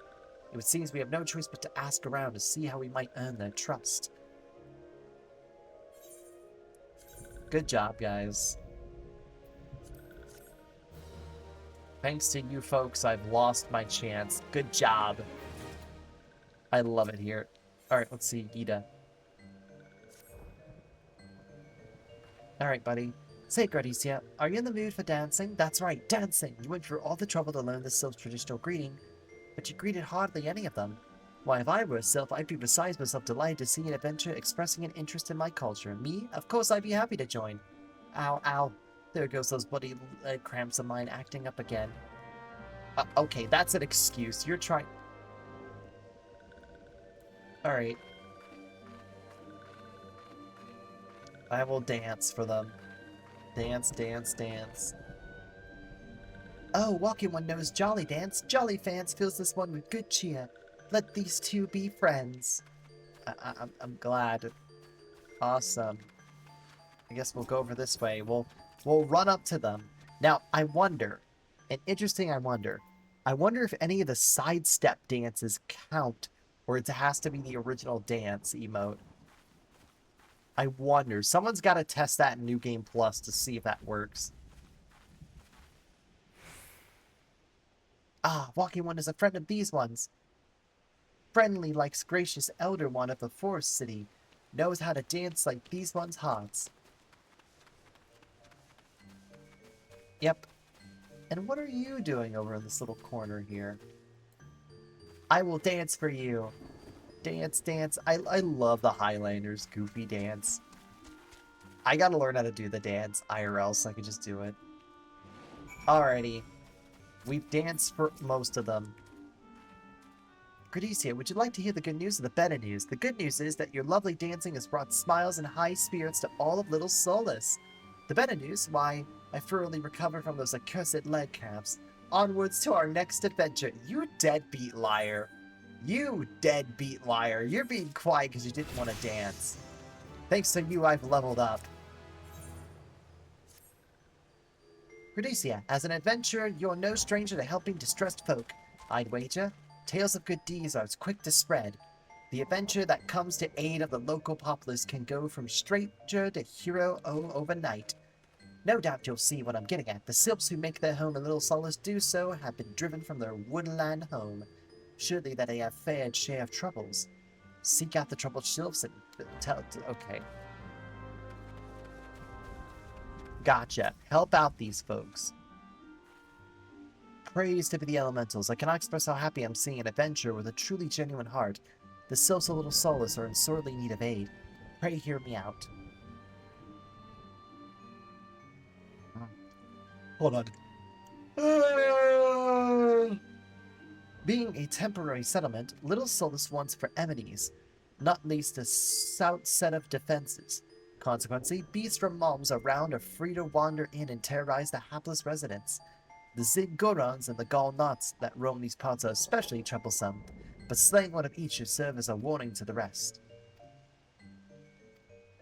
It seems we have no choice but to ask around to see how we might earn their trust. Good job, guys. Thanks to you folks, I've lost my chance. Good job. I love it here. Alright, let's see. Gita. Alright, buddy. Say, Gradoss, are you in the mood for dancing? That's right, dancing! You went through all the trouble to learn the Sylph's traditional greeting, but you greeted hardly any of them. Why, if I were a Sylph, I'd be besides myself delighted to see an adventure expressing an interest in my culture. Me? Of course I'd be happy to join. Ow, ow. There goes those bloody cramps of mine acting up again. Okay, that's an excuse. You're trying... Alright. I will dance for them. Dance, dance, dance. Oh, Walking One knows Jolly Dance. Jolly Fans fills this one with good cheer. Let these two be friends. I'm glad. Awesome. I guess we'll go over this way. We'll run up to them. Now, I wonder, I wonder if any of the sidestep dances count, or it has to be the original dance emote. I wonder. Someone's got to test that in New Game Plus to see if that works. Ah, Walking One is a friend of these ones. Friendly likes gracious Elder One of the Forest City. Knows how to dance like these ones' hearts. Yep. And what are you doing over in this little corner here? I will dance for you. Dance, dance. I love the Highlander's goofy dance. I gotta learn how to do the dance IRL so I can just do it. Alrighty. We've danced for most of them. Gradoss, would you like to hear the good news or the better news? The good news is that your lovely dancing has brought smiles and high spirits to all of Little Solace. The better news, why, I thoroughly recovered from those accursed leg cramps. Onwards to our next adventure. You deadbeat liar. You deadbeat liar. You're being quiet because you didn't want to dance. Thanks to you, I've leveled up. Gradoss, as an adventurer, you're no stranger to helping distressed folk. I'd wager, tales of good deeds are quick to spread. The adventure that comes to aid of the local populace can go from stranger to hero overnight. No doubt you'll see what I'm getting at. The Sylphs who make their home in Little Solace do so have been driven from their woodland home. Surely that they have fair share of troubles. Seek out the troubled Sylphs and tell... Okay. Gotcha. Help out these folks. Praise to be the elementals. I cannot express how happy I'm seeing an adventurer with a truly genuine heart. The Sylphs of Little Solace are in sorely need of aid. Pray hear me out. Hold on. Being a temporary settlement, Little Solace wants for amenities, not least a stout set of defenses. Consequently, beasts from moms around are free to wander in and terrorize the hapless residents. The Zig-Gorons and the Gall-Knots that roam these parts are especially troublesome, but slaying one of each should serve as a warning to the rest.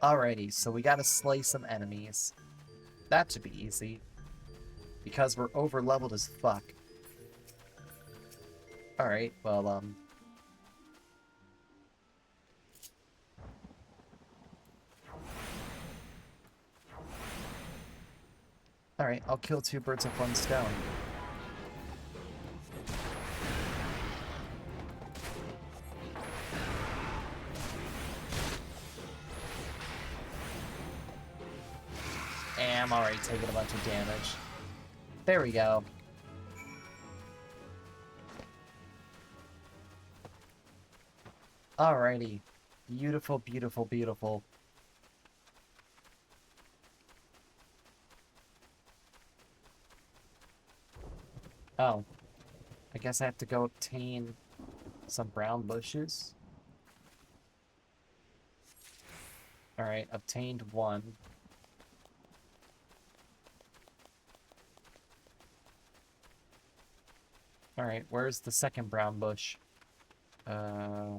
Alrighty, so we gotta slay some enemies. That should be easy. Because we're over-leveled as fuck. Alright, well, Alright, I'll kill two birds with one stone. And I'm already taking a bunch of damage. There we go. Alrighty. Beautiful, beautiful, beautiful. Oh. I guess I have to go obtain some brown bushes. Alright, obtained one. Alright, where's the second brown bush? I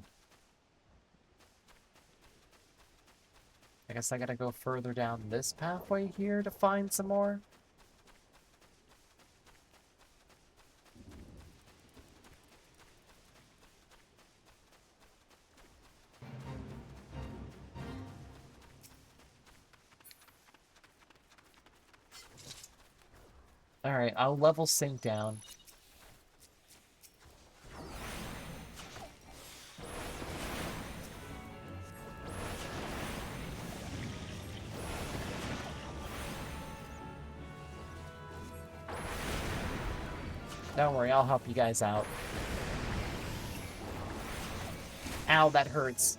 guess I gotta go further down this pathway here to find some more. Alright, I'll level sync down. Don't worry, I'll help you guys out. Ow, that hurts.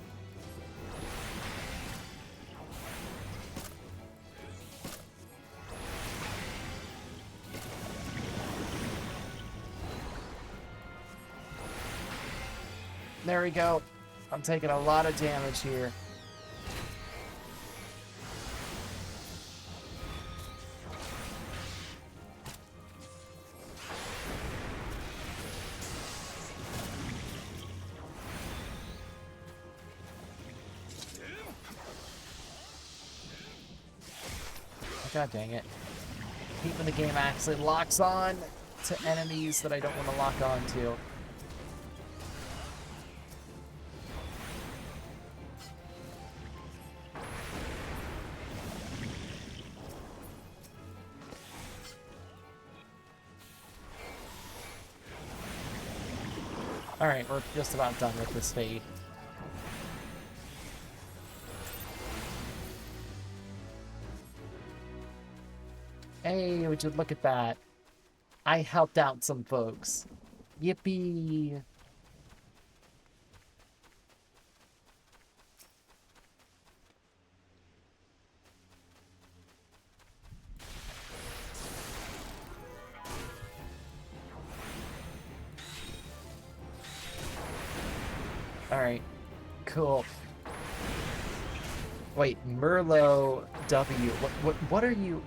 There we go. I'm taking a lot of damage here. God dang it. I hate when the game actually locks on to enemies that I don't want to lock on to. Alright, we're just about done with this fate. Hey, would you look at that? I helped out some folks. Yippee! Alright, cool. Wait, Merlot W. What are you...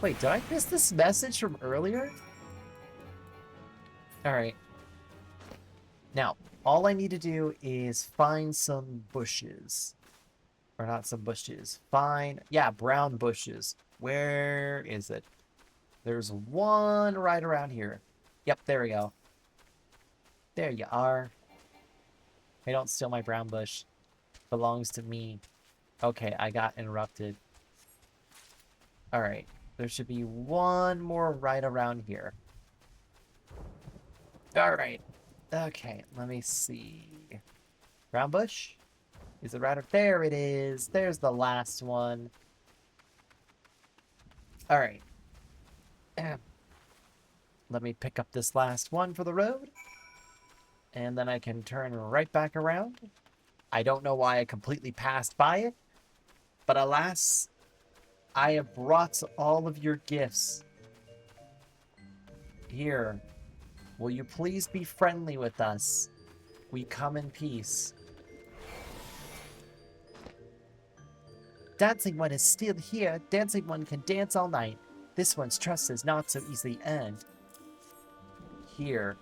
Wait, did I miss this message from earlier? Alright. Now, all I need to do is find some bushes. Or not some bushes. Find... Yeah, brown bushes. Where is it? There's one right around here. Yep, there we go. There you are. Hey, don't steal my brown bush. Belongs to me. Okay, I got interrupted. Alright. There should be one more right around here. Alright. Okay, let me see. Brown bush? Is it right up there? It is. There's the last one. Alright. Let me pick up this last one for the road. And then I can turn right back around. I don't know why I completely passed by it. But alas, I have brought all of your gifts. Here. Will you please be friendly with us? We come in peace. Dancing One is still here. Dancing One can dance all night. This one's trust is not so easily earned. Here.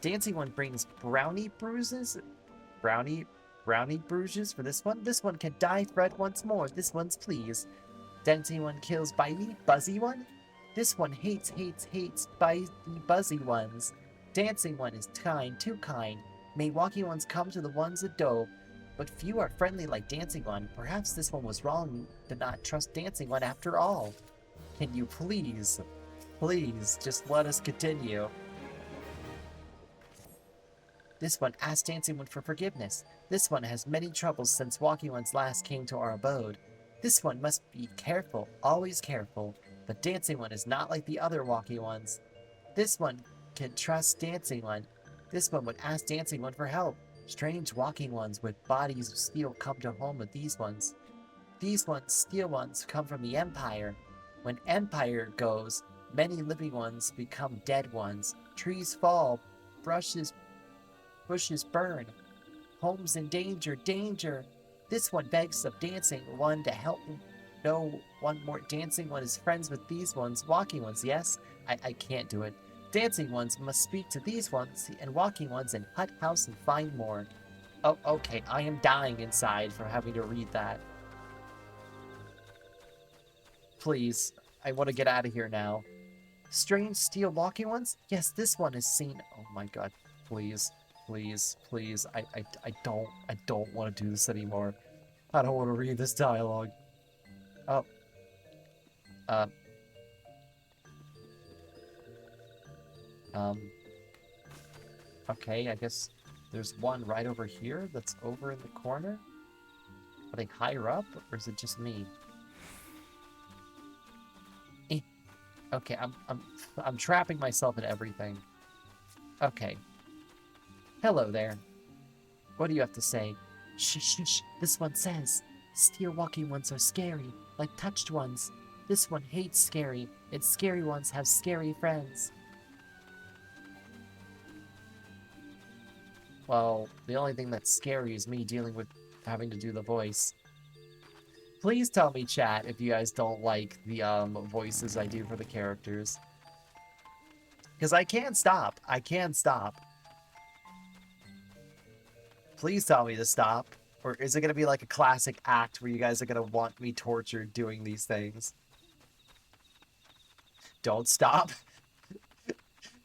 Dancing One brings brownie bruises? Brownie bruises for this one? This one can die Fred once more. This one's please. Dancing One kills bitey, buzzy one? This one hates bitey, buzzy ones. Dancing One is kind, too kind. May walking ones come to the ones that do. But few are friendly like Dancing One. Perhaps this one was wrong to not trust Dancing One after all. Can you please, just let us continue? This one asked Dancing One for forgiveness. This one has many troubles since Walking Ones last came to our abode. This one must be careful, always careful. But Dancing One is not like the other Walking Ones. This one can trust Dancing One. This one would ask Dancing One for help. Strange Walking Ones with bodies of steel come to home with these ones. These ones, steel ones, come from the Empire. When Empire goes, many living ones become dead ones. Trees fall, bushes burn. Homes in danger, danger. This one begs of Dancing One to help me. No one more. Dancing One is friends with these ones. Walking Ones, yes? I can't do it. Dancing Ones must speak to these ones and Walking Ones in Hut House and find more. Oh, okay. I am dying inside from having to read that. Please. I want to get out of here now. Strange steel Walking Ones? Yes, this one is seen. Oh my god. Please. Please. Please. I don't want to do this anymore. I don't want to read this dialogue. Oh. Okay, I guess there's one right over here that's over in the corner. Are they higher up, or is it just me? Okay, I'm trapping myself in everything. Okay. Hello there. What do you have to say? Shh, shh, shh. This one says, steel Walking Ones are scary, like touched ones. This one hates scary, and scary ones have scary friends. Well, the only thing that's scary is me dealing with having to do the voice. Please tell me, chat, if you guys don't like the voices I do for the characters. Because I can't stop. I can't stop. Please tell me to stop. Or is it going to be like a classic act where you guys are going to want me tortured doing these things? Don't stop.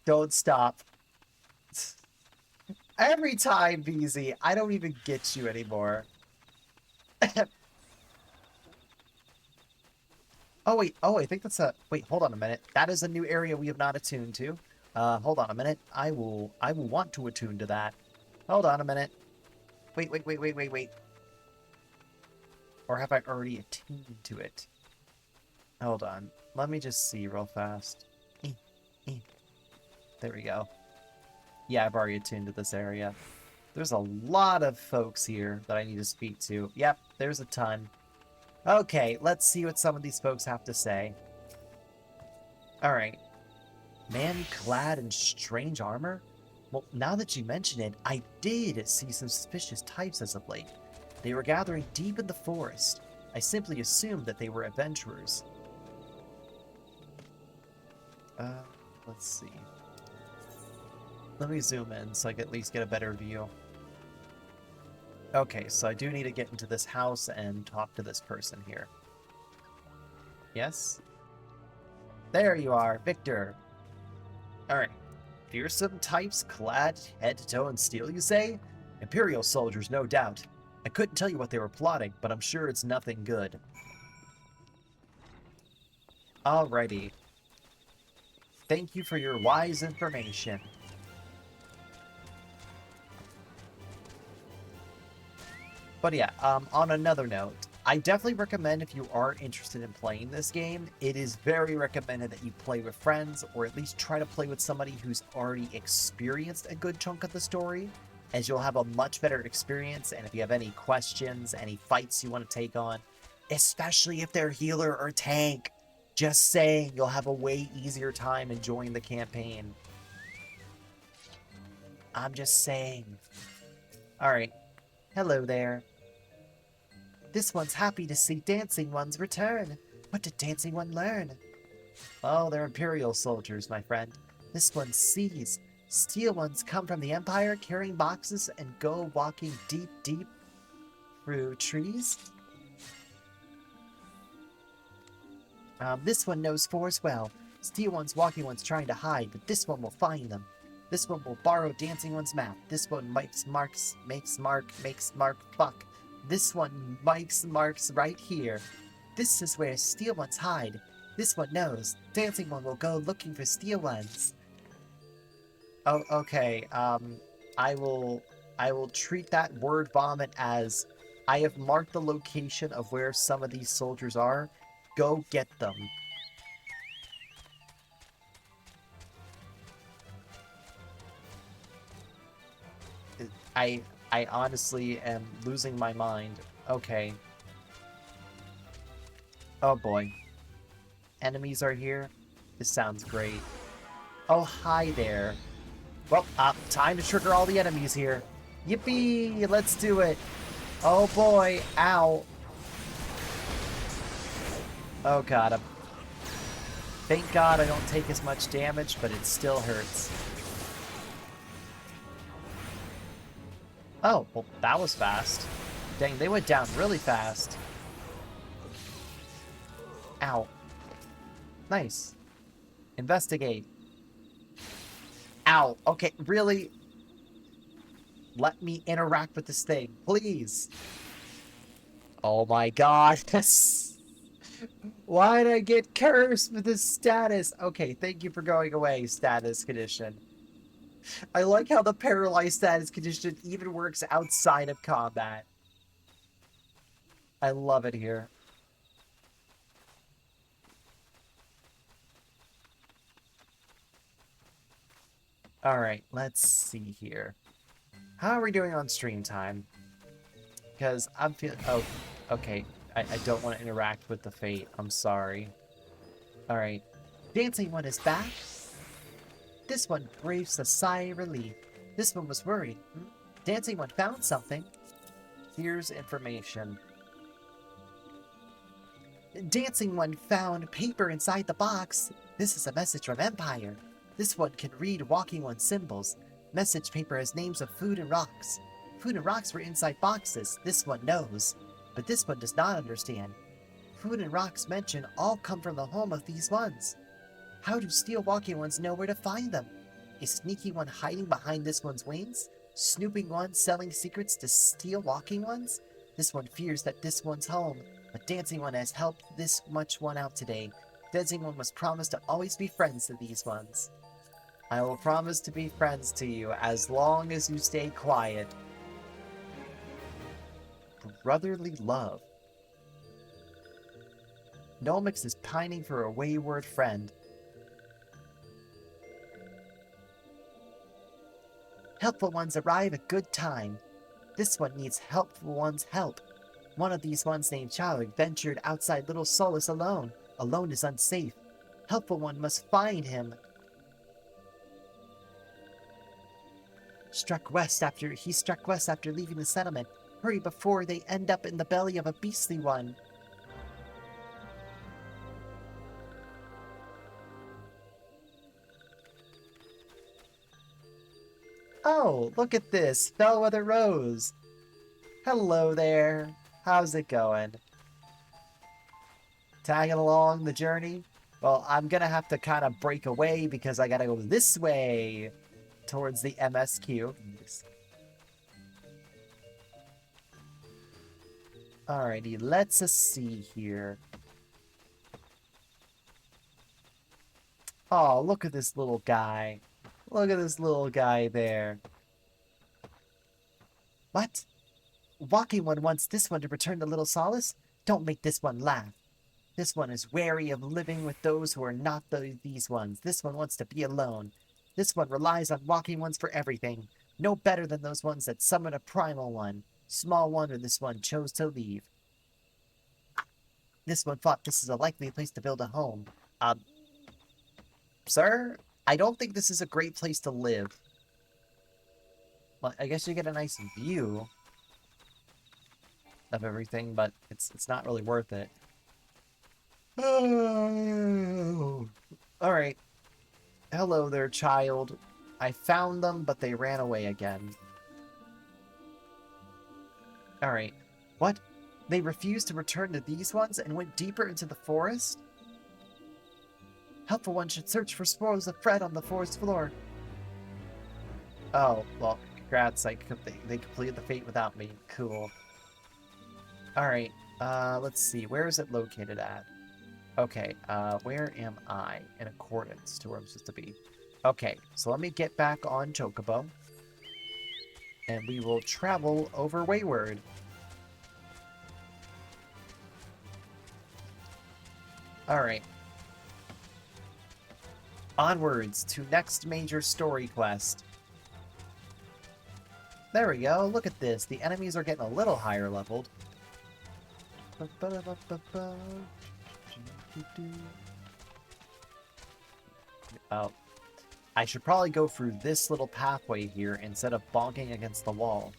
Don't stop. Every time, BZ, I don't even get you anymore. Oh, wait. Oh, I think that's a... Wait, hold on a minute. That is a new area we have not attuned to. Hold on a minute. I will want to attune to that. Hold on a minute. Wait. Or have I already attuned to it? Hold on. Let me just see real fast. There we go. Yeah, I've already attuned to this area. There's a lot of folks here that I need to speak to. Yep, there's a ton. Okay, let's see what some of these folks have to say. Alright. Man clad in strange armor? Well, now that you mention it, I did see some suspicious types as of late. They were gathering deep in the forest. I simply assumed that they were adventurers. Let's see. Let me zoom in so I can at least get a better view. Okay, so I do need to get into this house and talk to this person here. Yes? There you are, Victor. Alright. Fearsome types clad head to toe in steel, you say? Imperial soldiers, no doubt. I couldn't tell you what they were plotting, but I'm sure it's nothing good. Alrighty. Thank you for your wise information. But yeah, on another note, I definitely recommend if you are interested in playing this game, it is very recommended that you play with friends, or at least try to play with somebody who's already experienced a good chunk of the story, as you'll have a much better experience, and if you have any questions, any fights you want to take on, especially if they're healer or tank, just saying, you'll have a way easier time enjoying the campaign. I'm just saying. Alright. Hello there. This one's happy to see Dancing One's return. What did Dancing One learn? Oh, they're Imperial soldiers, my friend. This one sees. Steel ones come from the Empire carrying boxes and go walking deep, deep through trees. This one knows force well. Steel one's walking one's trying to hide, but this one will find them. This one will borrow Dancing One's map. This one makes mark, fuck. This one makes marks right here. This is where Steel ones hide. This one knows. Dancing One will go looking for Steel ones. Oh, okay. I will treat that word vomit as I have marked the location of where some of these soldiers are. Go get them. I honestly am losing my mind. Okay. Oh boy. Enemies are here? This sounds great. Oh, hi there. Well, time to trigger all the enemies here. Yippee! Let's do it. Oh boy. Ow. Oh god. Thank god I don't take as much damage, but it still hurts. Oh, well, that was fast. Dang, they went down really fast. Ow. Nice. Investigate. Ow. Okay, really? Let me interact with this thing, please. Oh my god. Why did I get cursed with this status? Okay, thank you for going away, status condition. I like how the paralyzed status condition even works outside of combat. I love it here. Alright, let's see here. How are we doing on stream time? Because I'm feeling... Oh, okay. I don't want to interact with the fate. I'm sorry. Alright. Dancing One is back. This one breathes a sigh of relief. This one was worried. Dancing One found something. Here's information. Dancing One found paper inside the box. This is a message from Empire. This one can read Walking One symbols. Message paper has names of food and rocks. Food and rocks were inside boxes. This one knows. But this one does not understand. Food and rocks mentioned all come from the home of these ones. How do Steel Walking Ones know where to find them? Is Sneaky One hiding behind this one's wings? Snooping One selling secrets to Steel Walking Ones? This one fears that this one's home, but Dancing One has helped this much one out today. Dancing One must promise to always be friends to these ones. I will promise to be friends to you as long as you stay quiet. Brotherly love. Nomix is pining for a wayward friend. Helpful ones arrive at good time. This one needs helpful one's help. One of these ones named Chowig ventured outside Little Solace alone. Alone is unsafe. Helpful one must find him. He struck west after leaving the settlement. Hurry before they end up in the belly of a beastly one. Oh, look at this. Bellwether Rose. Hello there. How's it going? Tagging along the journey? Well, I'm gonna have to kind of break away because I gotta go this way towards the MSQ. Alrighty, let's see here. Oh, look at this little guy. Look at this little guy there. What? Walking One wants this one to return to Little Solace? Don't make this one laugh. This one is wary of living with those who are not these ones. This one wants to be alone. This one relies on Walking Ones for everything. No better than those ones that summon a Primal one. Small wonder this one chose to leave. This one thought this is a likely place to build a home. Sir, I don't think this is a great place to live. Well, I guess you get a nice view of everything, but it's not really worth it. Oh. Alright. Hello there, child. I found them, but they ran away again. Alright. What? They refused to return to these ones and went deeper into the forest? Helpful one should search for spores of Fred on the forest floor. Oh, well, congrats. They completed the fate without me. Cool. Alright, let's see. Where is it located at? Okay, where am I in accordance to where I'm supposed to be? Okay, so let me get back on Chocobo. And we will travel over Wayward. Alright. Onwards to next major story quest. There we go, look at this. The enemies are getting a little higher leveled. Oh. I should probably go through this little pathway here instead of bonking against the wall.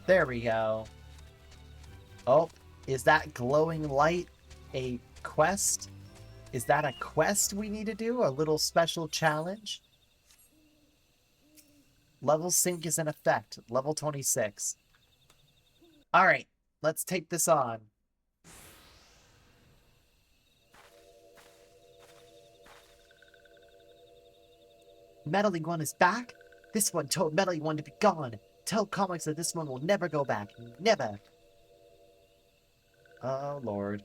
There we go. Oh, is that glowing light a quest? Is that a quest we need to do? A little special challenge? Level sync is in effect. Level 26. Alright, let's take this on. Meddling One is back? This one told Meddling One to be gone. Tell comics that this one will never go back. Never. Oh, Lord.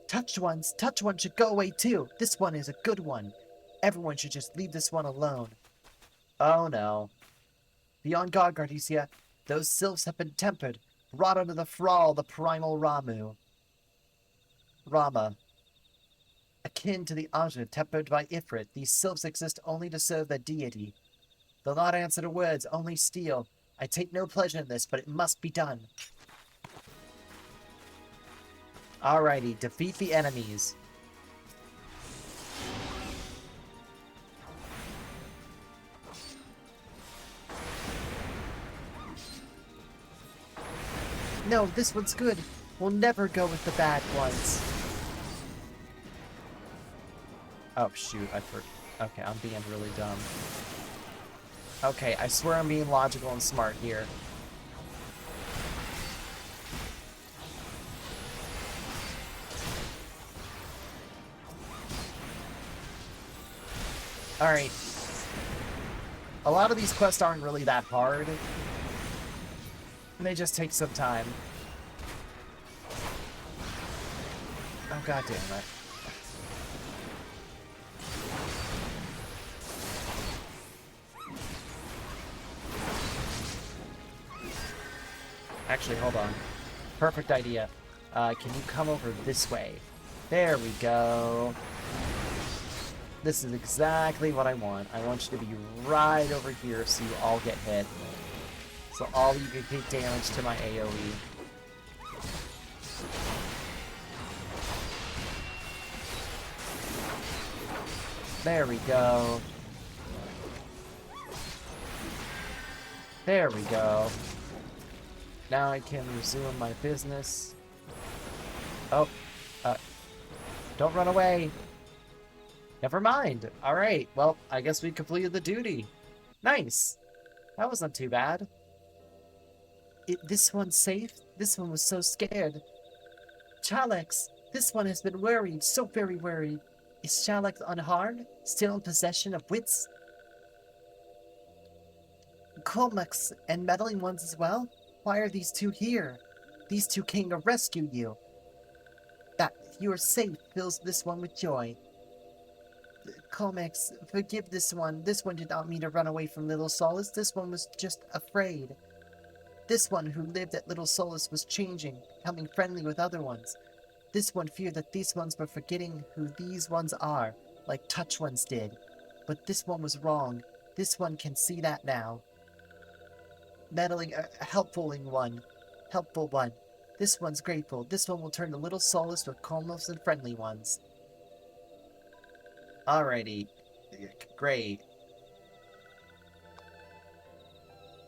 Touched ones should go away too. This one is a good one. Everyone should just leave this one alone. Oh, no. Be on guard, Gardesia. Those sylphs have been tempered, brought under the thrall of the Primal Rama. Akin to the Aja tempered by Ifrit, these sylphs exist only to serve their deity. They'll not answer to words, only steal. I take no pleasure in this, but it must be done. Alrighty, defeat the enemies. No, this one's good. We'll never go with the bad ones. Oh, shoot, okay, I'm being really dumb. Okay, I swear I'm being logical and smart here. Alright. A lot of these quests aren't really that hard. They just take some time. Oh, god damn it. Actually, hold on. Perfect idea. Can you come over this way? There we go. This is exactly what I want. I want you to be right over here so you all get hit. So all you can take damage to my AoE. There we go. There we go. Now I can resume my business. Oh, don't run away. Never mind. All right. Well, I guess we completed the duty. Nice. That wasn't too bad. This one's safe? This one was so scared. Chalex, this one has been worried, so very worried. Is Chalex unharmed? Still in possession of wits? Colmex and meddling ones as well? Why are these two here? These two came to rescue you. That you are safe fills this one with joy. Colmex, forgive this one. This one did not mean to run away from Little Solace. This one was just afraid. This one who lived at Little Solace was changing, becoming friendly with other ones. This one feared that these ones were forgetting who these ones are, like Touch ones did. But this one was wrong. This one can see that now. Meddling, helpful one. Helpful one. This one's grateful. This one will turn to Little Solace with calmos and friendly ones. Alrighty. Great.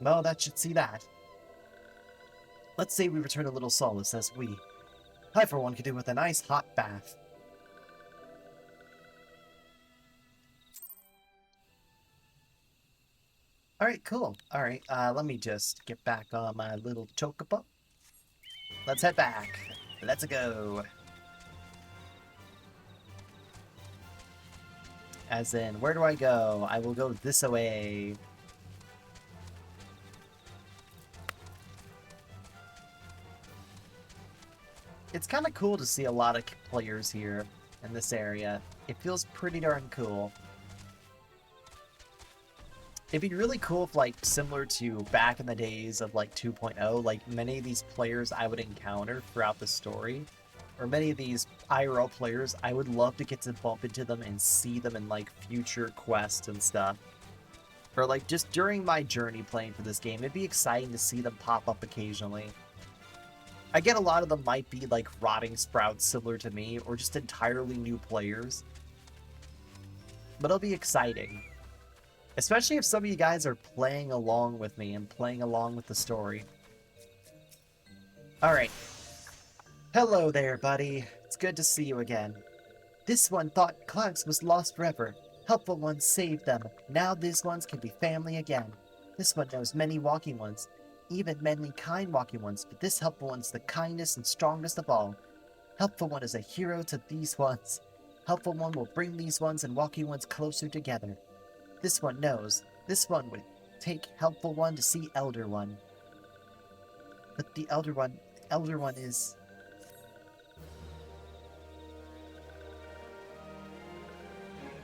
Well, that should see that. Let's say we return to Little Solace as we. I, for one, could do with a nice hot bath. Alright, cool. Alright, let me just get back on my little chocobo. Let's head back. Let's go. As in, where do I go? I will go this way. It's kind of cool to see a lot of players here in this area. It feels pretty darn cool. It'd be really cool if, like, similar to back in the days of, like, 2.0, like, many of these players I would encounter throughout the story, or many of these IRL players, I would love to get to bump into them and see them in, like, future quests and stuff. Or, like, just during my journey playing for this game, it'd be exciting to see them pop up occasionally. I get a lot of them might be, like, rotting sprouts similar to me, or just entirely new players. But it'll be exciting. Especially if some of you guys are playing along with me and playing along with the story. Alright. Hello there, buddy. It's good to see you again. This one thought Clarks was lost forever. Helpful ones saved them. Now these ones can be family again. This one knows many walking ones. Even many kind walking ones, but this helpful one's the kindest and strongest of all. Helpful one is a hero to these ones. Helpful one will bring these ones and walking ones closer together. This one knows. This one would take helpful one to see elder one. But the elder one is...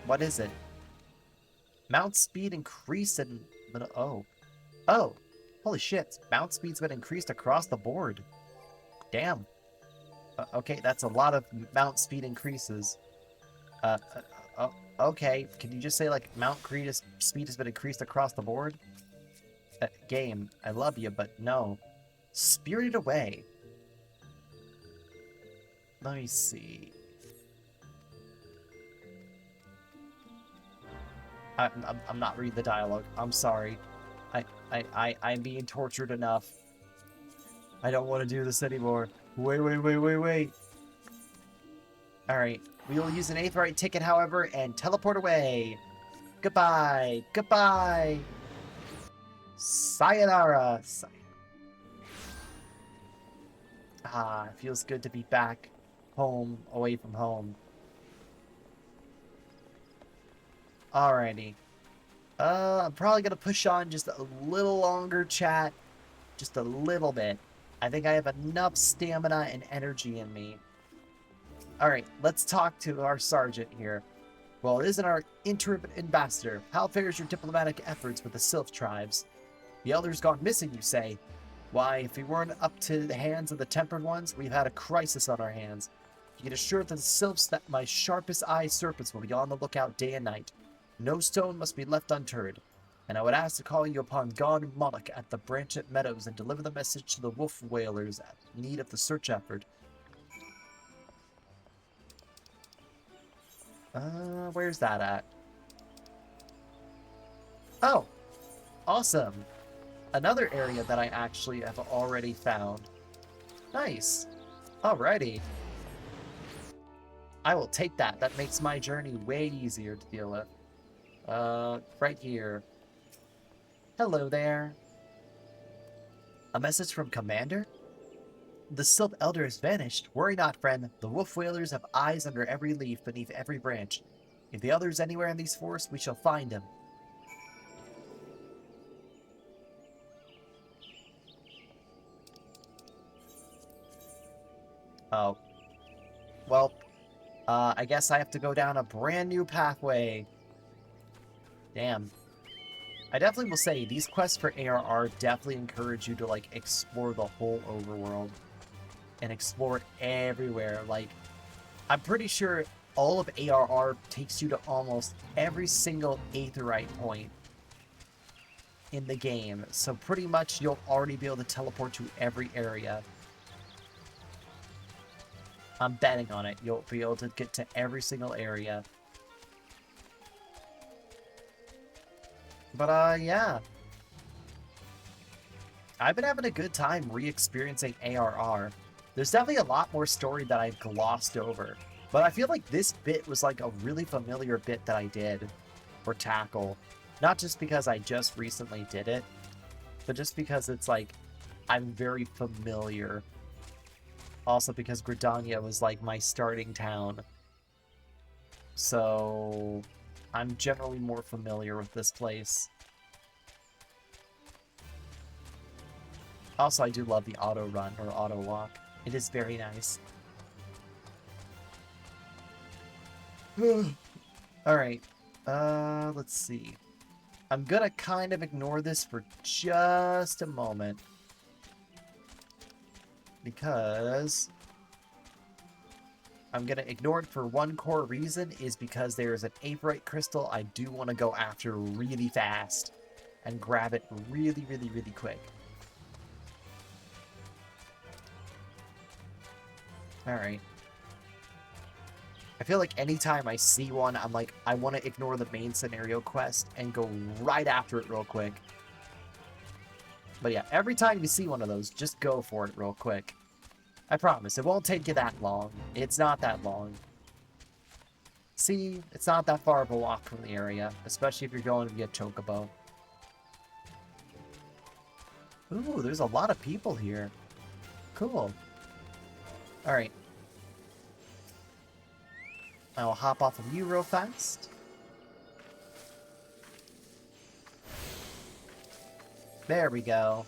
What is it? Mount speed increased and... Oh. Oh! Holy shit. Mount speed's been increased across the board. Damn. Okay, that's a lot of mount speed increases. Oh, okay. Can you just say, like, mount speed has been increased across the board? Game, I love you, but no. Spirited Away. Let me see. I'm not reading the dialogue. I'm sorry. I'm being tortured enough. I don't want to do this anymore. Wait. Alright. We will use an Aetheryte ticket, however, and teleport away. Goodbye. Goodbye. Sayonara. Ah, it feels good to be back home, away from home. Alrighty. I'm probably going to push on just a little longer, chat. Just a little bit. I think I have enough stamina and energy in me. Alright, let's talk to our sergeant here. Well, it isn't our interim ambassador. How fares your diplomatic efforts with the Sylph tribes? The Elder's gone missing, you say? Why, if we weren't up to the hands of the Tempered Ones, we've had a crisis on our hands. You can assure the Sylphs that my sharpest eye serpents will be on the lookout day and night. No stone must be left unturned, and I would ask to call you upon God Monarch at the Branchlet Meadows and deliver the message to the wolf whalers at need of the search effort. Where's that at? Oh, awesome. Another area that I actually have already found. Nice. Alrighty. I will take that. That makes my journey way easier to deal with. Right here. Hello there. A message from Commander? The Sylph Elder has vanished. Worry not, friend. The Wolf Whalers have eyes under every leaf, beneath every branch. If the Elder's anywhere in these forests, we shall find him. Oh. Well, I guess I have to go down a brand new pathway. Damn. I definitely will say, these quests for ARR definitely encourage you to, like, explore the whole overworld. And explore it everywhere. Like, I'm pretty sure all of ARR takes you to almost every single aetheryte point in the game. So pretty much you'll already be able to teleport to every area. I'm betting on it. You'll be able to get to every single area. But, yeah. I've been having a good time re-experiencing ARR. There's definitely a lot more story that I've glossed over. But I feel like this bit was like a really familiar bit that I did. Or tackle. Not just because I just recently did it. But just because it's like, I'm very familiar. Also because Gridania was like my starting town. So I'm generally more familiar with this place. Also, I do love the auto run or auto walk. It is very nice. Alright. Let's see. I'm gonna kind of ignore this for just a moment. Because I'm gonna ignore it for one core reason, is because there is an aetheryte crystal I do want to go after really fast. And grab it really, really, really quick. Alright. I feel like anytime I see one, I'm like, I want to ignore the main scenario quest and go right after it real quick. But yeah, every time you see one of those, just go for it real quick. I promise, it won't take you that long. It's not that long. See, it's not that far of a walk from the area, especially if you're going via Chocobo. Ooh, there's a lot of people here. Cool. Alright. I'll hop off of you real fast. There we go.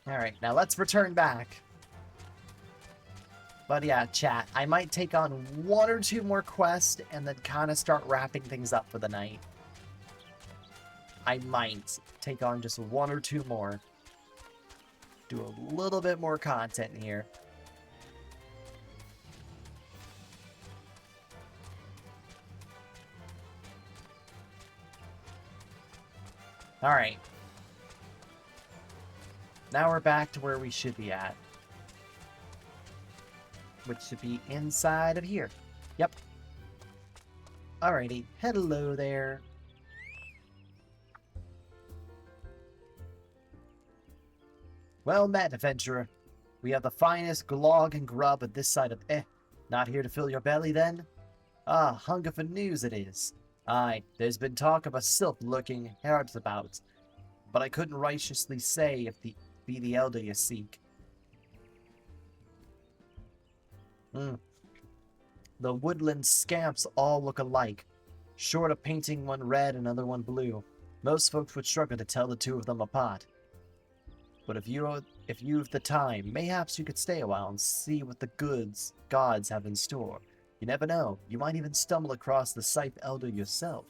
Alright, now let's return back. But yeah, chat, I might take on one or two more quests and then kind of start wrapping things up for the night. I might take on just one or two more. Do a little bit more content here. Alright. Now we're back to where we should be at. Which should be inside of here. Yep. Alrighty. Hello there. Well met, adventurer. We have the finest glog and grub at this side of... not here to fill your belly, then? Ah, hunger for news it is. Aye, there's been talk of a sylph lurking hereabouts, but I couldn't righteously say if be the elder you seek. The woodland scamps all look alike, short of painting one red and another one blue. Most folks would struggle to tell the two of them apart. But if you've the time, mayhaps you could stay a while and see what the gods have in store. You never know, you might even stumble across the Scythe Elder yourself.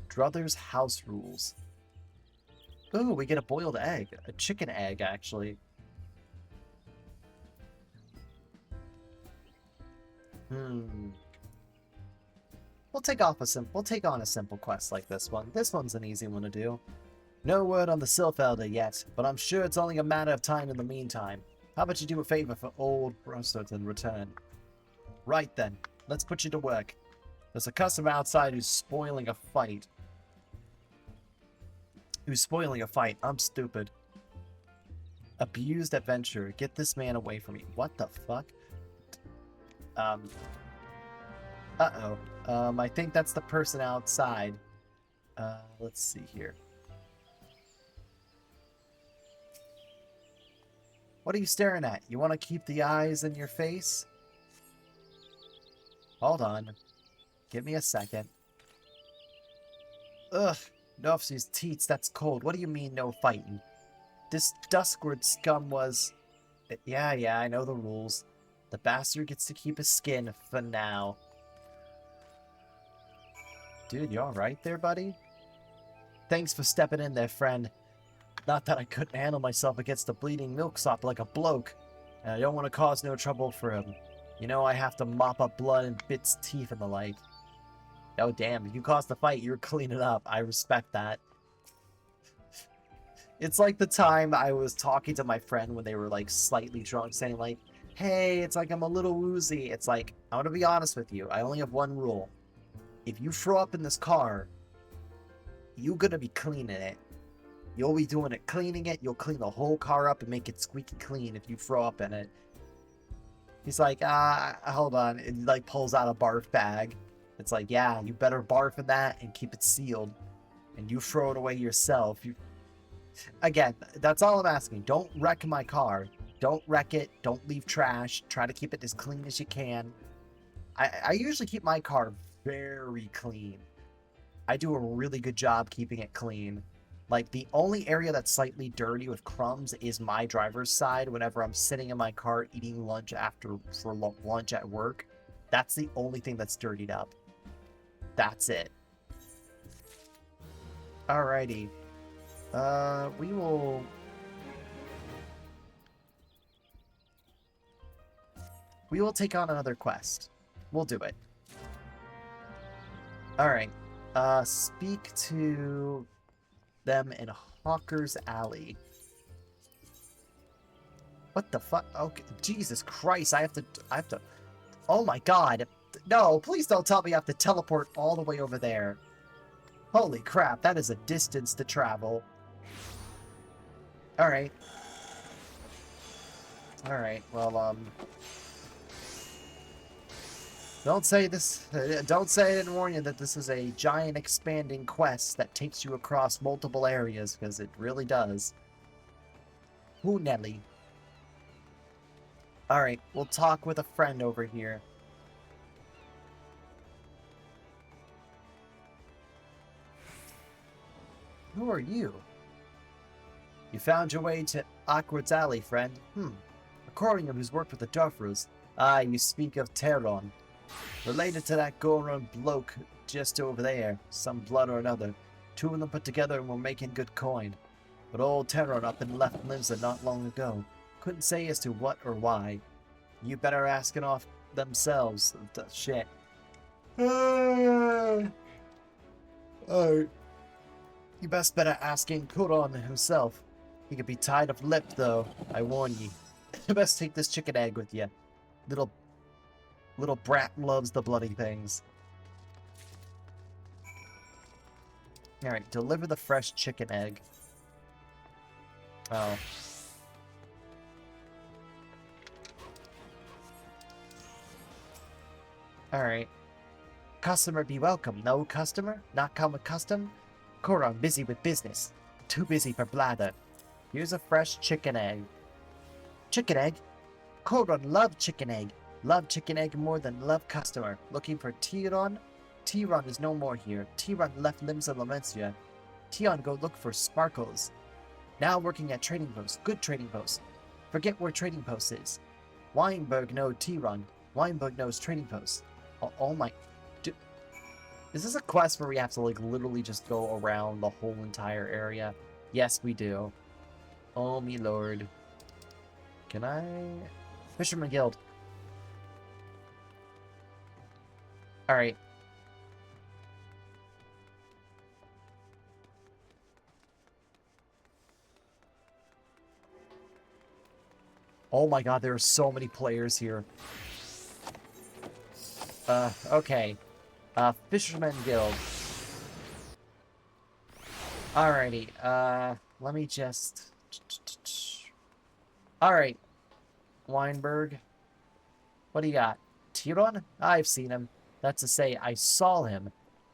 Druther's house rules. Ooh, we get a boiled egg. A chicken egg, actually. We'll take on a simple quest like this one. This one's an easy one to do. No word on the Sylph Elder yet, but I'm sure it's only a matter of time in the meantime. How about you do a favor for old Brosot in return? Right then. Let's put you to work. There's a customer outside who's spoiling a fight. I'm stupid. Abused adventurer. Get this man away from me. What the fuck? Uh-oh. I think that's the person outside. Let's see here. What are you staring at? You want to keep the eyes in your face? Hold on. Give me a second. Ugh. No, if she's teats, that's cold. What do you mean, no fighting? This Duskward scum was... Yeah, I know the rules. The bastard gets to keep his skin for now. Dude, you alright there, buddy? Thanks for stepping in there, friend. Not that I couldn't handle myself against the bleeding milksop like a bloke. And I don't want to cause no trouble for him. You know I have to mop up blood and bits teeth and the like. Oh damn, if you caused the fight, you're cleaning up. I respect that. It's like the time I was talking to my friend when they were like slightly drunk, saying like, hey, it's like I'm a little woozy. It's like, I'm gonna be honest with you. I only have one rule. If you throw up in this car, you're gonna be cleaning it. You'll be doing it, cleaning it. You'll clean the whole car up and make it squeaky clean if you throw up in it. He's like, hold on. And he like pulls out a barf bag. It's like, yeah, you better barf in that and keep it sealed. And you throw it away yourself. Again, that's all I'm asking. Don't wreck my car. Don't wreck it. Don't leave trash. Try to keep it as clean as you can. I usually keep my car very clean. I do a really good job keeping it clean. Like, the only area that's slightly dirty with crumbs is my driver's side whenever I'm sitting in my car eating lunch for lunch at work. That's the only thing that's dirtied up. That's it. Alrighty. We will take on another quest. We'll do it. Alright. Speak to them in Hawker's Alley. What the fuck? Okay, Jesus Christ, I have to... Oh my god. No, please don't tell me I have to teleport all the way over there. Holy crap, that is a distance to travel. Alright. Alright, well, don't say this... don't say I didn't warn you that this is a giant expanding quest that takes you across multiple areas, because it really does. Ooh, Nelly. Alright, we'll talk with a friend over here. Who are you? You found your way to Awkward's Alley, friend. According to who's worked with the Duffers. You speak of Teron. Related to that Goron bloke just over there. Some blood or another. Two of them put together and were making good coin. But old Teron up and left Limsa not long ago. Couldn't say as to what or why. You better ask it off themselves. Shit. Alright. You best better asking Kuron himself. He could be tied of lip, though. I warn ye. You best take this chicken egg with you. Little brat loves the bloody things. Alright, deliver the fresh chicken egg. Oh. Alright. Customer be welcome. No customer? Not come accustomed? Koron busy with business. Too busy for blather. Here's a fresh chicken egg. Chicken egg? Koron love chicken egg. Love chicken egg more than love customer. Looking for Tiron? Tiron is no more here. Tiron left Limsa Lamentia. Tion go look for Sparkles. Now working at trading post. Good trading post. Forget where trading post is. Weinberg know Tiron. Weinberg knows trading post. Oh my... Is this a quest where we have to, like, literally just go around the whole entire area? Yes, we do. Oh, me lord. Can I... Fisherman Guild. Alright. Oh my god, there are so many players here. Okay. Fisherman Guild. Alrighty, let me just... Alright, Weinberg. What do you got? Tyron? I've seen him. That's to say, I saw him.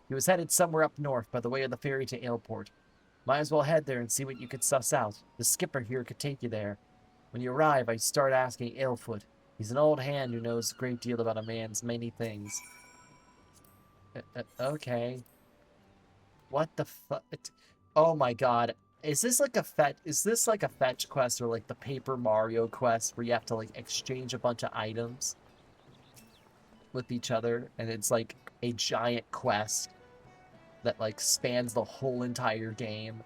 He was headed somewhere up north by the way of the ferry to Aleport. Might as well head there and see what you could suss out. The skipper here could take you there. When you arrive, I start asking Aelfoot. He's an old hand who knows a great deal about a man's many things. Okay. What the fuck? Oh my god. Is this like a fetch quest or like the Paper Mario quest where you have to like exchange a bunch of items with each other and it's like a giant quest that like spans the whole entire game?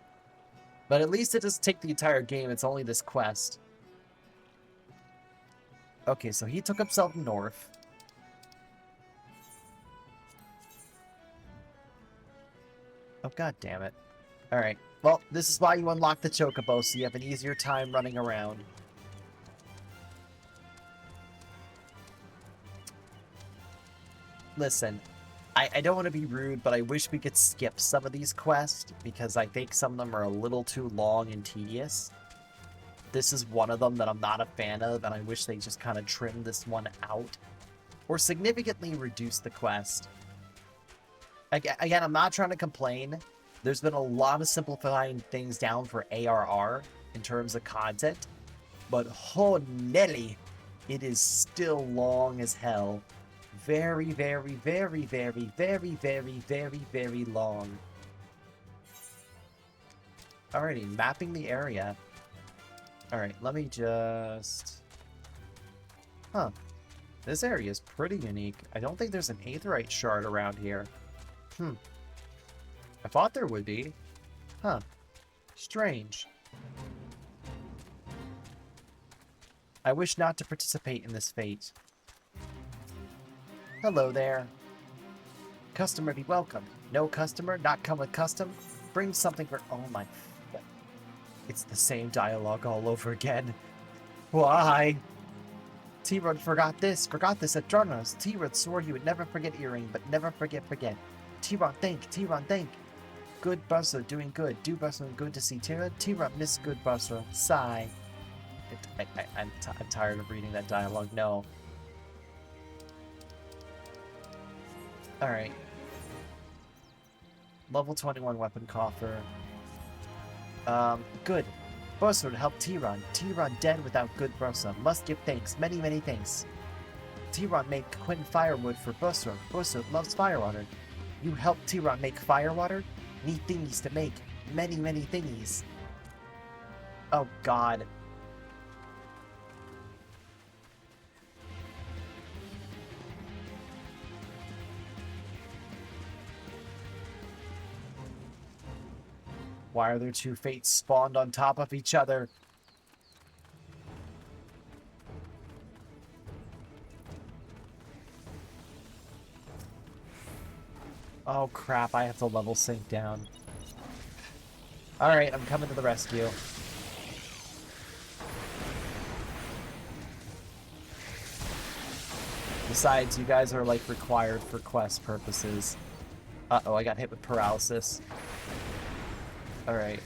But at least it doesn't take the entire game, it's only this quest. Okay, so he took himself north. Oh god damn it. Alright. Well, this is why you unlock the Chocobo, so you have an easier time running around. Listen, I don't want to be rude, but I wish we could skip some of these quests, because I think some of them are a little too long and tedious. This is one of them that I'm not a fan of, and I wish they just kind of trimmed this one out. Or significantly reduce the quest. Again, I'm not trying to complain. There's been a lot of simplifying things down for ARR in terms of content. But oh Nelly, it is still long as hell. Very, very, very, very, very, very, very, very long. Alrighty, mapping the area. Alright, let me just... Huh. This area is pretty unique. I don't think there's an Aetherite shard around here. I thought there would be. Huh. Strange. I wish not to participate in this fate. Hello there. Customer be welcome. No customer, not come with custom. Bring something for... Oh my... It's the same dialogue all over again. Why? T-Rod forgot this at Dronos. T-Rod swore he would never forget earring, but never forget. T-Rod thank. Good Buster, doing good. Do Buster, good to see T-Rod. T-Rod miss good Buster. Sigh. I'm tired of reading that dialogue. No. Alright. Level 21 weapon coffer. Good. Buster to help T-Ron. T-Ron dead without good Buster. Must give thanks. Many, many thanks. T-Ron make Quentin firewood for Buster. Buster loves firewater. You help T-Ron make firewater? Neat thingies to make. Many, many thingies. Oh, God. Why are there two fates spawned on top of each other? Oh crap, I have to level sync down. Alright, I'm coming to the rescue. Besides, you guys are like required for quest purposes. Uh-oh, I got hit with paralysis. Alright,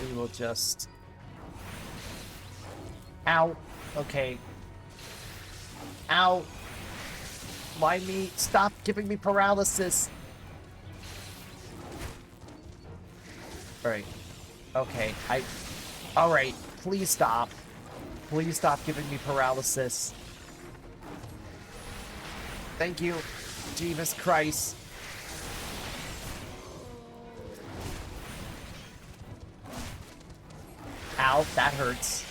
we will just... Ow! Okay. Ow! Why me? Stop giving me paralysis! Alright. Okay, Alright, please stop. Please stop giving me paralysis. Thank you. Jesus Christ. Ow, that hurts.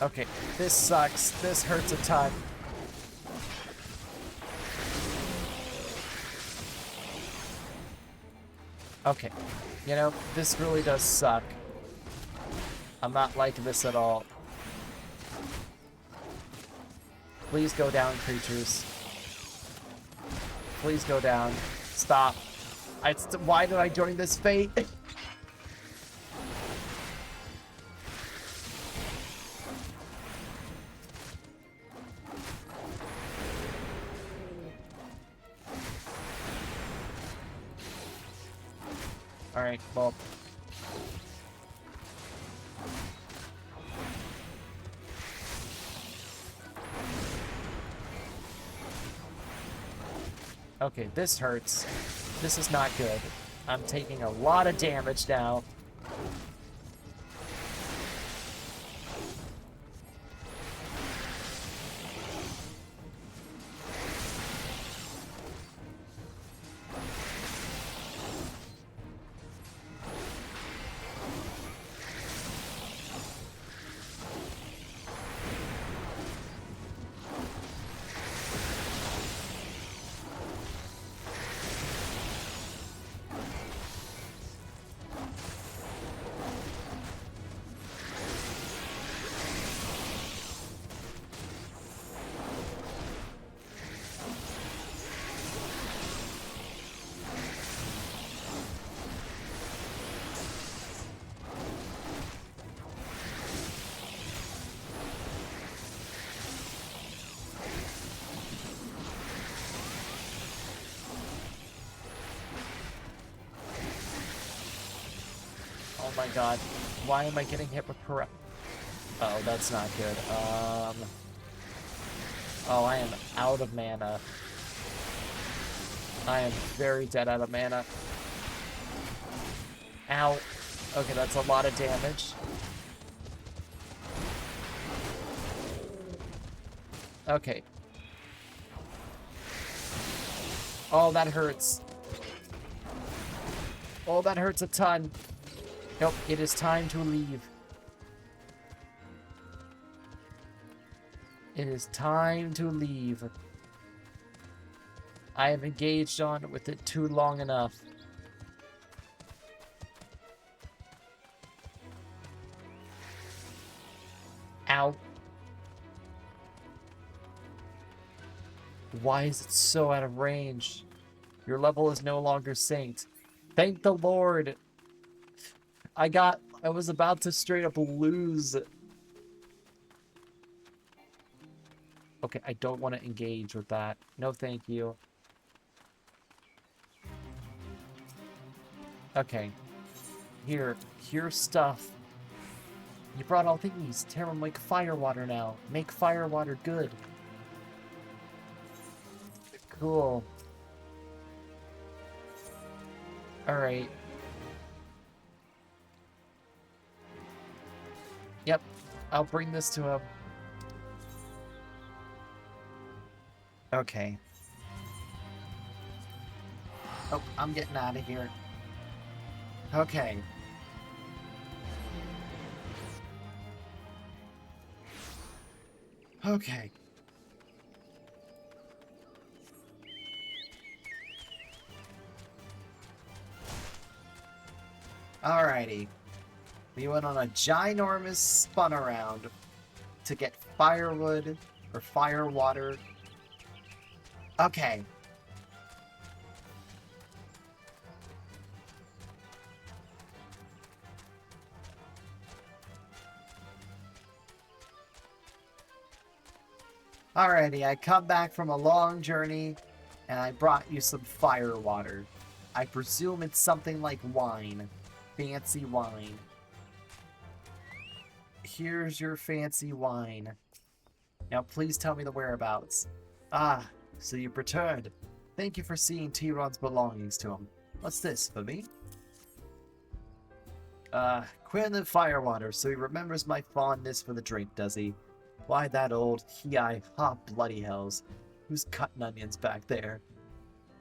Okay, this sucks. This hurts a ton. Okay, you know, this really does suck. I'm not liking this at all. Please go down, creatures. Please go down. Stop. Why did I join this fate? Alright, well. Okay, this hurts. This is not good. I'm taking a lot of damage now. Oh my god. Why am I getting hit with Oh, that's not good. Oh, I am out of mana. I am very dead out of mana. Ow. Okay, that's a lot of damage. Okay. Oh, that hurts. Oh, that hurts a ton. Nope, it is time to leave. It is time to leave. I have engaged on with it too long enough. Ow. Why is it so out of range? Your level is no longer synced. Thank the Lord. I was about to straight up lose. Okay, I don't want to engage with that. No, thank you. Okay. Here's stuff. You brought all these. Terra make fire water now. Make fire water good. Cool. Alright. Yep. I'll bring this to him. Okay. Oh, I'm getting out of here. Okay. Okay. Alrighty. We went on a ginormous spun around to get firewood or fire water. Okay. Alrighty, I come back from a long journey, and I brought you some fire water. I presume it's something like wine. Fancy wine. Here's your fancy wine. Now please tell me the whereabouts. Ah, so you've returned. Thank you for seeing T-Rod's belongings to him. What's this, for me? Quinlan Firewater, so he remembers my fondness for the drink, does he? Why that old hot bloody hells. Who's cutting onions back there?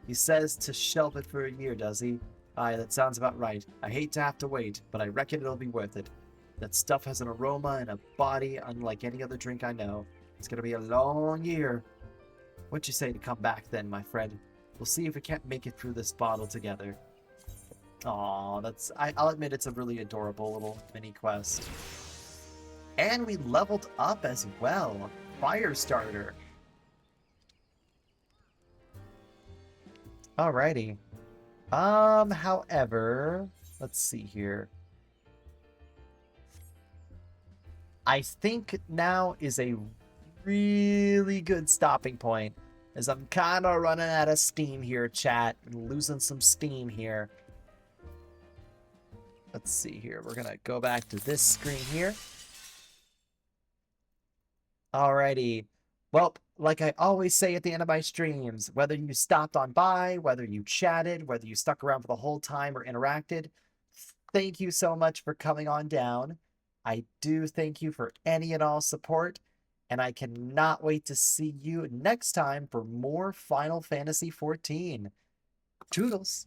He says to shelf it for a year, does he? Aye, that sounds about right. I hate to have to wait, but I reckon it'll be worth it. That stuff has an aroma and a body unlike any other drink I know. It's gonna be a long year. What'd you say to come back then, my friend? We'll see if we can't make it through this bottle together. Aw, I'll admit it's a really adorable little mini quest. And we leveled up as well. Fire starter. Alrighty. However, let's see here. I think now is a really good stopping point, as I'm kind of running out of steam here, chat, and losing some steam here. Let's see here. We're going to go back to this screen here. Alrighty. Well, like I always say at the end of my streams, whether you stopped on by, whether you chatted, whether you stuck around for the whole time or interacted, thank you so much for coming on down. I do thank you for any and all support, and I cannot wait to see you next time for more Final Fantasy XIV. Toodles!